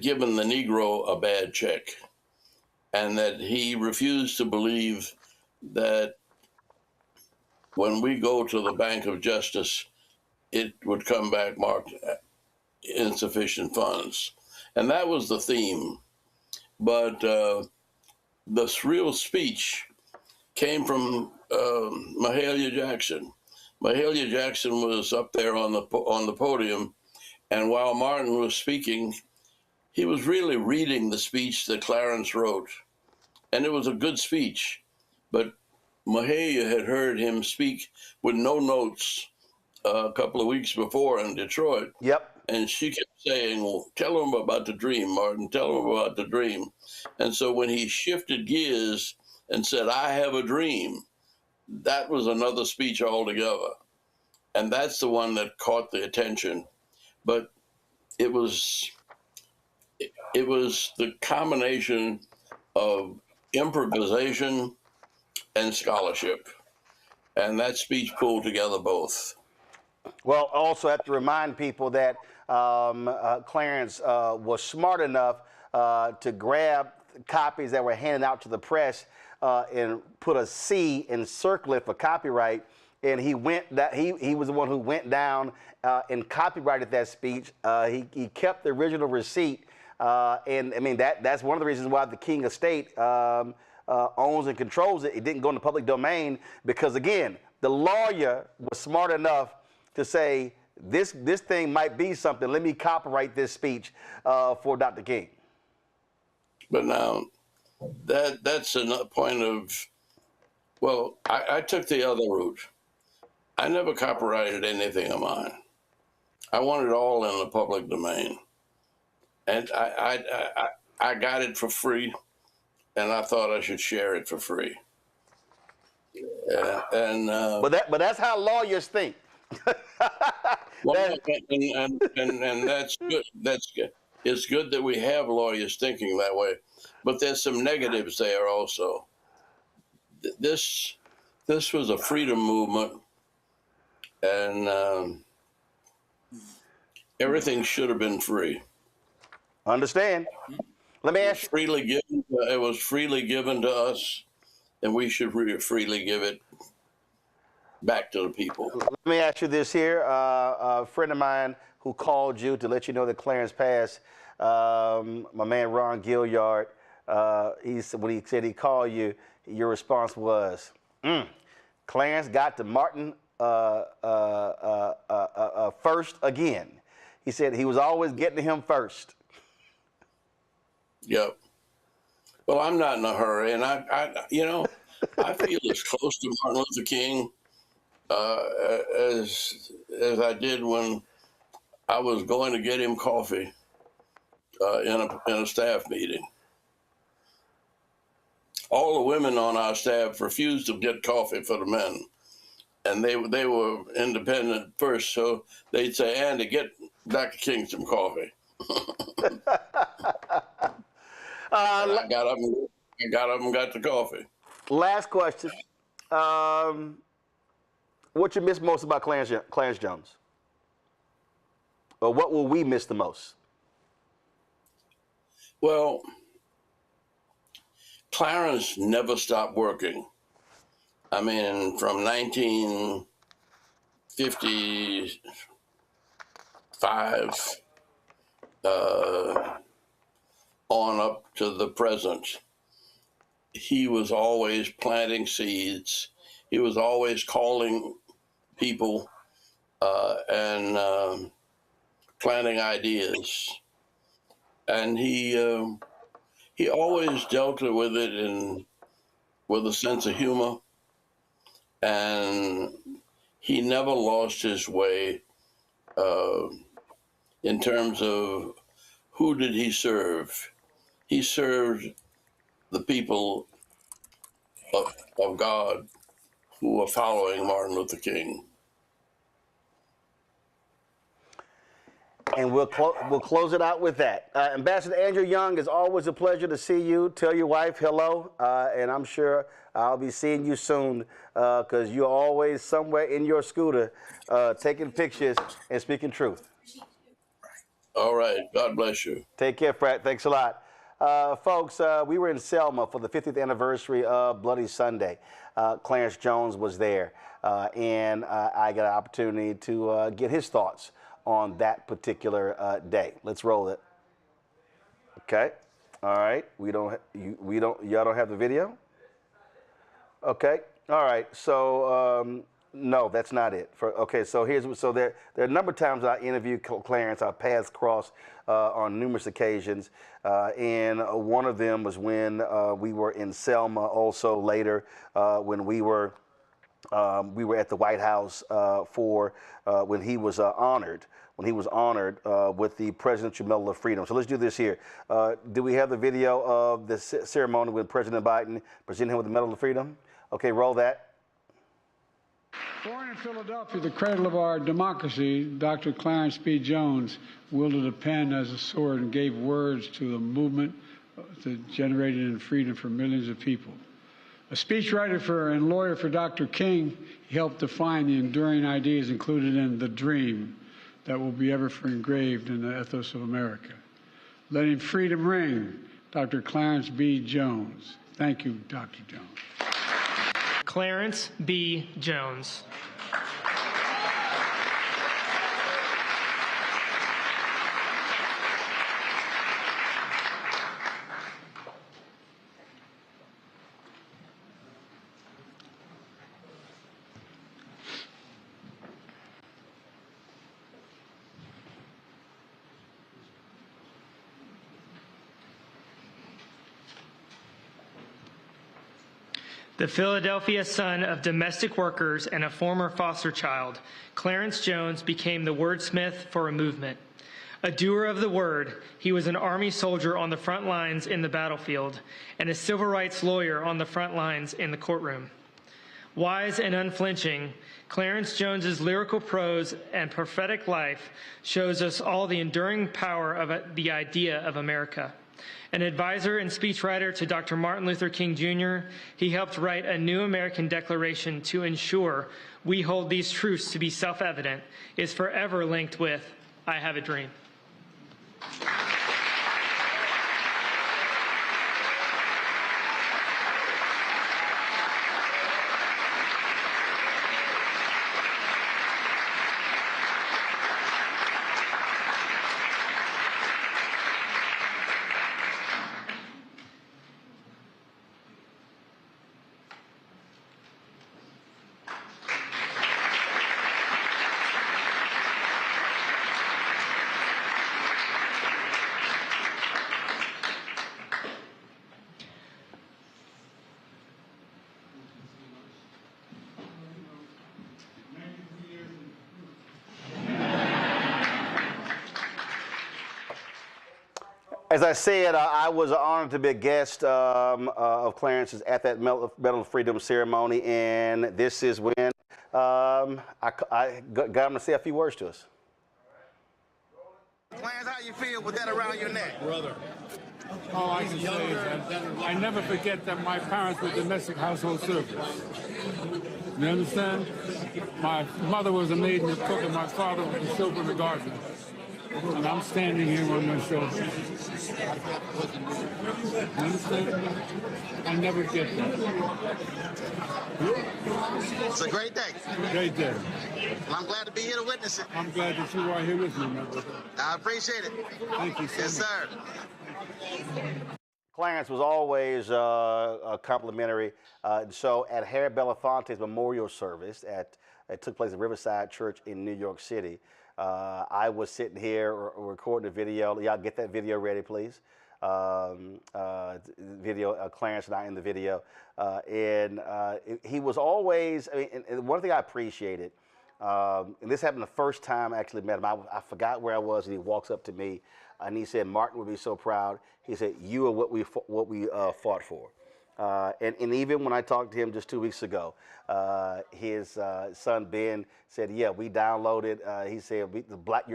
S21: given the Negro a bad check, and that he refused to believe that when we go to the Bank of Justice, it would come back marked insufficient funds. And that was the theme. But this real speech came from Mahalia Jackson. Mahalia Jackson was up there on the podium, and while Martin was speaking, he was really reading the speech that Clarence wrote. And it was a good speech, but Mahalia had heard him speak with no notes a couple of weeks before in Detroit.
S6: Yep.
S21: And she kept saying, well, tell him about the dream, Martin, tell him about the dream. And so when he shifted gears and said, I have a dream, that was another speech altogether. And that's the one that caught the attention. But it was the combination of improvisation and scholarship. And that speech pulled together both.
S6: Well, also have to remind people that Clarence was smart enough to grab copies that were handed out to the press and put a C and circle it for copyright. And he was the one who went down and copyrighted that speech. He kept the original receipt. And I mean, that's one of the reasons why the King estate owns and controls it. It didn't go in the public domain because, again, the lawyer was smart enough to say, this thing might be something. Let me copyright this speech for Dr. King.
S21: But now, that's a point of, well, I took the other route. I never copyrighted anything of mine. I want it all in the public domain. And I got it for free, and I thought I should share it for free.
S6: But that's how lawyers think.
S21: Well, and that's good. That's good. It's good that we have lawyers thinking that way, but there's some negatives there also. This was a freedom movement, and everything should have been free.
S6: Understand? Let me ask you.
S21: It was freely given to us, and we should freely give it back to the people.
S6: Let me ask you this here. A friend of mine who called you to let you know that Clarence passed, my man Ron Gilliard, when he said he called you, your response was, Clarence got to Martin first again. He said he was always getting to him first.
S21: Yep. Well, I'm not in a hurry, and I feel as close to Martin Luther King as I did when I was going to get him coffee in a staff meeting. all the women on our staff refused to get coffee for the men. And they were independent first, so they'd say, Andy, get Dr. King some coffee. I got up and got the coffee.
S6: Last question. What you miss most about Clarence Jones? Or what will we miss the most?
S21: Well, Clarence never stopped working. I mean, from 1955 on up to the present, he was always planting seeds. He was always calling people and planting ideas. And he always dealt with it with a sense of humor. And he never lost his way in terms of who did he serve. He served the people of God who were following Martin Luther King.
S6: And we'll close it out with that. Ambassador Andrew Young, it's always a pleasure to see you. Tell your wife hello, and I'm sure I'll be seeing you soon because you're always somewhere in your scooter taking pictures and speaking truth.
S21: All right. God bless you.
S6: Take care, Fred. Thanks a lot. Folks, we were in Selma for the 50th anniversary of Bloody Sunday. Clarence Jones was there, and I got an opportunity to get his thoughts on that particular day. Let's roll it. Okay. All right. Y'all don't have the video? Okay. All right. So no, that's not it. So there are a number of times I interviewed Clarence. Our paths crossed on numerous occasions, and one of them was when we were in Selma. Also later, when we were at the White House for when he was honored. When he was honored with the Presidential Medal of Freedom. So let's do this here. Do we have the video of the ceremony when President Biden presented him with the Medal of Freedom? Okay, roll that.
S4: Born in Philadelphia, the cradle of our democracy, Dr. Clarence B. Jones wielded a pen as a sword and gave words to a movement that generated in freedom for millions of people. A speechwriter and lawyer for Dr. King, he helped define the enduring ideas included in The Dream that will be ever engraved in the ethos of America. Letting freedom ring, Dr. Clarence B. Jones. Thank you, Dr. Jones.
S2: Clarence B. Jones. The Philadelphia son of domestic workers and a former foster child, Clarence Jones became the wordsmith for a movement. A doer of the word, he was an Army soldier on the front lines in the battlefield and a civil rights lawyer on the front lines in the courtroom. Wise and unflinching, Clarence Jones's lyrical prose and prophetic life shows us all the enduring power of the idea of America. An advisor and speechwriter to Dr. Martin Luther King Jr., he helped write a new American Declaration to ensure we hold these truths to be self-evident, is forever linked with, I have a dream.
S6: As I said, I was honored to be a guest of Clarence's at that Medal of Freedom ceremony, and this is when I got him to say a few words to us.
S1: Clarence, how you feel with that around your neck?
S3: Brother. Oh, I can say that I never forget that my parents were domestic household servants. You understand? My mother was a maid in the cook, and my father was a chauffeur in the garden. And I'm standing here on my shoulder. You understand? I never get that.
S1: It's a great day.
S3: Great day.
S1: Well, I'm glad to be here to witness it.
S3: I'm glad that you are here with me, my brother.
S1: I appreciate it.
S3: Thank you so much.
S1: Yes, sir.
S6: Clarence was always complimentary. So at Harry Belafonte's memorial service it took place at Riverside Church in New York City, I was sitting here recording the video. Y'all get that video ready, please. Video, Clarence and I in the video. He was always, I mean, and one thing I appreciated, and this happened the first time I actually met him. I forgot where I was, and he walks up to me, and he said, "Martin would be so proud." He said, "You are what we fought for." And even when I talked to him just 2 weeks ago, his son Ben said, "Yeah, we downloaded." He said, "The Black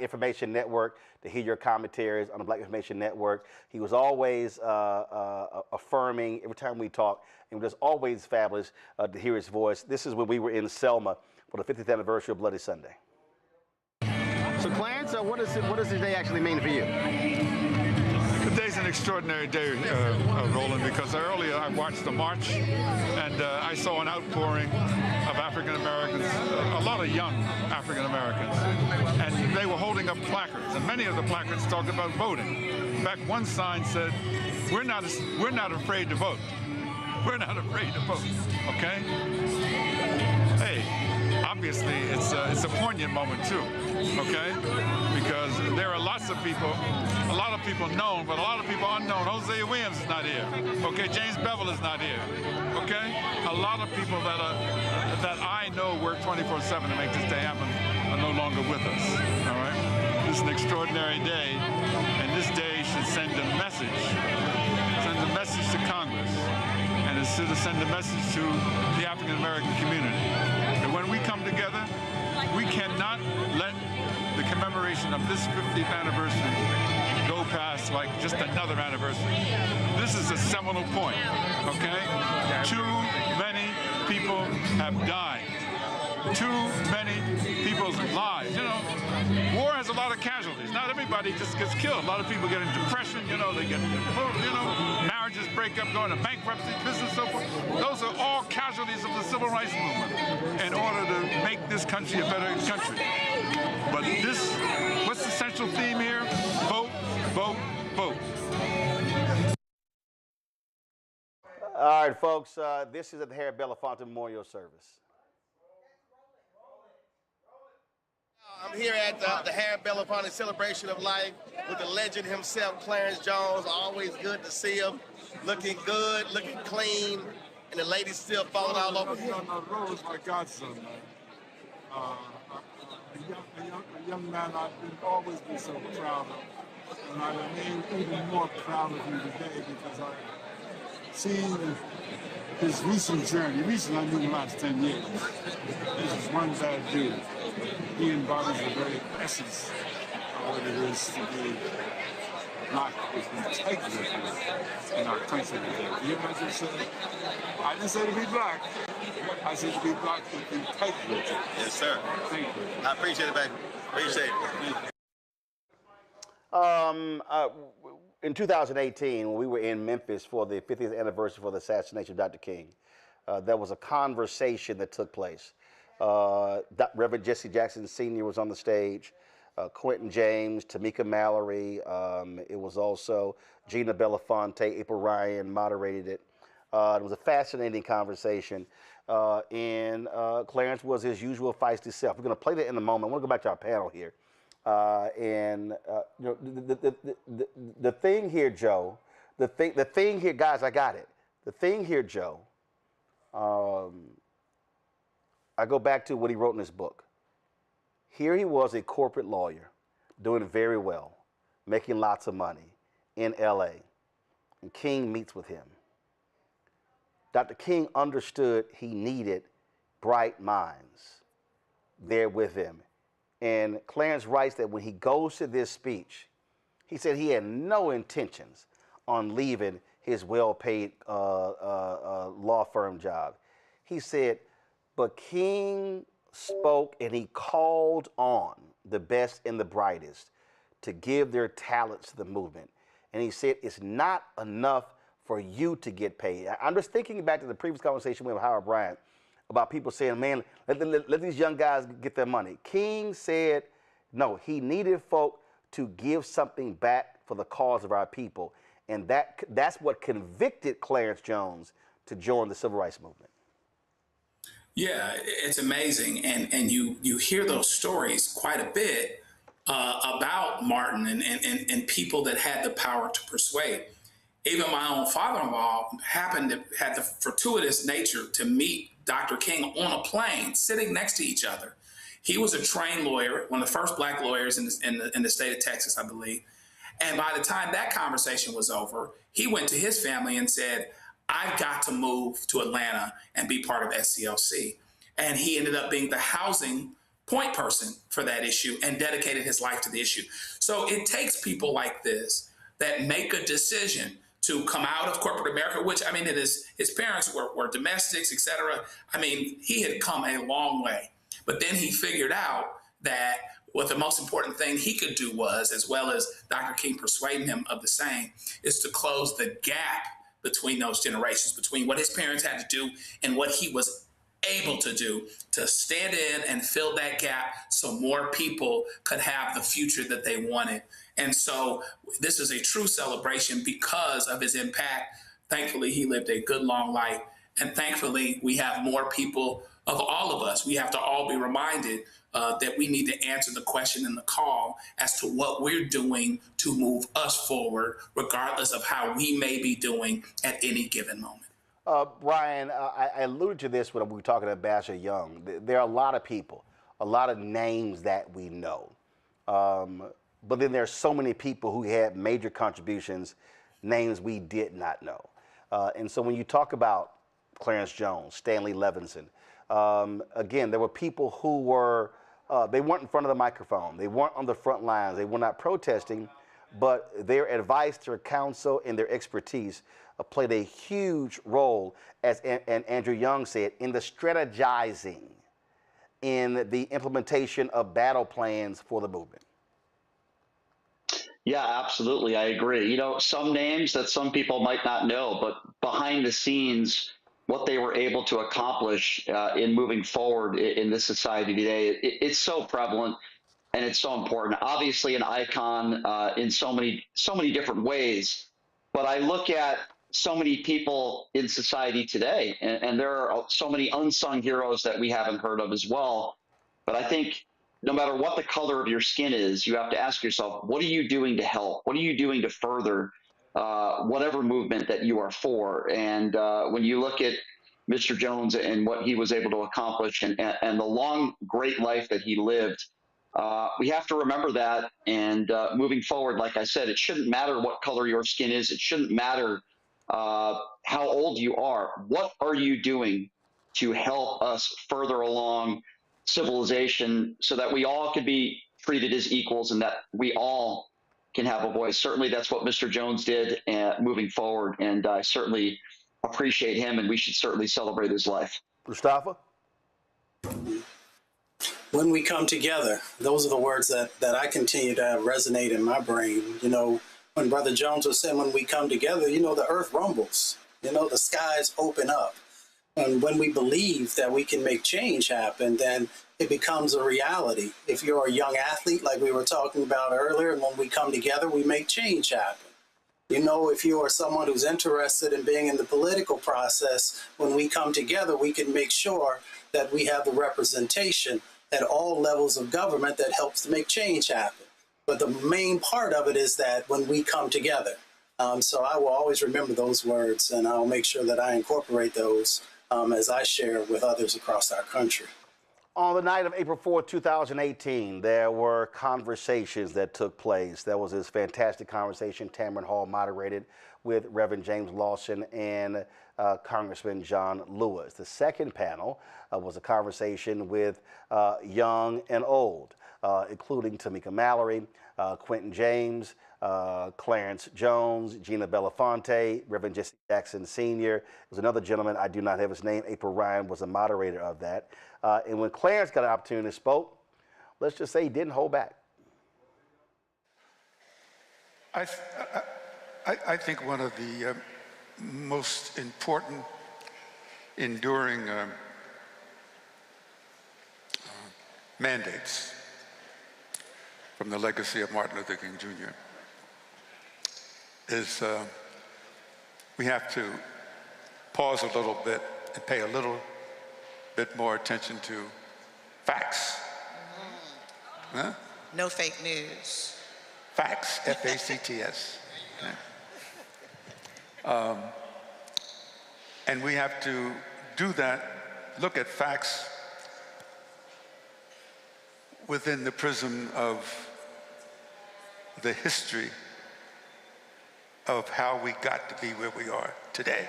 S6: Information Network to hear your commentaries on the Black Information Network." He was always affirming every time we talked. It was always fabulous to hear his voice. This is when we were in Selma for the 50th anniversary of Bloody Sunday. So, Clarence, what does this day actually mean for you?
S22: Today's an extraordinary day, Roland, because earlier I watched the march, and I saw an outpouring of African Americans, a lot of young African Americans, and they were holding up placards, and many of the placards talked about voting. In fact, one sign said, "We're not afraid to vote. We're not afraid to vote." Okay? Hey, obviously it's a poignant moment too. Okay? Because there are lots of people, a lot of people known, but a lot of people unknown. Hosea Williams is not here. Okay, James Bevel is not here. Okay, a lot of people that I know work 24/7 to make this day happen are no longer with us. All right, this is an extraordinary day, and this day should send a message to Congress, and it should send a message to the African American community that when we come together, we cannot let the commemoration of this 50th anniversary go past like just another anniversary. This is a seminal point, okay? Too many people have died. Too many people's lives. You know, war has a lot of casualties. Not everybody just gets killed. A lot of people get in depression, you know, they get, marriages break up, going to bankruptcy, business, so forth. Those are all casualties of the civil rights movement in order to make this country a better country. But what's the central theme here? Vote, vote, vote.
S6: All right, folks, this is at the Harry Belafonte Memorial Service.
S1: I'm here at the Harry Belafonte Celebration of Life with the legend himself, Clarence Jones. Always good to see him. Looking good, looking clean, and the ladies still falling all over him.
S3: Roland's my godson, man. A young man I've always been so proud of. And I remain even more proud of him today because I've seen his recent journey. Recently, I mean the last 10 years. This is one bad dude. He embodies the very essence of what it is to be black with integrity in our country today. You know what I just said? I didn't say to be black. I said to be black with integrity.
S1: Yes, sir.
S3: Thank you.
S1: I appreciate it, baby. Appreciate it.
S6: In 2018, when we were in Memphis for the 50th anniversary for the assassination of Dr. King, there was a conversation that took place. Reverend Jesse Jackson Sr. was on the stage, Quentin James, Tamika Mallory, it was also Gina Belafonte, April Ryan moderated it. It was a fascinating conversation, and Clarence was his usual feisty self. We're going to play that in a moment. I want to go back to our panel here. The thing here, Joe, the thing here, guys, I got it. The thing here, Joe, I go back to what he wrote in his book. Here he was, a corporate lawyer, doing very well, making lots of money in LA, and King meets with him. Dr. King understood he needed bright minds there with him. And Clarence writes that when he goes to this speech, he said he had no intentions on leaving his well-paid law firm job. He said, but King spoke and he called on the best and the brightest to give their talents to the movement. And he said, it's not enough for you to get paid. I'm just thinking back to the previous conversation with Howard Bryant about people saying, man, let these young guys get their money. King said, no, he needed folk to give something back for the cause of our people. And that's what convicted Clarence Jones to join the civil rights movement.
S14: Yeah, it's amazing. And you hear those stories quite a bit about Martin and people that had the power to persuade. Even my own father-in-law had the fortuitous nature to meet Dr. King on a plane, sitting next to each other. He was a trained lawyer, one of the first black lawyers in the state of Texas, I believe. And by the time that conversation was over, he went to his family and said, I've got to move to Atlanta and be part of SCLC. And he ended up being the housing point person for that issue and dedicated his life to the issue. So it takes people like this that make a decision to come out of corporate America, which, I mean, his parents were domestics, et cetera. I mean, he had come a long way. But then he figured out that what the most important thing he could do was, as well as Dr. King persuading him of the same, is to close the gap between those generations, between what his parents had to do and what he was able to do, to stand in and fill that gap so more people could have the future that they wanted. And so this is a true celebration because of his impact. Thankfully, he lived a good, long life. And thankfully, we have more people, of all of us, we have to all be reminded that we need to answer the question and the call as to what we're doing to move us forward, regardless of how we may be doing at any given moment.
S6: Brian, I alluded to this when we were talking to Ambassador Young. There are a lot of people, a lot of names that we know. But then there's so many people who had major contributions, names we did not know. And so when you talk about Clarence Jones, Stanley Levinson, again, there were people who were, they weren't in front of the microphone. They weren't on the front lines. They were not protesting, but their advice, their counsel, and their expertise played a huge role, as Andrew Young said, in the strategizing, in the implementation of battle plans for the movement.
S16: Yeah, absolutely. I agree. You know, some names that some people might not know, but behind the scenes, what they were able to accomplish in moving forward in this society today, it's so prevalent and it's so important. Obviously an icon in so many different ways, but I look at so many people in society today, and there are so many unsung heroes that we haven't heard of as well. But I think no matter what the color of your skin is, you have to ask yourself, what are you doing to help? What are you doing to further whatever movement that you are for? And when you look at Mr. Jones and what he was able to accomplish and the long, great life that he lived, we have to remember that. And moving forward, like I said, it shouldn't matter what color your skin is. It shouldn't matter how old you are. What are you doing to help us further along civilization so that we all can be treated as equals and that we all can have a voice? Certainly that's what Mr. Jones did moving forward, and I certainly appreciate him, and we should certainly celebrate his life.
S6: Mustafa?
S15: When we come together, those are the words that I continue to have resonate in my brain. You know, when Brother Jones was saying, when we come together, you know, the earth rumbles, you know, the skies open up. And when we believe that we can make change happen, then it becomes a reality. If you're a young athlete, like we were talking about earlier, and when we come together, we make change happen. You know, if you are someone who's interested in being in the political process, when we come together, we can make sure that we have the representation at all levels of government that helps to make change happen. But the main part of it is that when we come together. So I will always remember those words, and I'll make sure that I incorporate those as I share with others across our country.
S6: On the night of April 4, 2018, there were conversations that took place. There was this fantastic conversation Tamron Hall moderated with Reverend James Lawson and Congressman John Lewis. The second panel was a conversation with young and old, including Tamika Mallory, Quentin James, Clarence Jones, Gina Belafonte, Reverend Jesse Jackson Sr. There's another gentleman, I do not have his name, April Ryan was a moderator of that. And when Clarence got an opportunity to spoke, let's just say he didn't hold back.
S22: I think one of the most important, enduring mandates from the legacy of Martin Luther King Jr. is we have to pause a little bit and pay a little bit more attention to facts. Huh?
S5: No fake news.
S22: Facts, F-A-C-T-S. Okay. And we have to do that, look at facts within the prism of the history of how we got to be where we are today.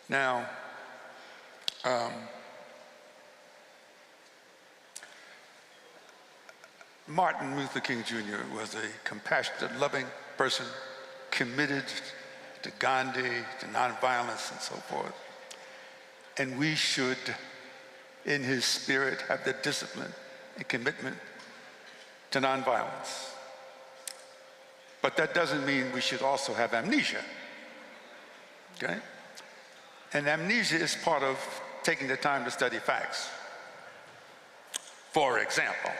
S22: Now, Martin Luther King Jr. was a compassionate, loving person, committed to Gandhi, to nonviolence and so forth. And we should, in his spirit, have the discipline and commitment to nonviolence. But that doesn't mean we should also have amnesia, okay? And amnesia is part of taking the time to study facts. For example,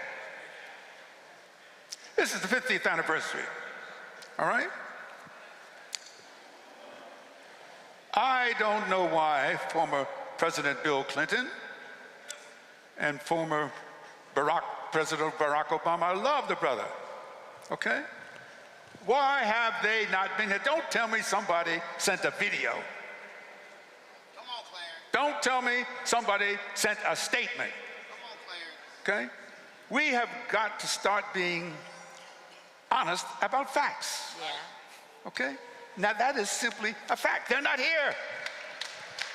S22: this is the 50th anniversary, all right? I don't know why former President Bill Clinton and former President Barack Obama, I love the brother, okay? Why have they not been here? Don't tell me somebody sent a video.
S1: Come on, Clarence.
S22: Don't tell me somebody sent a statement.
S1: Come on, Clarence.
S22: Okay? We have got to start being honest about facts.
S5: Yeah.
S22: Okay? Now that is simply a fact. They're not here.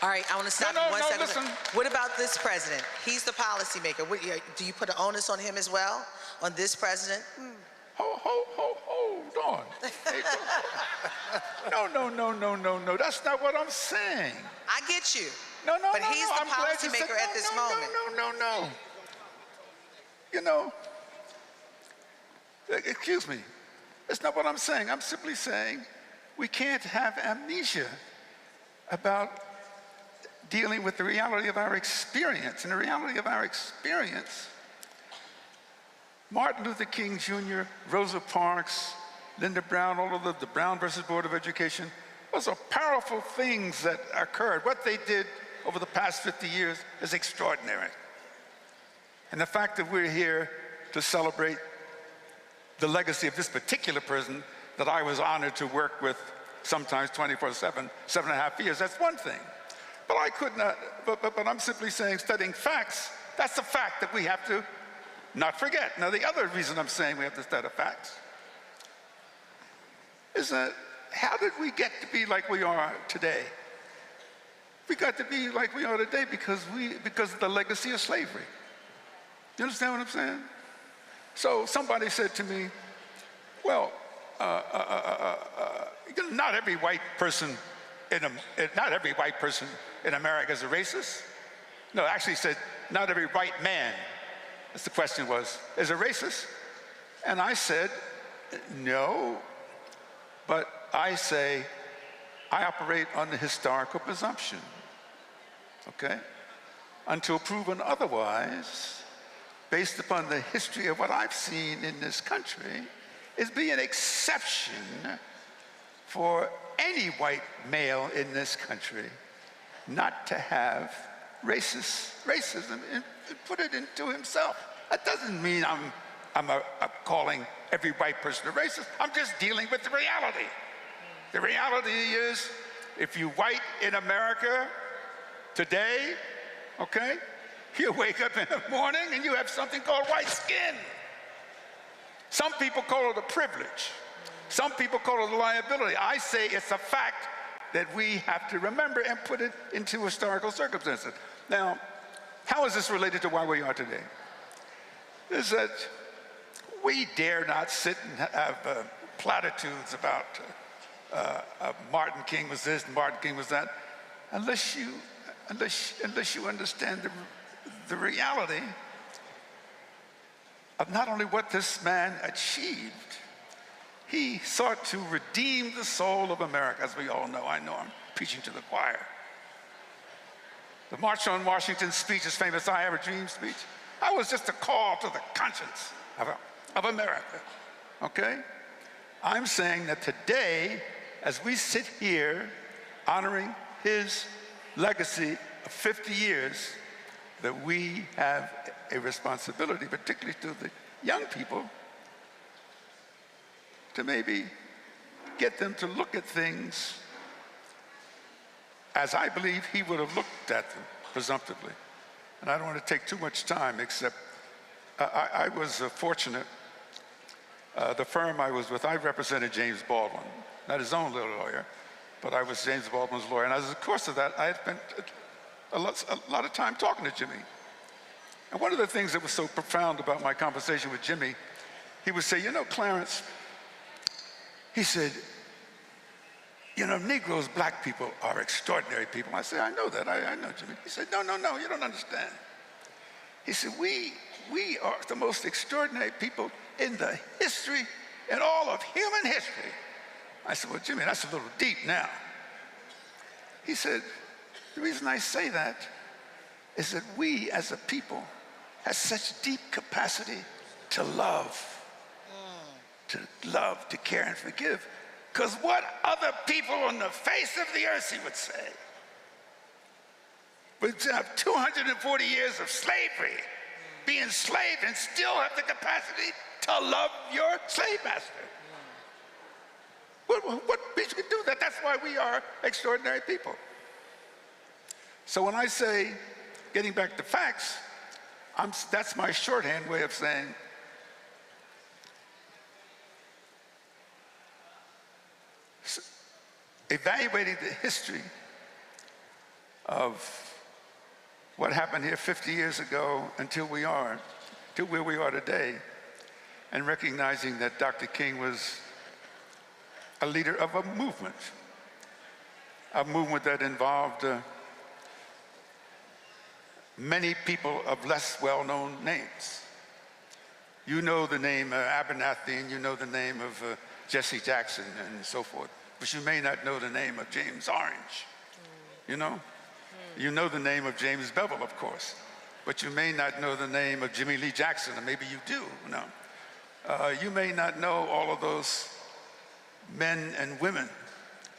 S5: All right, I want to stop you one second.
S22: Listen.
S5: What about this president? He's the policymaker. Do you put an onus on him as well, on this president?
S22: Hold on. No. That's not what I'm saying.
S5: I get you.
S22: No.
S5: But he's the policymaker at this moment.
S22: No. You know, excuse me. That's not what I'm saying. I'm simply saying we can't have amnesia about dealing with the reality of our experience. And the reality of our experience, Martin Luther King Jr., Rosa Parks, Linda Brown, all of the Brown versus Board of Education, those are powerful things that occurred. What they did over the past 50 years is extraordinary. And the fact that we're here to celebrate the legacy of this particular person that I was honored to work with sometimes 24/7, 7.5 years, that's one thing. But I could not, but I'm simply saying studying facts, that's a fact that we have to not forget. Now, the other reason I'm saying we have to study facts is that how did we get to be like we are today? We got to be like we are today because of the legacy of slavery. You understand what I'm saying? So somebody said to me, well, not every white person in America is a racist. No, actually said, not every white man, as the question was, is a racist. And I said, no, but I say, I operate on the historical presumption, okay? Until proven otherwise, based upon the history of what I've seen in this country, is be an exception for any white male in this country not to have racism and put it into himself. That doesn't mean I'm calling every white person a racist. I'm just dealing with the reality. The reality is, if you white in America,
S7: Today, okay, you wake up in the morning and you have something called white skin. Some people call it a privilege. Some people call it a liability. I say it's a fact that we have to remember and put it into historical circumstances. Now, how is this related to why we are today? Is that we dare not sit and have platitudes about Martin King was this and Martin King was that, unless you understand the reality of not only what this man achieved. He sought to redeem the soul of America, as we all know. I know I'm preaching to the choir. The March on Washington speech, his famous I Have a Dream speech, that was just a call to the conscience of America, okay? I'm saying that today, as we sit here honoring his legacy of 50 years, that we have a responsibility, particularly to the young people, to maybe get them to look at things as I believe he would have looked at them presumptively. And I don't want to take too much time, except I was fortunate. The firm I was with, I represented James Baldwin, not his own little lawyer, but I was James Baldwin's lawyer. And as a course of that, I had spent a lot of time talking to Jimmy. And one of the things that was so profound about my conversation with Jimmy, he would say, you know, Clarence, he said, you know, Negroes, black people are extraordinary people. I said, I know that, I know, Jimmy. He said, no, you don't understand. He said, we are the most extraordinary people in the history, in all of human history. I said, well, Jimmy, that's a little deep now. He said, the reason I say that is that we as a people have such deep capacity to love, to care and forgive. Because what other people on the face of the earth, he would say, would have 240 years of slavery, be enslaved and still have the capacity to love your slave master. What makes you do that? That's why we are extraordinary people. So when I say, getting back to facts, that's my shorthand way of saying, evaluating the history of what happened here 50 years ago until where we are today, and recognizing that Dr. King was a leader of a movement that involved many people of less well-known names. You know the name Abernathy, and you know the name of Jesse Jackson and so forth, but you may not know the name of James Orange, you know? You know the name of James Bevel, of course, but you may not know the name of Jimmy Lee Jackson, or maybe you do, no. You may not know all of those men and women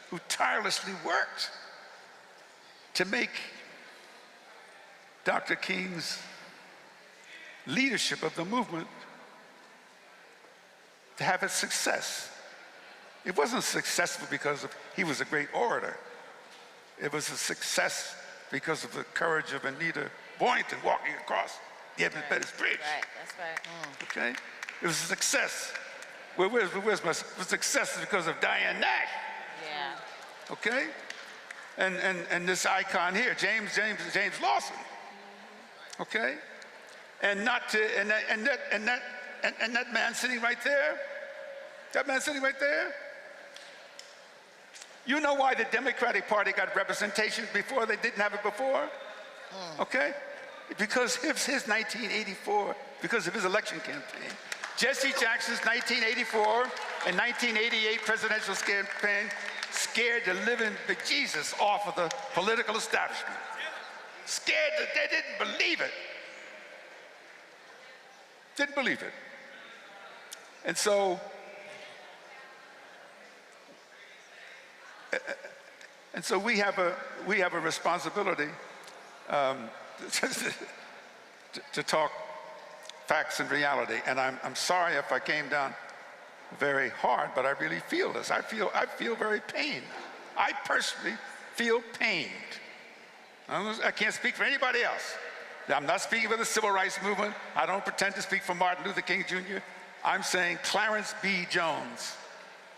S7: who tirelessly worked to make Dr. King's leadership of the movement to have its success. It wasn't successful because he was a great orator. It was a success because of the courage of Anita Boynton walking across the Edmund Pettus Bridge.
S8: Right, that's right.
S7: Okay? It was a success. Where's my success is because of Diane Nash.
S8: Yeah.
S7: Okay? And this icon here, James Lawson. Okay? And that man sitting right there, you know why the Democratic Party got representation before they didn't have it before? Okay? Because of his 1984, because of his election campaign. Jesse Jackson's 1984 and 1988 presidential campaign scared the living bejesus off of the political establishment. Scared that they didn't believe it. Didn't believe it. And so, we have a responsibility to talk facts and reality. And I'm sorry if I came down very hard, but I really feel this. I feel very pained. I personally feel pained. I can't speak for anybody else. I'm not speaking for the civil rights movement. I don't pretend to speak for Martin Luther King Jr. I'm saying Clarence B. Jones,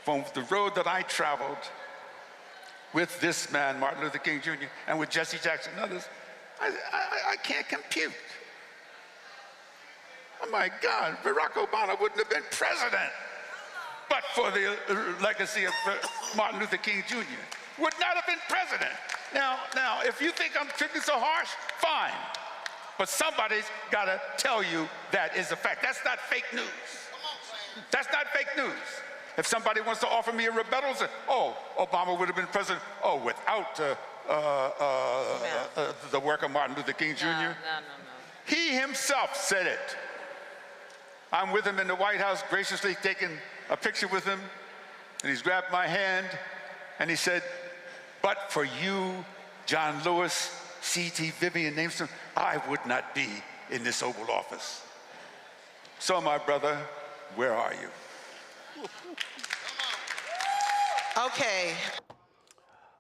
S7: from the road that I traveled with this man, Martin Luther King Jr., and with Jesse Jackson and others, I can't compute. Oh my God, Barack Obama wouldn't have been president but for the legacy of Martin Luther King Jr. Would not have been president. Now, if you think I'm treating so harsh, fine. But somebody's got to tell you that is a fact. That's not fake news. That's not fake news. If somebody wants to offer me a rebuttal, say, oh, Obama would have been president, without the work of Martin Luther King Jr. No. He himself said it. I'm with him in the White House, graciously taking a picture with him, and he's grabbed my hand, and he said, but for you, John Lewis, C.T. Vivian Nameston, I would not be in this Oval Office. So, my brother, where are you?
S5: Okay.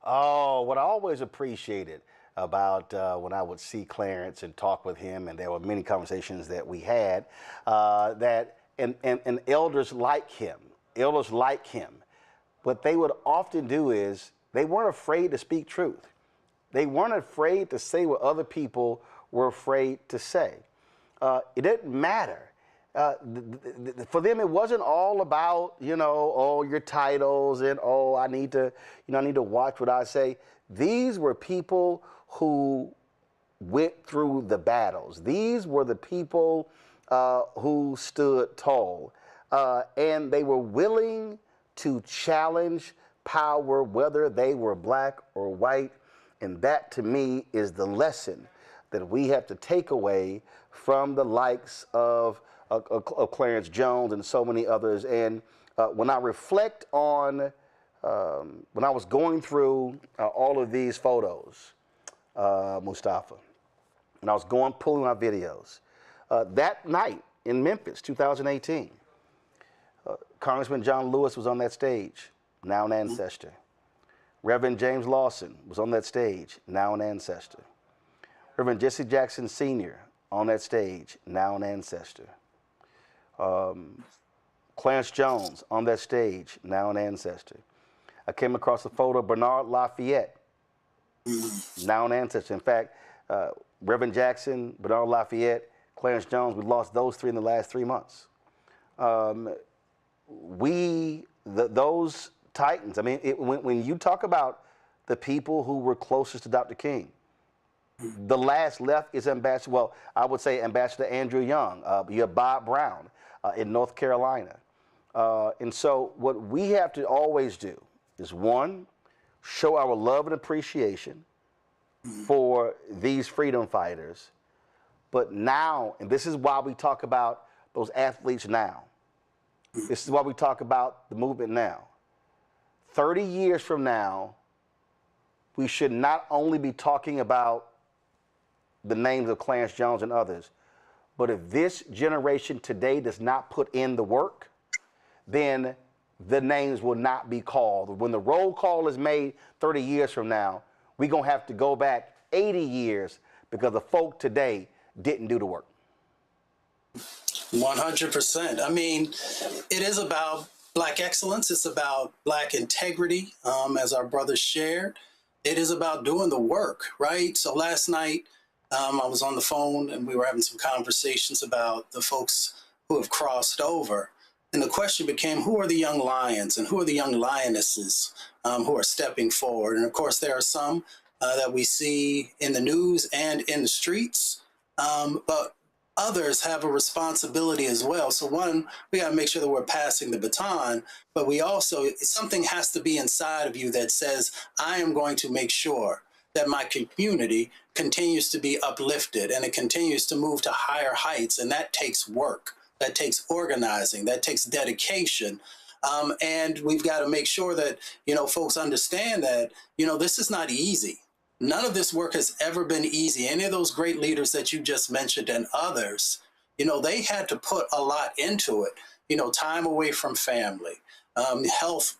S6: Oh, what I always appreciated about when I would see Clarence and talk with him, and there were many conversations that we had, and elders like him, what they would often do is they weren't afraid to speak truth. They weren't afraid to say what other people were afraid to say. It didn't matter. For them, it wasn't all about, your titles and, I need to watch what I say. These were people who went through the battles. These were the people who stood tall. And they were willing to challenge power, whether they were black or white. And that, to me, is the lesson that we have to take away from the likes of Clarence Jones and so many others. And when I reflect on when I was going through all of these photos, Mustafa, and I was pulling my videos, that night in Memphis, 2018, Congressman John Lewis was on that stage, now an ancestor. Reverend James Lawson was on that stage, now an ancestor. Reverend Jesse Jackson Sr. on that stage, now an ancestor. Clarence Jones on that stage, now an ancestor. I came across a photo of Bernard Lafayette, now an ancestor. In fact, Reverend Jackson, Bernard Lafayette, Clarence Jones, we lost those three in the last 3 months. Those titans, I mean, when you talk about the people who were closest to Dr. King, the last left is I would say Ambassador Andrew Young. You have Bob Brown in North Carolina. And so what we have to always do is, one, show our love and appreciation for these freedom fighters. But now, and this is why we talk about those athletes now. This is why we talk about the movement now. 30 years from now, we should not only be talking about the names of Clarence Jones and others, but if this generation today does not put in the work, then the names will not be called. When the roll call is made 30 years from now, we're going to have to go back 80 years because the folk today didn't do the work.
S15: 100%. I mean, it is about Black excellence. It's about Black integrity, as our brothers shared. It is about doing the work, right? So last night, I was on the phone and we were having some conversations about the folks who have crossed over. And the question became, who are the young lions and who are the young lionesses who are stepping forward? And of course, there are some that we see in the news and in the streets, but others have a responsibility as well. So one, we got to make sure that we're passing the baton, but we also, something has to be inside of you that says, I am going to make sure that my community continues to be uplifted and it continues to move to higher heights. And that takes work, that takes organizing, that takes dedication. And we've got to make sure that, folks understand that, this is not easy. None of this work has ever been easy. Any of those great leaders that you just mentioned and others, they had to put a lot into it, time away from family, health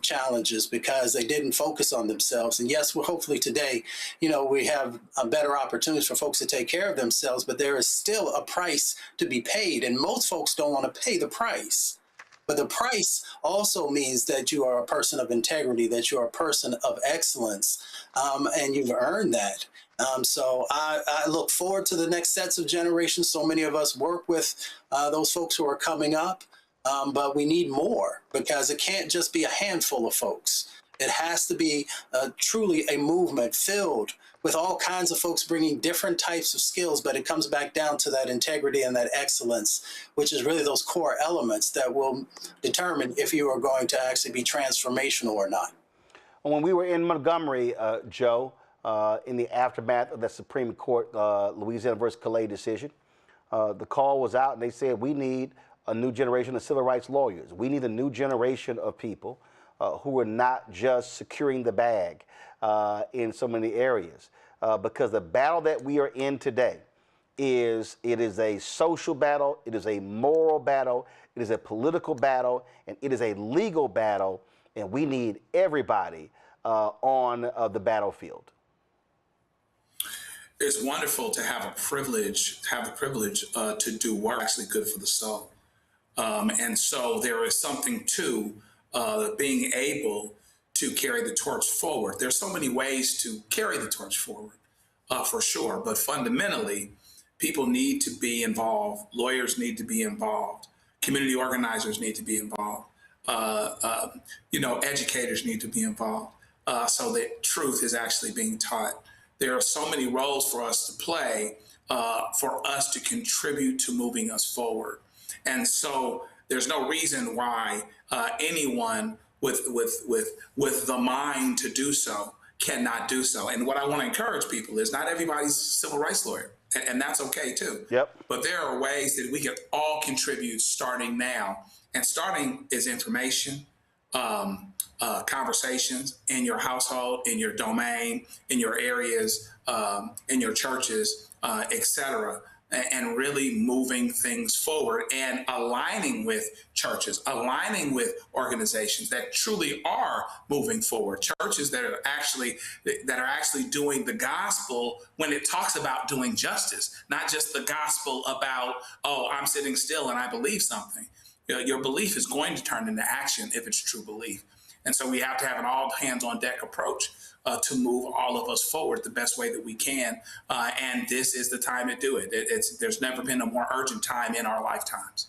S15: challenges because they didn't focus on themselves. And yes, well, hopefully today, we have better opportunities for folks to take care of themselves, but there is still a price to be paid. And most folks don't want to pay the price. But the price also means that you are a person of integrity, that you are a person of excellence, and you've earned that. So I look forward to the next sets of generations. So many of us work with those folks who are coming up. But we need more because it can't just be a handful of folks. It has to be truly a movement filled with all kinds of folks bringing different types of skills, but it comes back down to that integrity and that excellence, which is really those core elements that will determine if you are going to actually be transformational or not.
S6: When we were in Montgomery, Joe, in the aftermath of the Supreme Court Louisiana versus Callais decision, the call was out and they said, we need a new generation of civil rights lawyers. We need a new generation of people who are not just securing the bag in so many areas. Because the battle that we are in today it is a social battle, it is a moral battle, it is a political battle, and it is a legal battle, and we need everybody on the battlefield.
S14: It's wonderful to have the privilege to do work actually good for the soul. And so there is something to being able to carry the torch forward. There's so many ways to carry the torch forward, for sure. But fundamentally, people need to be involved. Lawyers need to be involved. Community organizers need to be involved. Educators need to be involved so that truth is actually being taught. There are so many roles for us to play for us to contribute to moving us forward. And so there's no reason why anyone with the mind to do so cannot do so. And what I want to encourage people is not everybody's a civil rights lawyer, and that's okay too.
S6: Yep.
S14: But there are ways that we can all contribute starting now. And starting is information, conversations in your household, in your domain, in your areas, in your churches, etc., and really moving things forward and aligning with churches, aligning with organizations that truly are moving forward, churches that are actually doing the gospel when it talks about doing justice, not just the gospel about, oh, I'm sitting still and I believe something. Your belief is going to turn into action if it's true belief. And so we have to have an all hands on deck approach to move all of us forward the best way that we can. And this is the time to do it. There's never been a more urgent time in our lifetimes.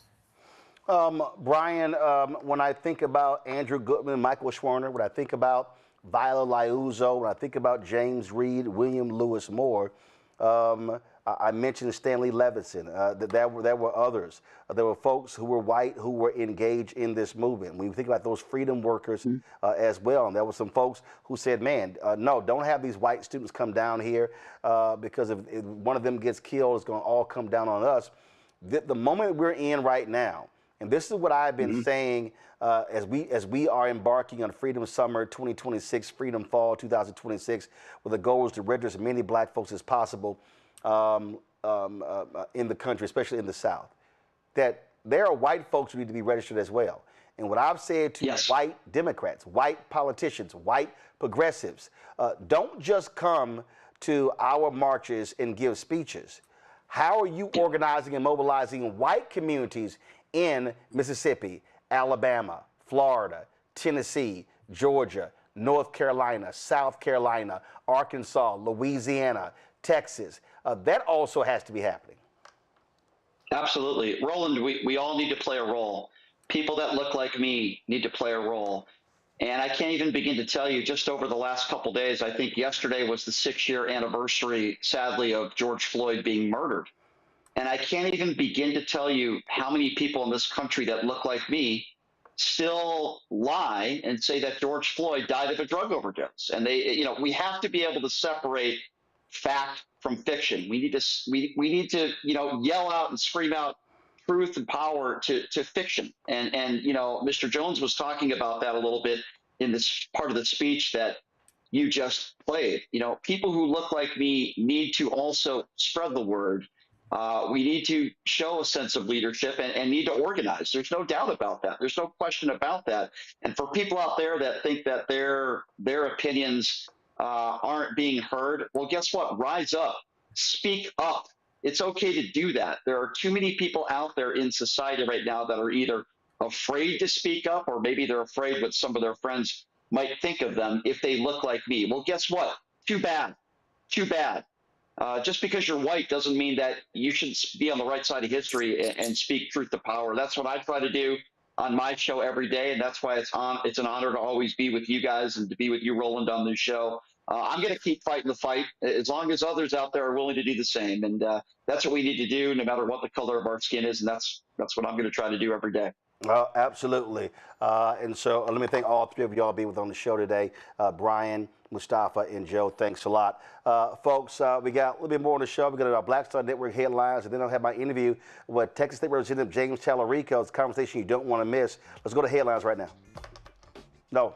S6: Brian, when I think about Andrew Goodman, Michael Schwerner, when I think about Viola Liuzzo, when I think about James Reed, William Lewis Moore, I mentioned Stanley Levinson. There were others. There were folks who were white who were engaged in this movement. When we think about those freedom workers as well, and there were some folks who said, man, no, don't have these white students come down here because if one of them gets killed, it's going to all come down on us. The moment we're in right now, and this is what I've been saying as we are embarking on Freedom Summer 2026, Freedom Fall 2026, where the goal is to register as many black folks as possible in the country, especially in the South, that there are white folks who need to be registered as well. And what I've said to white Democrats, white politicians, white progressives, don't just come to our marches and give speeches. How are you organizing and mobilizing white communities in Mississippi, Alabama, Florida, Tennessee, Georgia, North Carolina, South Carolina, Arkansas, Louisiana, Texas? That also has to be happening.
S16: Absolutely. Roland, we all need to play a role. People that look like me need to play a role. And I can't even begin to tell you, just over the last couple days, I think yesterday was the 6-year anniversary, sadly, of George Floyd being murdered. And I can't even begin to tell you how many people in this country that look like me still lie and say that George Floyd died of a drug overdose. And we have to be able to separate fact from fiction. We need to yell out and scream out truth and power to fiction. And Mr. Jones was talking about that a little bit in this part of the speech that you just played. People who look like me need to also spread the word We need to show a sense of leadership and need to organize. There's no doubt about that. There's no question about that. And for people out there that think that their opinions aren't being heard, well, guess what? Rise up. Speak up. It's okay to do that. There are too many people out there in society right now that are either afraid to speak up, or maybe they're afraid what some of their friends might think of them if they look like me. Well, guess what? Too bad. Too bad. Just because you're white doesn't mean that you should be on the right side of history and speak truth to power. That's what I try to do on my show every day, and that's why it's an honor to always be with you guys and to be with you, Roland, on this show. I'm going to keep fighting the fight as long as others out there are willing to do the same, and that's what we need to do, no matter what the color of our skin is, and that's what I'm going to try to do every day.
S6: Well, absolutely. And so let me thank all three of y'all being with on the show today. Brian, Mustafa, and Joe, thanks a lot. Folks, we got a little bit more on the show. We got our Black Star Network headlines, and then I'll have my interview with Texas State Representative James Tallarico. It's a conversation you don't want to miss. Let's go to headlines right now. No.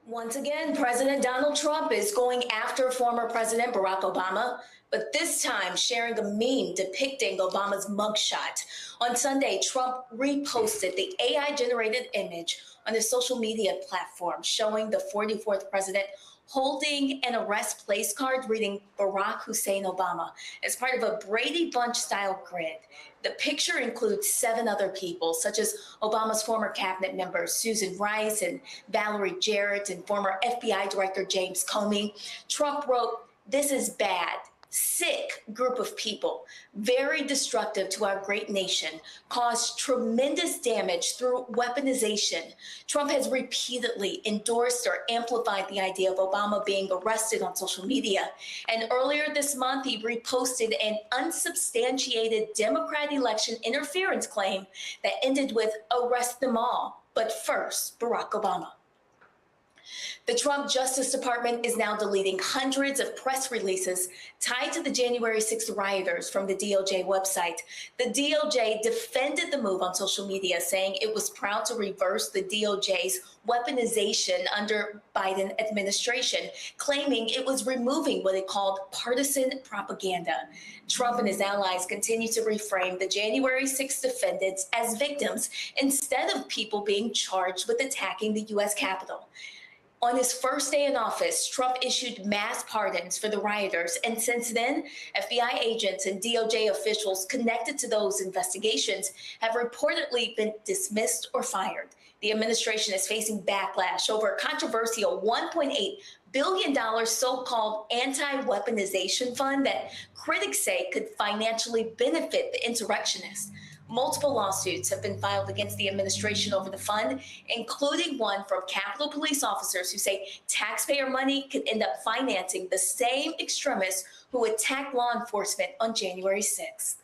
S9: Once again, President Donald Trump is going after former President Barack Obama, but this time sharing a meme depicting Obama's mugshot. On Sunday, Trump reposted the AI-generated image on his social media platform showing the 44th president holding an arrest place card reading Barack Hussein Obama as part of a Brady Bunch-style grid. The picture includes 7 other people, such as Obama's former cabinet members, Susan Rice and Valerie Jarrett, and former FBI Director James Comey. Trump wrote, "This is bad. Sick group of people, very destructive to our great nation, caused tremendous damage through weaponization." Trump has repeatedly endorsed or amplified the idea of Obama being arrested on social media. And earlier this month, he reposted an unsubstantiated Democrat election interference claim that ended with "arrest them all, but first, Barack Obama." The Trump Justice Department is now deleting hundreds of press releases tied to the January 6th rioters from the DOJ website. The DOJ defended the move on social media, saying it was proud to reverse the DOJ's weaponization under Biden administration, claiming it was removing what it called partisan propaganda. Trump and his allies continue to reframe the January 6th defendants as victims instead of people being charged with attacking the U.S. Capitol. On his first day in office, Trump issued mass pardons for the rioters, and since then, FBI agents and DOJ officials connected to those investigations have reportedly been dismissed or fired. The administration is facing backlash over a controversial $1.8 billion so-called anti-weaponization fund that critics say could financially benefit the insurrectionists. Multiple lawsuits have been filed against the administration over the fund, including one from Capitol Police officers who say taxpayer money could end up financing the same extremists who attacked law enforcement on January 6th.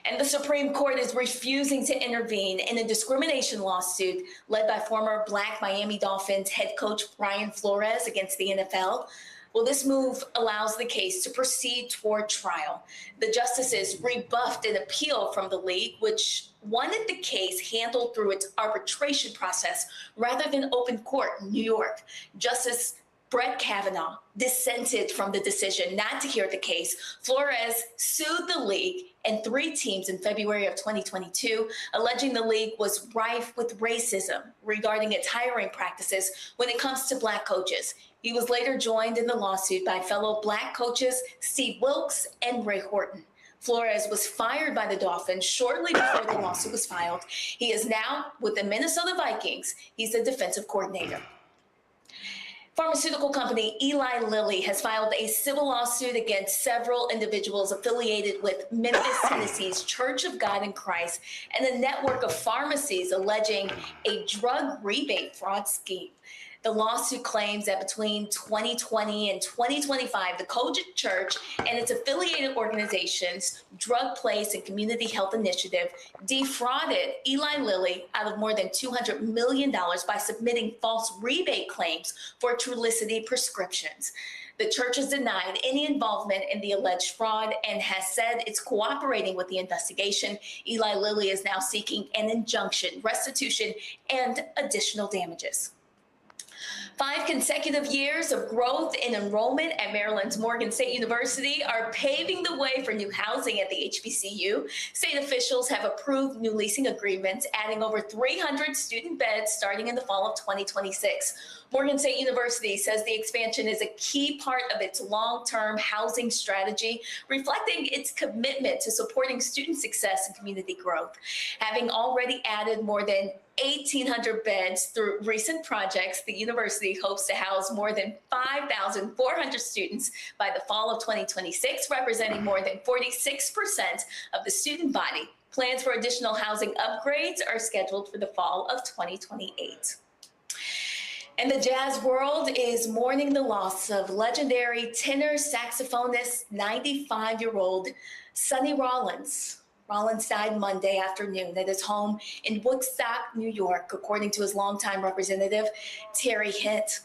S9: And the Supreme Court is refusing to intervene in a discrimination lawsuit led by former Black Miami Dolphins head coach Brian Flores against the NFL. Well, this move allows the case to proceed toward trial. The justices rebuffed an appeal from the league, which wanted the case handled through its arbitration process rather than open court in New York. Justice Brett Kavanaugh dissented from the decision not to hear the case. Flores sued the league and 3 teams in February of 2022, alleging the league was rife with racism regarding its hiring practices when it comes to Black coaches. He was later joined in the lawsuit by fellow Black coaches Steve Wilkes and Ray Horton. Flores was fired by the Dolphins shortly before the lawsuit was filed. He is now with the Minnesota Vikings. He's the defensive coordinator. Pharmaceutical company Eli Lilly has filed a civil lawsuit against several individuals affiliated with Memphis, Tennessee's Church of God in Christ and a network of pharmacies alleging a drug rebate fraud scheme. The lawsuit claims that between 2020 and 2025, the Kojic Church and its affiliated organizations, Drug Place and Community Health Initiative, defrauded Eli Lilly out of more than $200 million by submitting false rebate claims for Trulicity prescriptions. The church has denied any involvement in the alleged fraud and has said it's cooperating with the investigation. Eli Lilly is now seeking an injunction, restitution, and additional damages. 5 consecutive years of growth in enrollment at Maryland's Morgan State University are paving the way for new housing at the HBCU. State officials have approved new leasing agreements, adding over 300 student beds starting in the fall of 2026. Morgan State University says the expansion is a key part of its long-term housing strategy, reflecting its commitment to supporting student success and community growth. Having already added more than 1,800 beds through recent projects, the university hopes to house more than 5,400 students by the fall of 2026, representing more than 46% of the student body. Plans for additional housing upgrades are scheduled for the fall of 2028. And the jazz world is mourning the loss of legendary tenor saxophonist, 95-year-old Sonny Rollins. Rollins died Monday afternoon at his home in Woodstock, New York, according to his longtime representative, Terry Hitt.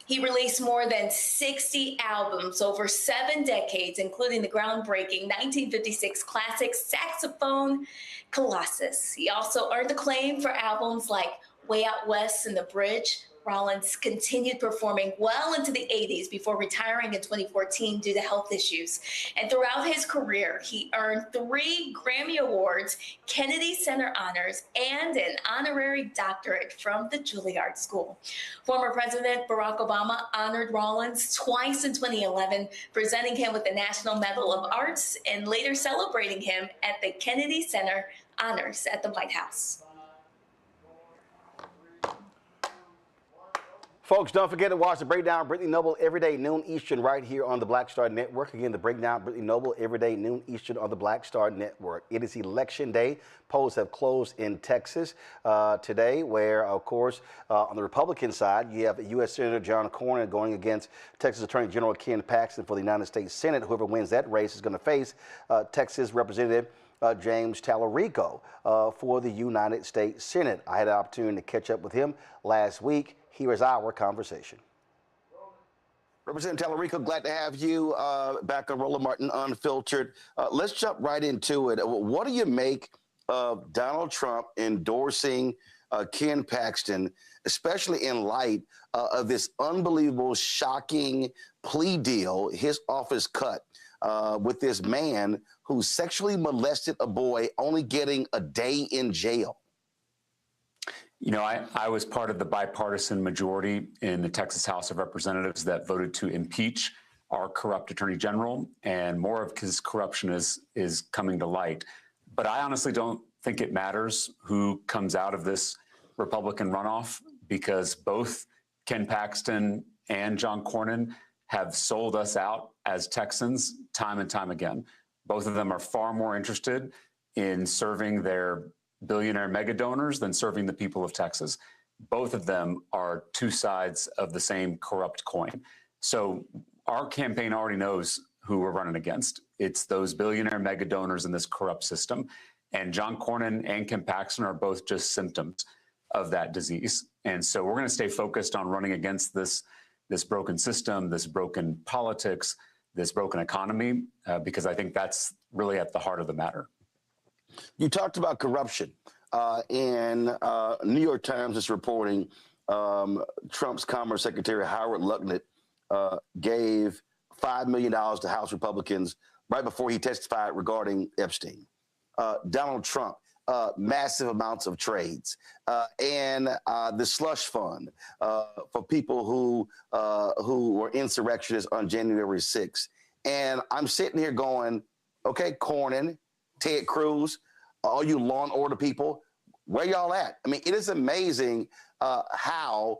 S9: He released more than 60 albums over 7 decades, including the groundbreaking 1956 classic saxophone Colossus. He also earned acclaim for albums like Way Out West and The Bridge. Rollins continued performing well into the 80s before retiring in 2014 due to health issues. And throughout his career, he earned 3 Grammy Awards, Kennedy Center honors, and an honorary doctorate from the Juilliard School. Former President Barack Obama honored Rollins twice in 2011, presenting him with the National Medal of Arts and later celebrating him at the Kennedy Center honors at the White House.
S6: Folks, don't forget to watch The Breakdown, Brittany Noble, every day, noon Eastern, right here on the Black Star Network. Again, The Breakdown, Brittany Noble, every day, noon Eastern on the Black Star Network. It is Election Day. Polls have closed in Texas today, where, of course, on the Republican side, you have U.S. Senator John Cornyn going against Texas Attorney General Ken Paxton for the United States Senate. Whoever wins that race is going to face Texas Representative James Tallarico for the United States Senate. I had an opportunity to catch up with him last week. Here is our conversation. Representative Tallarico, glad to have you back on Roland Martin Unfiltered. Let's jump right into it. What do you make of Donald Trump endorsing Ken Paxton, especially in light of this unbelievable, shocking plea deal his office cut with this man who sexually molested a boy, only getting a day in jail?
S10: You know, I was part of the bipartisan majority in the Texas House of Representatives that voted to impeach our corrupt attorney general, and more of his corruption is coming to light. But I honestly don't think it matters who comes out of this Republican runoff, because both Ken Paxton and John Cornyn have sold us out as Texans time and time again. Both of them are far more interested in serving their billionaire mega donors than serving the people of Texas. Both of them are two sides of the same corrupt coin. So our campaign already knows who we're running against. It's those billionaire mega donors in this corrupt system. And John Cornyn and Ken Paxton are both just symptoms of that disease. And so we're going to stay focused on running against this broken system, this broken politics, this broken economy, because I think that's really at the heart of the matter.
S6: You talked about corruption, and New York Times is reporting Trump's Commerce Secretary Howard Lutnick gave $5 million to House Republicans right before he testified regarding Epstein. Donald Trump, massive amounts of trades, and the slush fund for people who were insurrectionists on January 6th. And I'm sitting here going, okay, Cornyn, Ted Cruz, all you law and order people, where y'all at? I mean, it is amazing how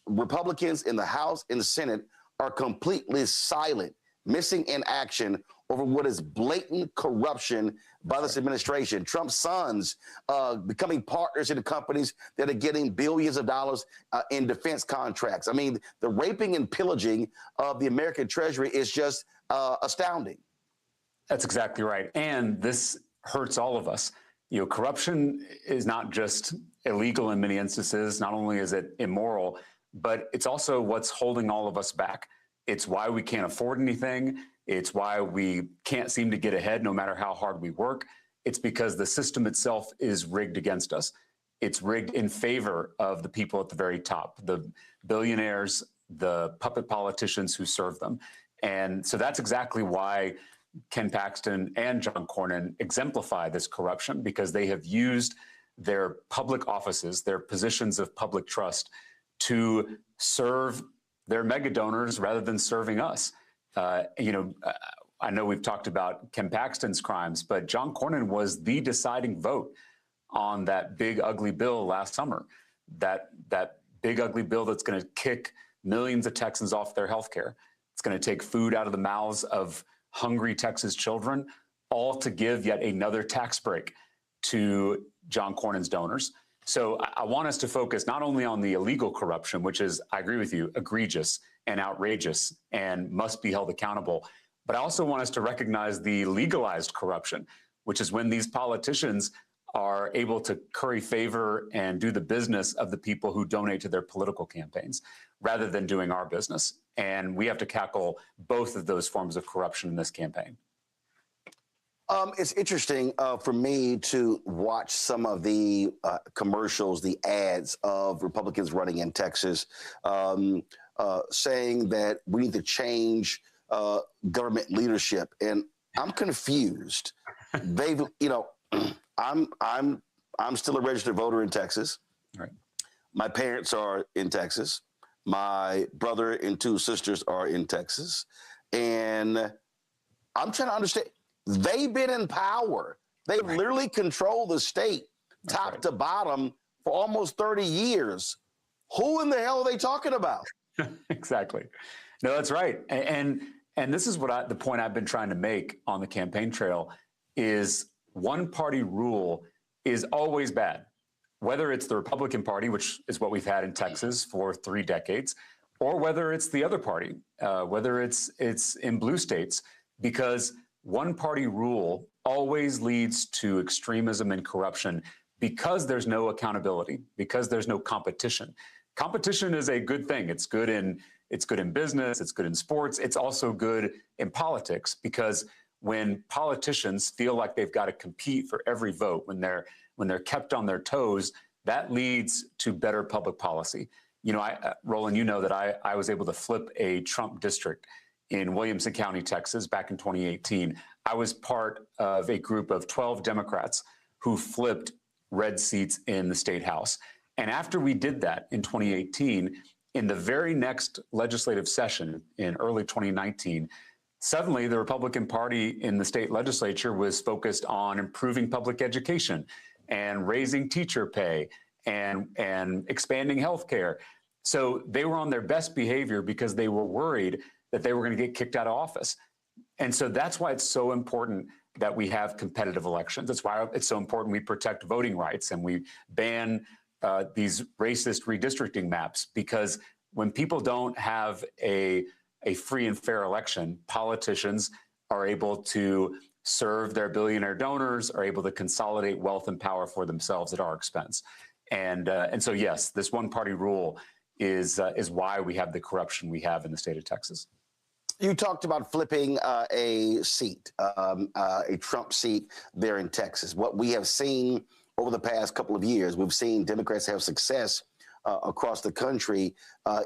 S6: Republicans in the House and the Senate are completely silent, missing in action over what is blatant corruption by this administration. Trump's sons becoming partners in the companies that are getting billions of dollars in defense contracts. I mean, the raping and pillaging of the American Treasury is just astounding.
S10: That's exactly right. And this hurts all of us. You know, corruption is not just illegal in many instances. Not only is it immoral, but it's also what's holding all of us back. It's why we can't afford anything. It's why we can't seem to get ahead no matter how hard we work. It's because the system itself is rigged against us. it's rigged in favor of the people at the very top, the billionaires, the puppet politicians who serve them. And so that's exactly why Ken Paxton and John Cornyn exemplify this corruption, because they have used their public offices, their positions of public trust, to serve their mega donors rather than serving us. I know we've talked about Ken Paxton's crimes, but John Cornyn was the deciding vote on that big, ugly bill last summer. That big, ugly bill that's going to kick millions of Texans off their health care. It's going to take food out of the mouths of hungry Texas children, all to give yet another tax break to John Cornyn's donors. So I want us to focus not only on the illegal corruption, which is, I agree with you, egregious and outrageous and must be held accountable, but I also want us to recognize the legalized corruption, which is when these politicians are able to curry favor and do the business of the people who donate to their political campaigns rather than doing our business. And we have to tackle both of those forms of corruption in this campaign.
S6: It's interesting for me to watch some of the commercials, the ads of Republicans running in Texas, saying that we need to change government leadership. And I'm confused. They've, I'm still a registered voter in Texas.
S10: Right.
S6: My parents are in Texas. My brother and two sisters are in Texas. And I'm trying to understand. They've been in power. They literally control the state top to bottom for almost 30 years. Who in the hell are they talking about?
S10: Exactly. No, that's right. And this is what the point I've been trying to make on the campaign trail is one party rule is always bad, whether it's the Republican Party, which is what we've had in Texas for 3 decades, or whether it's the other party, whether it's in blue states, because one party rule always leads to extremism and corruption because there's no accountability, because there's no competition. Competition is a good thing. It's good in business, it's good in sports, it's also good in politics, because when politicians feel like they've got to compete for every vote, when they're kept on their toes, that leads to better public policy. Roland, you know that I was able to flip a Trump district in Williamson County, Texas, back in 2018. I was part of a group of 12 Democrats who flipped red seats in the state house. And after we did that in 2018, in the very next legislative session in early 2019, suddenly the Republican Party in the state legislature was focused on improving public education and raising teacher pay and expanding health care. So they were on their best behavior because they were worried that they were going to get kicked out of office. And so that's why it's so important that we have competitive elections. That's why it's so important we protect voting rights and we ban these racist redistricting maps, because when people don't have a free and fair election, politicians are able to serve their billionaire donors, are able to consolidate wealth and power for themselves at our expense. And so, yes, this one-party rule is why we have the corruption we have in the state of Texas.
S6: You talked about flipping a seat, a Trump seat there in Texas. What we have seen over the past couple of years, we've seen Democrats have success across the country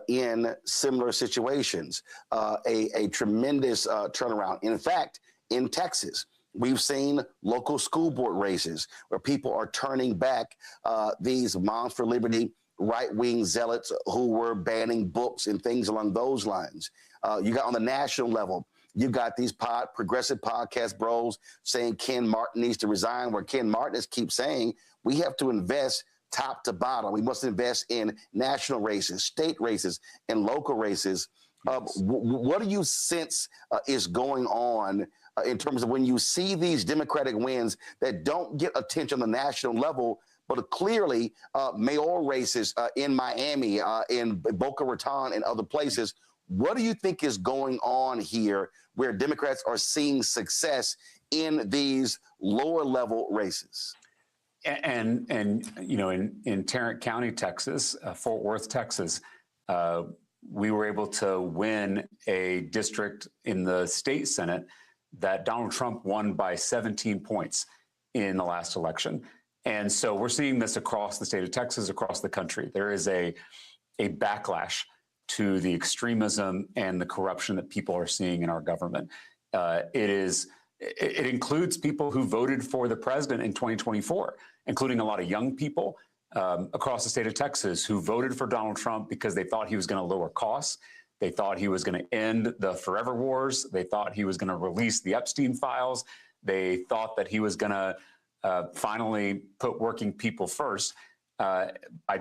S6: in similar situations, a tremendous turnaround. In fact, in Texas, we've seen local school board races where people are turning back these Moms for Liberty right-wing zealots who were banning books and things along those lines. You got on the national level, you got these progressive podcast bros saying Ken Martin needs to resign, where Ken Martin keeps saying we have to invest top to bottom. We must invest in national races, state races, and local races. What do you sense is going on in terms of when you see these Democratic wins that don't get attention on the national level, but clearly mayoral races in Miami, in Boca Raton, and other places? What do you think is going on here where Democrats are seeing success in these lower level races?
S10: And in Tarrant County, Texas, Fort Worth, Texas, we were able to win a district in the state Senate that Donald Trump won by 17 points in the last election. And so we're seeing this across the state of Texas, across the country. There is a backlash to the extremism and the corruption that people are seeing in our government. It includes people who voted for the president in 2024, including a lot of young people across the state of Texas who voted for Donald Trump because they thought he was going to lower costs. They thought he was going to end the forever wars. They thought he was going to release the Epstein files. They thought that he was going to finally put working people first by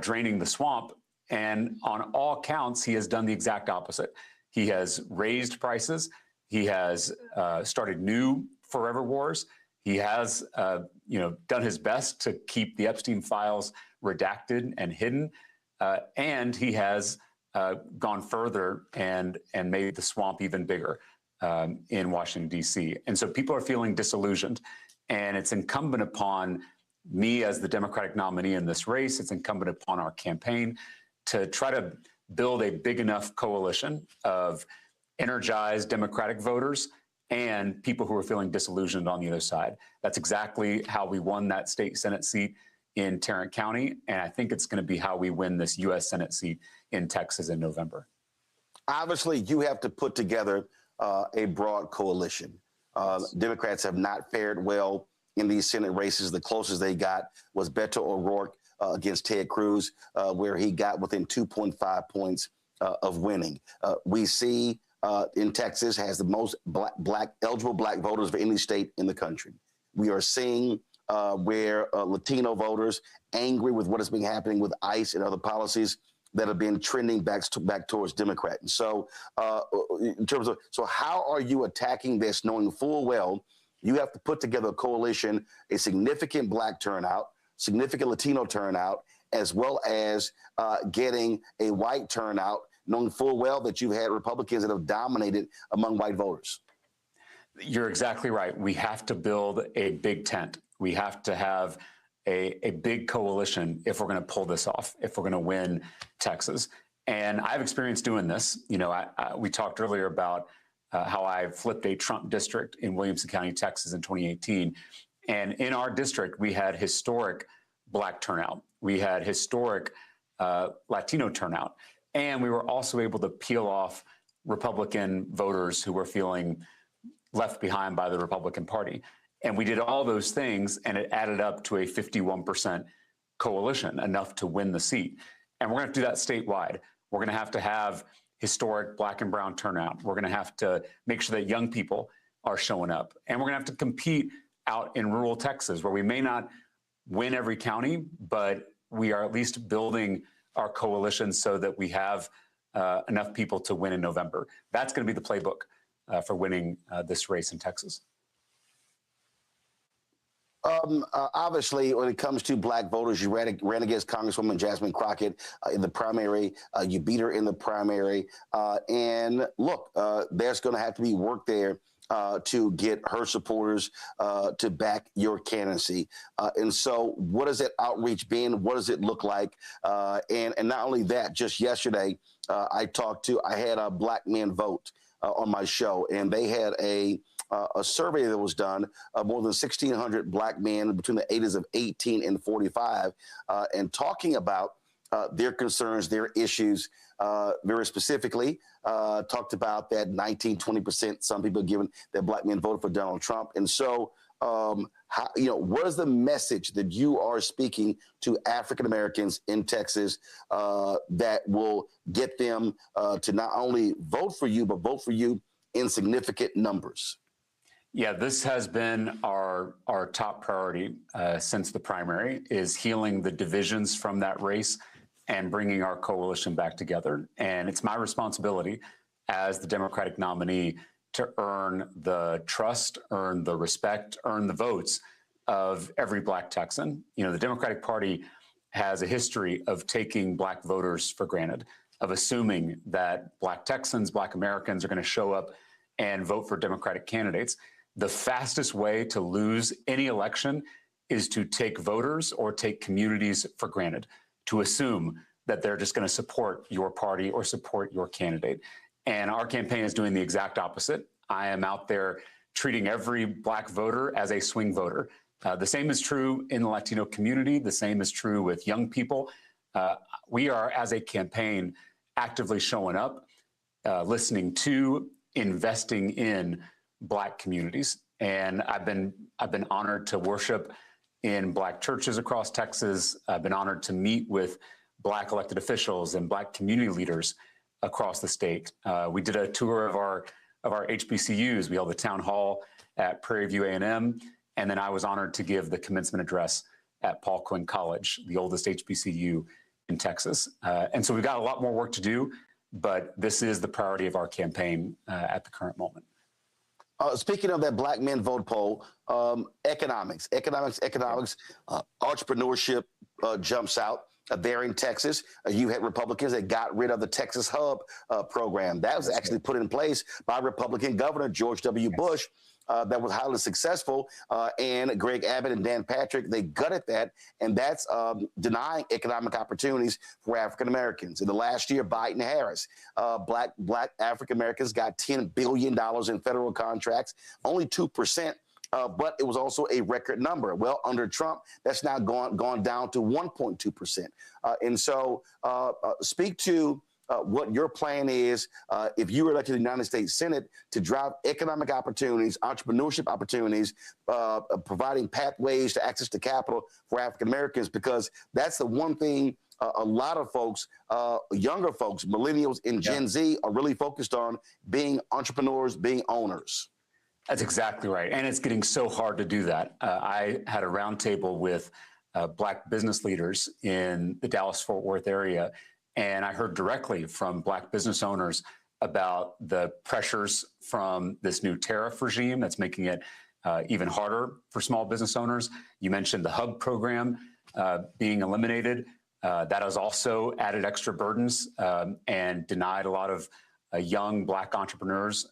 S10: draining the swamp. And on all counts, he has done the exact opposite. He has raised prices. He has started new forever wars. He has, done his best to keep the Epstein files redacted and hidden, and he has gone further and made the swamp even bigger in Washington, D.C. And so people are feeling disillusioned, and it's incumbent upon me as the Democratic nominee in this race. It's incumbent upon our campaign to try to build a big enough coalition of energized Democratic voters and people who are feeling disillusioned on the other side. That's exactly how we won that state Senate seat in Tarrant County, and I think it's going to be how we win this U.S. Senate seat in Texas in November.
S6: Obviously, you have to put together a broad coalition. Democrats have not fared well in these Senate races. The closest they got was Beto O'Rourke against Ted Cruz, where he got within 2.5 points of winning. We see in Texas has the most eligible black voters for any state in the country. We are seeing where Latino voters angry with what has been happening with ICE and other policies that have been trending back towards Democrat. And so in terms of, so how are you attacking this knowing full well you have to put together a coalition, a significant black turnout, significant Latino turnout, as well as getting a white turnout, knowing full well that you've had Republicans that have dominated among white voters?
S10: You're exactly right. We have to build a big tent. We have to have a big coalition if we're going to pull this off, if we're going to win Texas. And I've experienced doing this. You know, we talked earlier about how I flipped a Trump district in Williamson County, Texas in 2018. And in our district, we had historic black turnout. We had historic Latino turnout. And we were also able to peel off Republican voters who were feeling left behind by the Republican Party. And we did all those things, and it added up to a 51% coalition, enough to win the seat. And we're going to do that statewide. We're going to have historic black and brown turnout. We're going to have to make sure that young people are showing up. And we're going to have to compete out in rural Texas, where we may not win every county, but we are at least building our coalition so that we have enough people to win in November. That's going to be the playbook for winning this race in Texas.
S6: Obviously, when it comes to black voters, you ran against Congresswoman Jasmine Crockett in the primary. You beat her in the primary. And look, there's going to have to be work there to get her supporters to back your candidacy. And so what has that outreach been? What does it look like? And not only that, just yesterday, I had a Black Men Vote on my show, and they had a survey that was done of more than 1,600 black men between the ages of 18 and 45, and talking about their concerns, their issues, very specifically, talked about that 19-20%, some people given that black men voted for Donald Trump. And so, what is the message that you are speaking to African Americans in Texas that will get them to not only vote for you, but vote for you in significant numbers?
S10: Yeah, this has been our top priority since the primary, is healing the divisions from that race and bringing our coalition back together. And it's my responsibility as the Democratic nominee to earn the trust, earn the respect, earn the votes of every black Texan. You know, the Democratic Party has a history of taking black voters for granted, of assuming that black Texans, black Americans are going to show up and vote for Democratic candidates. The fastest way to lose any election is to take voters or take communities for granted, to assume that they're just going to support your party or support your candidate. And our campaign is doing the exact opposite. I am out there treating every black voter as a swing voter, The same is true in the Latino community. The same is true with young people. We are, as a campaign, actively showing up, listening to, investing in Black communities. And I've been honored to worship in Black churches across Texas. I've been honored to meet with Black elected officials and Black community leaders across the state. We did a tour of our HBCUs. We held a town hall at Prairie View A&M, and then I was honored to give the commencement address at Paul Quinn College, the oldest HBCU in Texas. And so we've got a lot more work to do, but this is the priority of our campaign at the current moment.
S6: Speaking of that Black Men Vote poll, economics, entrepreneurship jumps out. There in Texas, you had Republicans that got rid of the Texas Hub program. That was actually put in place by Republican Governor George W. Bush. That was highly successful, and Greg Abbott and Dan Patrick, they gutted that, and that's denying economic opportunities for African Americans. In the last year, Biden-Harris, Black African Americans got $10 billion in federal contracts, only 2%. But it was also a record number. Well, under Trump, that's now gone down to 1.2%. And so speak to what your plan is if you were elected to the United States Senate to drive economic opportunities, entrepreneurship opportunities, providing pathways to access to capital for African Americans, because that's the one thing a lot of folks, younger folks, millennials and Gen Z are really focused on, being entrepreneurs, being owners.
S10: That's exactly right. And it's getting so hard to do that. I had a roundtable with Black business leaders in the Dallas-Fort Worth area, and I heard directly from Black business owners about the pressures from this new tariff regime that's making it even harder for small business owners. You mentioned the HUB program being eliminated. That has also added extra burdens and denied a lot of young Black entrepreneurs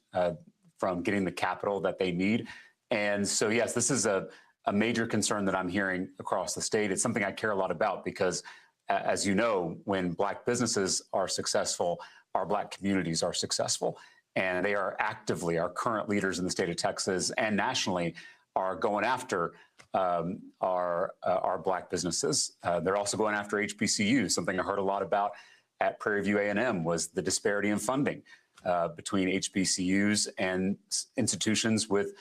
S10: from getting the capital that they need. And so, yes, this is a major concern that I'm hearing across the state. It's something I care a lot about because, as you know, when Black businesses are successful, our Black communities are successful. And they are actively, our current leaders in the state of Texas and nationally are going after our Black businesses. They're also going after HBCUs. Something I heard a lot about at Prairie View A&M was the disparity in funding between HBCUs and institutions with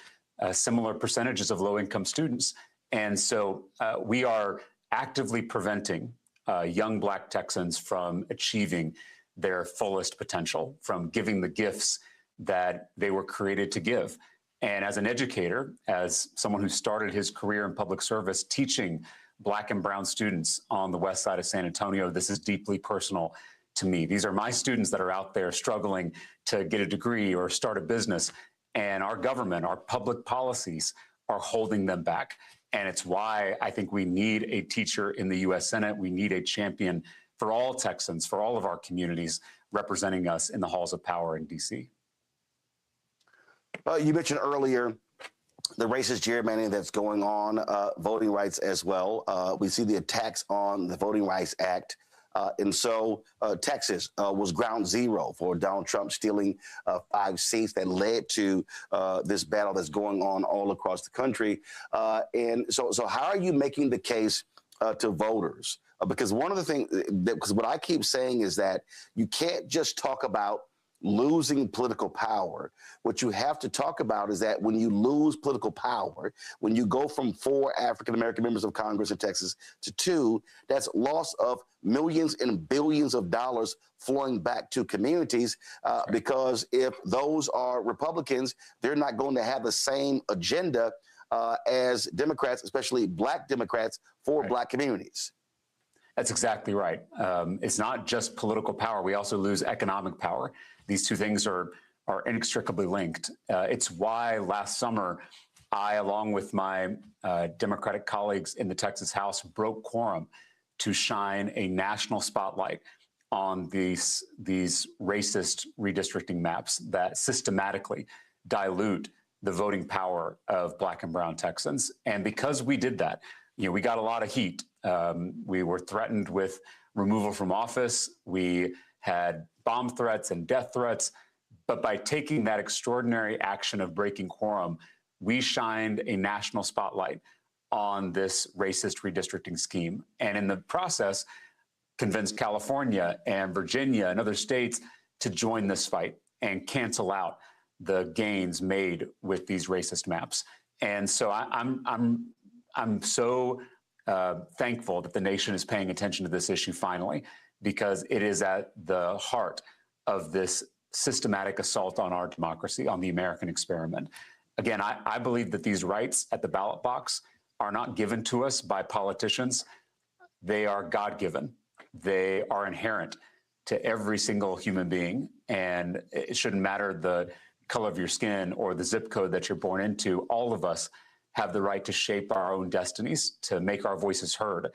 S10: similar percentages of low-income students. And so we are actively preventing young Black Texans from achieving their fullest potential, from giving the gifts that they were created to give. And as an educator, as someone who started his career in public service teaching Black and brown students on the west side of San Antonio, this is deeply personal to me. These are my students that are out there struggling to get a degree or start a business, and our government, our public policies are holding them back. And it's why I think we need a teacher in the U.S. Senate. We need a champion for all Texans, for all of our communities, representing us in the halls of power in D.C.
S6: You mentioned earlier the racist gerrymandering that's going on, voting rights as well. We see the attacks on the Voting Rights Act. And so Texas was ground zero for Donald Trump stealing 5 seats that led to this battle that's going on all across the country. And so how are you making the case to voters? Because one of the things, because what I keep saying is that you can't just talk about losing political power. What you have to talk about is that when you lose political power, when you go from 4 African-American members of Congress in Texas to 2, that's loss of millions and billions of dollars flowing back to communities because if those are Republicans, they're not going to have the same agenda as Democrats, especially Black Democrats, for Black communities.
S10: That's exactly right. It's not just political power. We also lose economic power. These two things are inextricably linked. It's why last summer, I, along with my Democratic colleagues in the Texas House, broke quorum to shine a national spotlight on these racist redistricting maps that systematically dilute the voting power of Black and brown Texans. And because we did that, we got a lot of heat. We were threatened with removal from office. We had bomb threats and death threats. But by taking that extraordinary action of breaking quorum, we shined a national spotlight on this racist redistricting scheme. And in the process, convinced California and Virginia and other states to join this fight and cancel out the gains made with these racist maps. And so I'm so thankful that the nation is paying attention to this issue finally, because it is at the heart of this systematic assault on our democracy, on the American experiment. Again, I believe that these rights at the ballot box are not given to us by politicians. They are God-given. They are inherent to every single human being. And it shouldn't matter the color of your skin or the zip code that you're born into. All of us have the right to shape our own destinies, to make our voices heard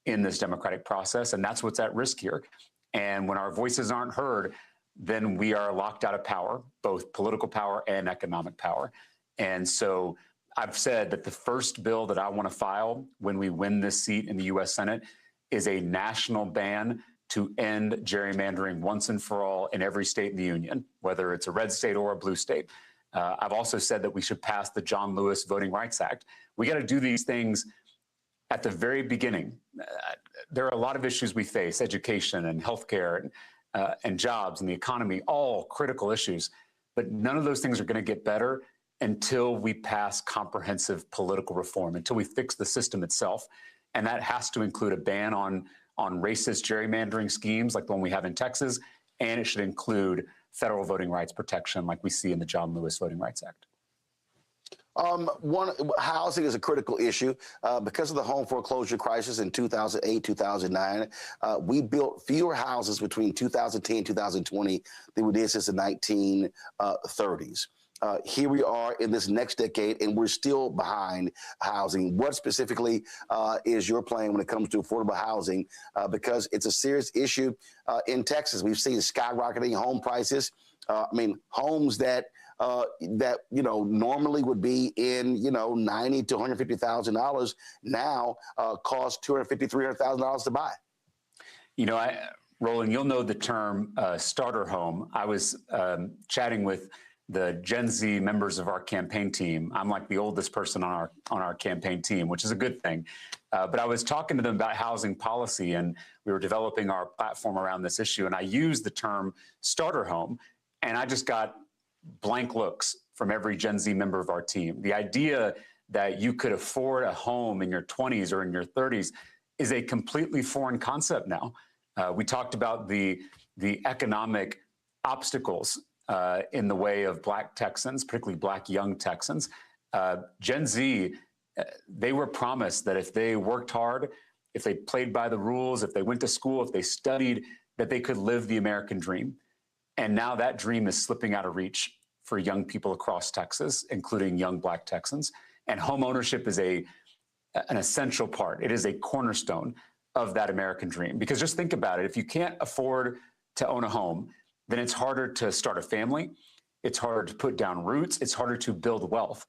S10: in this democratic process. And that's what's at risk here. And when our voices aren't heard, then we are locked out of power, both political power and economic power. And so I've said that the first bill that I want to file when we win this seat in the U.S. Senate is a national ban to end gerrymandering once and for all in every state in the union, whether it's a red state or a blue state. I've also said that we should pass the John Lewis Voting Rights Act. We got to do these things at the very beginning. There are a lot of issues we face, education and healthcare and jobs and the economy, all critical issues. But none of those things are going to get better until we pass comprehensive political reform, until we fix the system itself. And that has to include a ban on racist gerrymandering schemes like the one we have in Texas, and it should include federal voting rights protection like we see in the John Lewis Voting Rights Act.
S6: Housing is a critical issue. Because of the home foreclosure crisis in 2008, 2009, we built fewer houses between 2010 and 2020 than we did since the 1930s. Here we are in this next decade, and we're still behind housing. What specifically is your plan when it comes to affordable housing? Because it's a serious issue in Texas. We've seen skyrocketing home prices. Homes that normally would be in $90,000 to $150,000 now cost $250,000, $300,000 to buy.
S10: Roland, you'll know the term starter home. I was chatting with the Gen Z members of our campaign team. I'm like the oldest person on our campaign team, which is a good thing. But I was talking to them about housing policy, and we were developing our platform around this issue. And I used the term starter home, and I just got blank looks from every Gen Z member of our team. The idea that you could afford a home in your 20s or in your 30s is a completely foreign concept now. We talked about the economic obstacles in the way of Black Texans, particularly Black young Texans. Gen Z, they were promised that if they worked hard, if they played by the rules, if they went to school, if they studied, that they could live the American dream. And now that dream is slipping out of reach for young people across Texas, including young Black Texans. And home ownership is an essential part. It is a cornerstone of that American dream. Because just think about it. If you can't afford to own a home, then it's harder to start a family. It's harder to put down roots. It's harder to build wealth.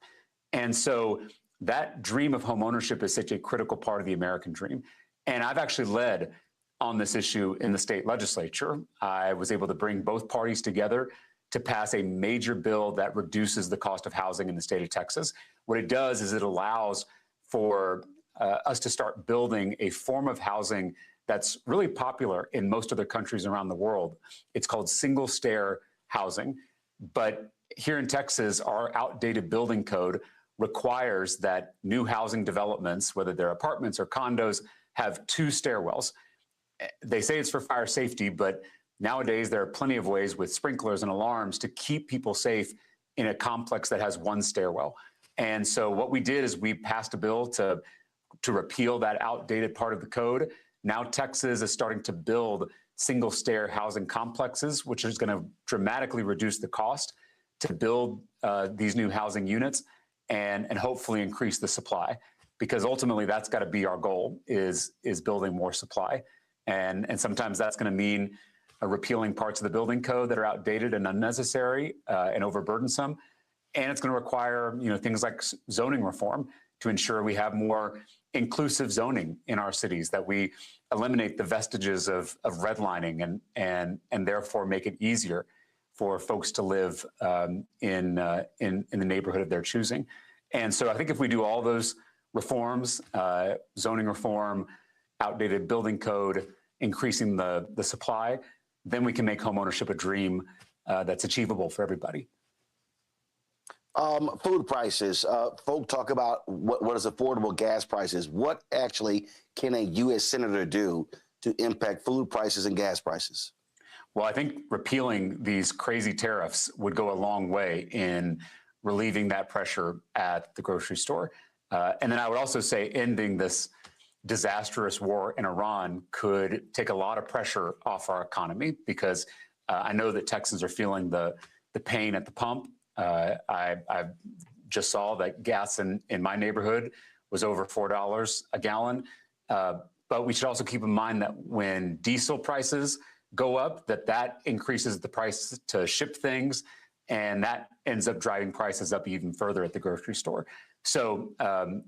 S10: And so that dream of home ownership is such a critical part of the American dream. And I've actually led on this issue in the state legislature. I was able to bring both parties together to pass a major bill that reduces the cost of housing in the state of Texas. What it does is it allows for us to start building a form of housing that's really popular in most other countries around the world. It's called single stair housing. But here in Texas, our outdated building code requires that new housing developments, whether they're apartments or condos, have 2 stairwells. They say it's for fire safety, but nowadays there are plenty of ways with sprinklers and alarms to keep people safe in a complex that has 1 stairwell. And so what we did is we passed a bill to repeal that outdated part of the code. Now Texas is starting to build single stair housing complexes, which is going to dramatically reduce the cost to build these new housing units and hopefully increase the supply. Because ultimately that's got to be our goal, is building more supply. And sometimes that's going to mean repealing parts of the building code that are outdated and unnecessary and overburdensome. And it's going to require things like zoning reform to ensure we have more inclusive zoning in our cities, that we eliminate the vestiges of redlining and therefore make it easier for folks to live in the neighborhood of their choosing. And so I think if we do all those reforms, zoning reform, outdated building code, increasing the supply, then we can make homeownership a dream that's achievable for everybody.
S6: Food prices. Folk talk about what is affordable gas prices. What actually can a U.S. senator do to impact food prices and gas prices?
S10: Well, I think repealing these crazy tariffs would go a long way in relieving that pressure at the grocery store. And then I would also say ending this disastrous war in Iran could take a lot of pressure off our economy, because I know that Texans are feeling the pain at the pump. I just saw that gas in my neighborhood was over $4 a gallon. But we should also keep in mind that when diesel prices go up, that increases the price to ship things, and that ends up driving prices up even further at the grocery store. So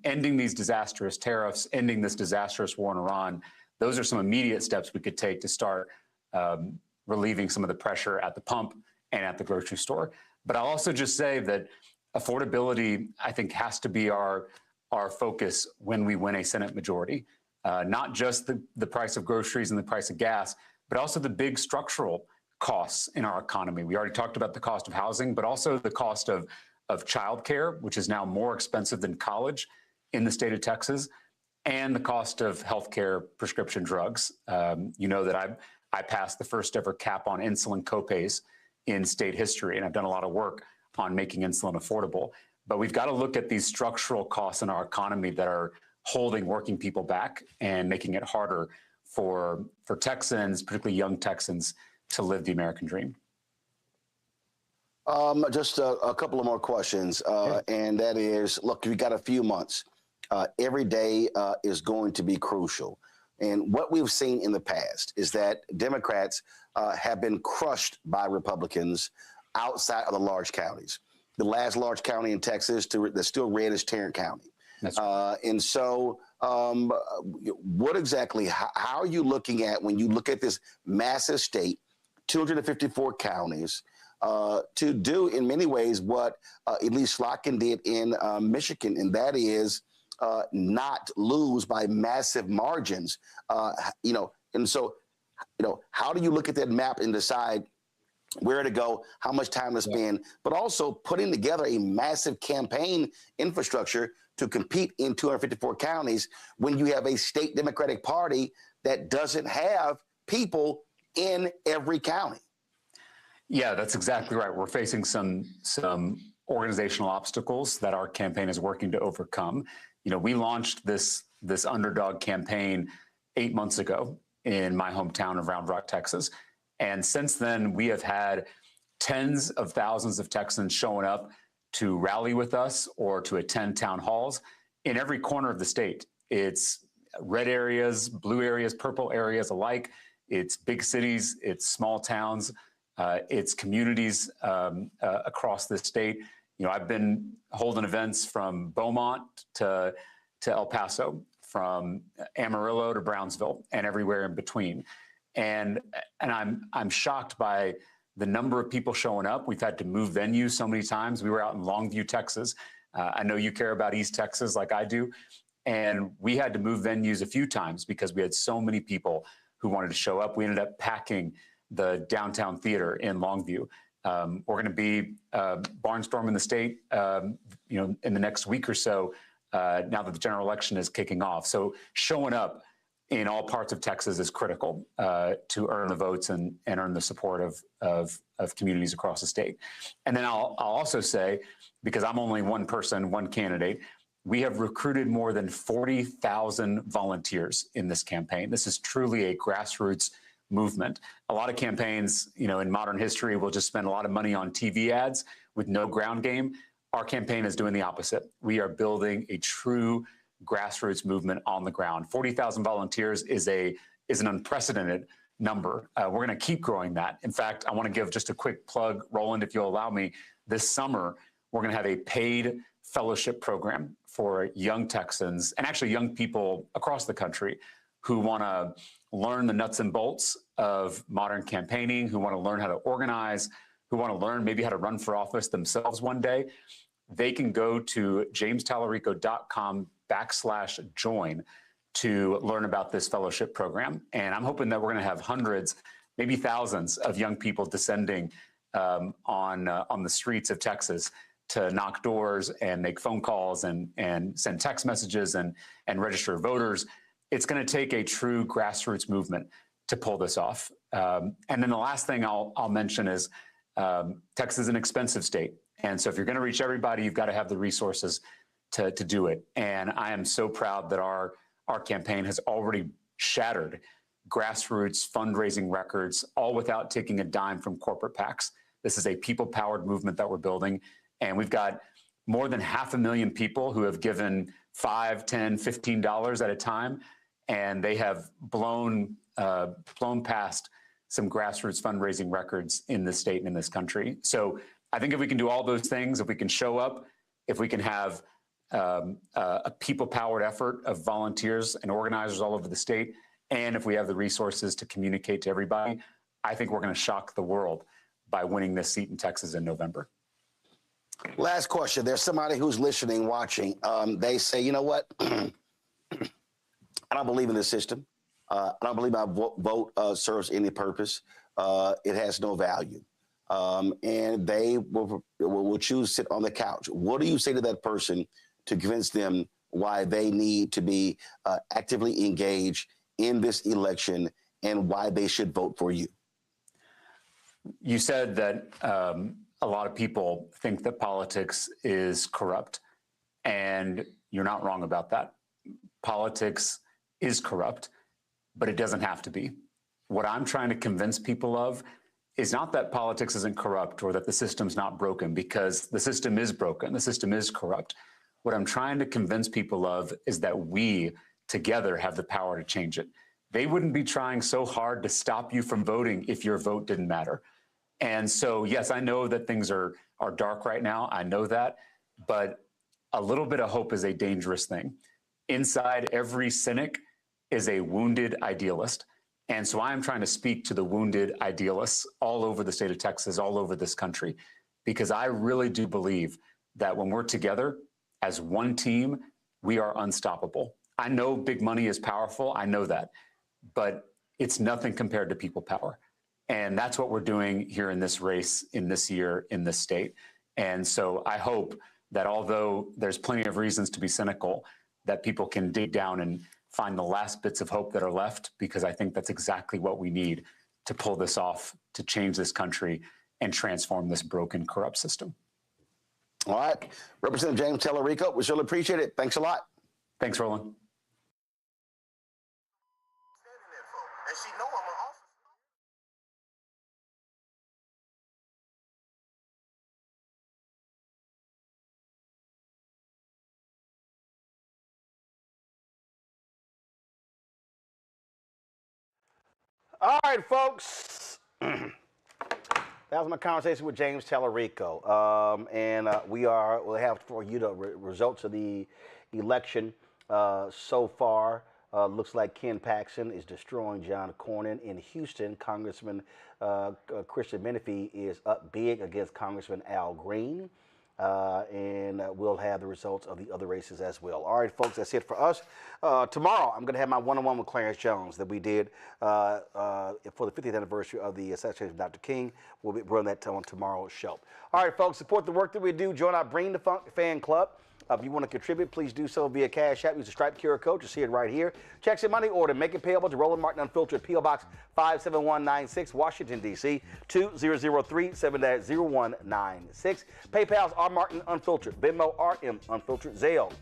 S10: ending these disastrous tariffs, ending this disastrous war in Iran, those are some immediate steps we could take to start relieving some of the pressure at the pump and at the grocery store. But I'll also just say that affordability, I think, has to be our focus when we win a Senate majority. Not just the price of groceries and the price of gas, but also the big structural costs in our economy. We already talked about the cost of housing, but also the cost of childcare, which is now more expensive than college in the state of Texas, and the cost of healthcare prescription drugs. You know that I passed the first ever cap on insulin copays in state history, and I've done a lot of work on making insulin affordable. But we've got to look at these structural costs in our economy that are holding working people back and making it harder for Texans, particularly young Texans, to live the American dream.
S6: Just a couple of more questions, and that is, look, we got a few months. Every day is going to be crucial. And what we've seen in the past is that Democrats have been crushed by Republicans outside of the large counties. The last large county in Texas that's still red is Tarrant County. That's right. And so what exactly, how are you looking at, when you look at this massive state, 254 counties, to do in many ways what Elise Slotkin did in Michigan, and that is not lose by massive margins. And so, how do you look at that map and decide where to go, how much time to spend, but also putting together a massive campaign infrastructure to compete in 254 counties when you have a state Democratic Party that doesn't have people in every county?
S10: Yeah, that's exactly right. We're facing some organizational obstacles that our campaign is working to overcome. We launched this underdog campaign 8 months ago in my hometown of Round Rock, Texas. And since then, we have had tens of thousands of Texans showing up to rally with us or to attend town halls in every corner of the state. It's red areas, blue areas, purple areas alike. It's big cities, it's small towns, it's communities across the state. I've been holding events from Beaumont to El Paso, from Amarillo to Brownsville, and everywhere in between. And I'm shocked by the number of people showing up. We've had to move venues so many times. We were out in Longview, Texas. I know you care about East Texas like I do. And we had to move venues a few times because we had so many people who wanted to show up. We ended up packing the downtown theater in Longview. We're going to be barnstorming the state, in the next week or so, now that the general election is kicking off. So showing up in all parts of Texas is critical to earn the votes and earn the support of communities across the state. And then I'll also say, because I'm only one person, one candidate, we have recruited more than 40,000 volunteers in this campaign. This is truly a grassroots movement. A lot of campaigns, in modern history, will just spend a lot of money on TV ads with no ground game. Our campaign is doing the opposite. We are building a true grassroots movement on the ground. 40,000 volunteers is an unprecedented number. We're going to keep growing that. In fact, I want to give just a quick plug, Roland, if you'll allow me. This summer, we're going to have a paid fellowship program for young Texans, and actually young people across the country, who want to learn the nuts and bolts of modern campaigning, who want to learn how to organize, who want to learn maybe how to run for office themselves one day. they can go to jamestallarico.com/join to learn about this fellowship program. And I'm hoping that we're going to have hundreds, maybe thousands of young people descending on the streets of Texas to knock doors and make phone calls and send text messages and register voters. It's going to take a true grassroots movement to pull this off. And then the last thing I'll mention is Texas is an expensive state. And so if you're going to reach everybody, you've got to have the resources to do it. And I am so proud that our campaign has already shattered grassroots fundraising records, all without taking a dime from corporate PACs. This is a people-powered movement that we're building. And we've got more than 500,000 people who have given $5, $10, $15 at a time. And they have blown past some grassroots fundraising records in this state and in this country. So I think if we can do all those things, if we can show up, if we can have a people-powered effort of volunteers and organizers all over the state, and if we have the resources to communicate to everybody, I think we're going to shock the world by winning this seat in Texas in November.
S6: Last question. There's somebody who's listening, watching. They say, you know what? I don't believe in this system. I don't believe my vote serves any purpose. It has no value. And they will choose to sit on the couch. What do you say to that person to convince them why they need to be actively engaged in this election and why they should vote for you?
S10: You said that a lot of people think that politics is corrupt, and you're not wrong about that. Politics is corrupt, but it doesn't have to be. What I'm trying to convince people of is not that politics isn't corrupt or that the system's not broken, because the system is broken, the system is corrupt. What I'm trying to convince people of is that we together have the power to change it. They wouldn't be trying so hard to stop you from voting if your vote didn't matter. And so, yes, I know that things are dark right now. I know that. But a little bit of hope is a dangerous thing. Inside every cynic is a wounded idealist. And so I am trying to speak to the wounded idealists all over the state of Texas, all over this country, because I really do believe that when we're together as one team, we are unstoppable. I know big money is powerful. I know that. But it's nothing compared to people power. And that's what we're doing here in this race, in this year, in this state. And so I hope that although there's plenty of reasons to be cynical, that people can dig down and find the last bits of hope that are left, because I think that's exactly what we need to pull this off, to change this country and transform this broken, corrupt system.
S6: All right. Representative James Tallarico, we surely appreciate it. Thanks a lot.
S10: Thanks, Roland.
S6: All right, folks. That was my conversation with James Tallarico. We'll have for you the results of the election so far. Looks like Ken Paxton is destroying John Cornyn in Houston. Congressman Christian Menifee is up big against Congressman Al Green. And we'll have the results of the other races as well. All right, folks, that's it for us. Tomorrow, I'm going to have my one-on-one with Clarence Jones that we did for the 50th anniversary of the assassination of Dr. King. We'll be running that on tomorrow's show. All right, folks, support the work that we do. Join our Bring the Funk fan club. If you want to contribute, please do so via Cash App. Use the Stripe QR code. You see it right here. Checks and money order. Make it payable to Roland Martin Unfiltered, P.O. Box 57196, Washington, D.C. 2003 7-0196. PayPal's R. Martin Unfiltered. Venmo RM Unfiltered. Zelle.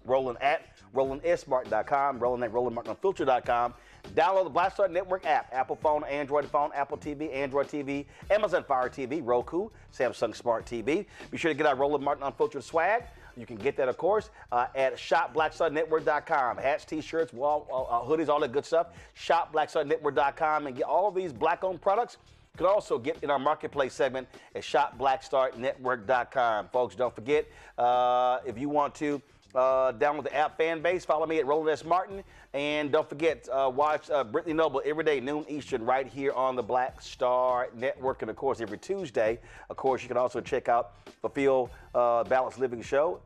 S6: Roland at RolandSMartin.com. Roland at RolandMartinUnfiltered.com. Download the Black Star Network app. Apple phone, Android phone, Apple TV, Android TV, Amazon Fire TV, Roku, Samsung Smart TV. Be sure to get our Roland Martin Unfiltered swag. You can get that, of course, at shopblackstarnetwork.com. Hats, T-shirts, hoodies, all that good stuff. Shopblackstarnetwork.com and get all these black-owned products. You can also get in our marketplace segment at shopblackstarnetwork.com. Folks, don't forget, if you want to download the app fan base. Follow me at Roland S. Martin. And don't forget, watch Brittany Noble every day, noon Eastern, right here on the Black Star Network. And, of course, every Tuesday, of course, you can also check out Fulfill Balanced Living Show,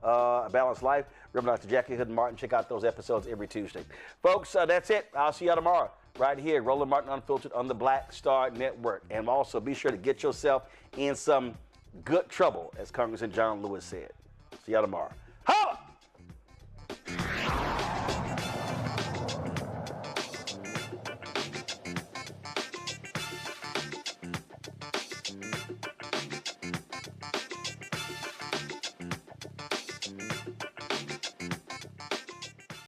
S6: Balanced Life. Reverend Dr. Jackie Hood Martin. Check out those episodes every Tuesday. Folks, that's it. I'll see y'all tomorrow right here, Roland Martin Unfiltered on the Black Star Network. And also be sure to get yourself in some good trouble, as Congressman John Lewis said. See y'all tomorrow.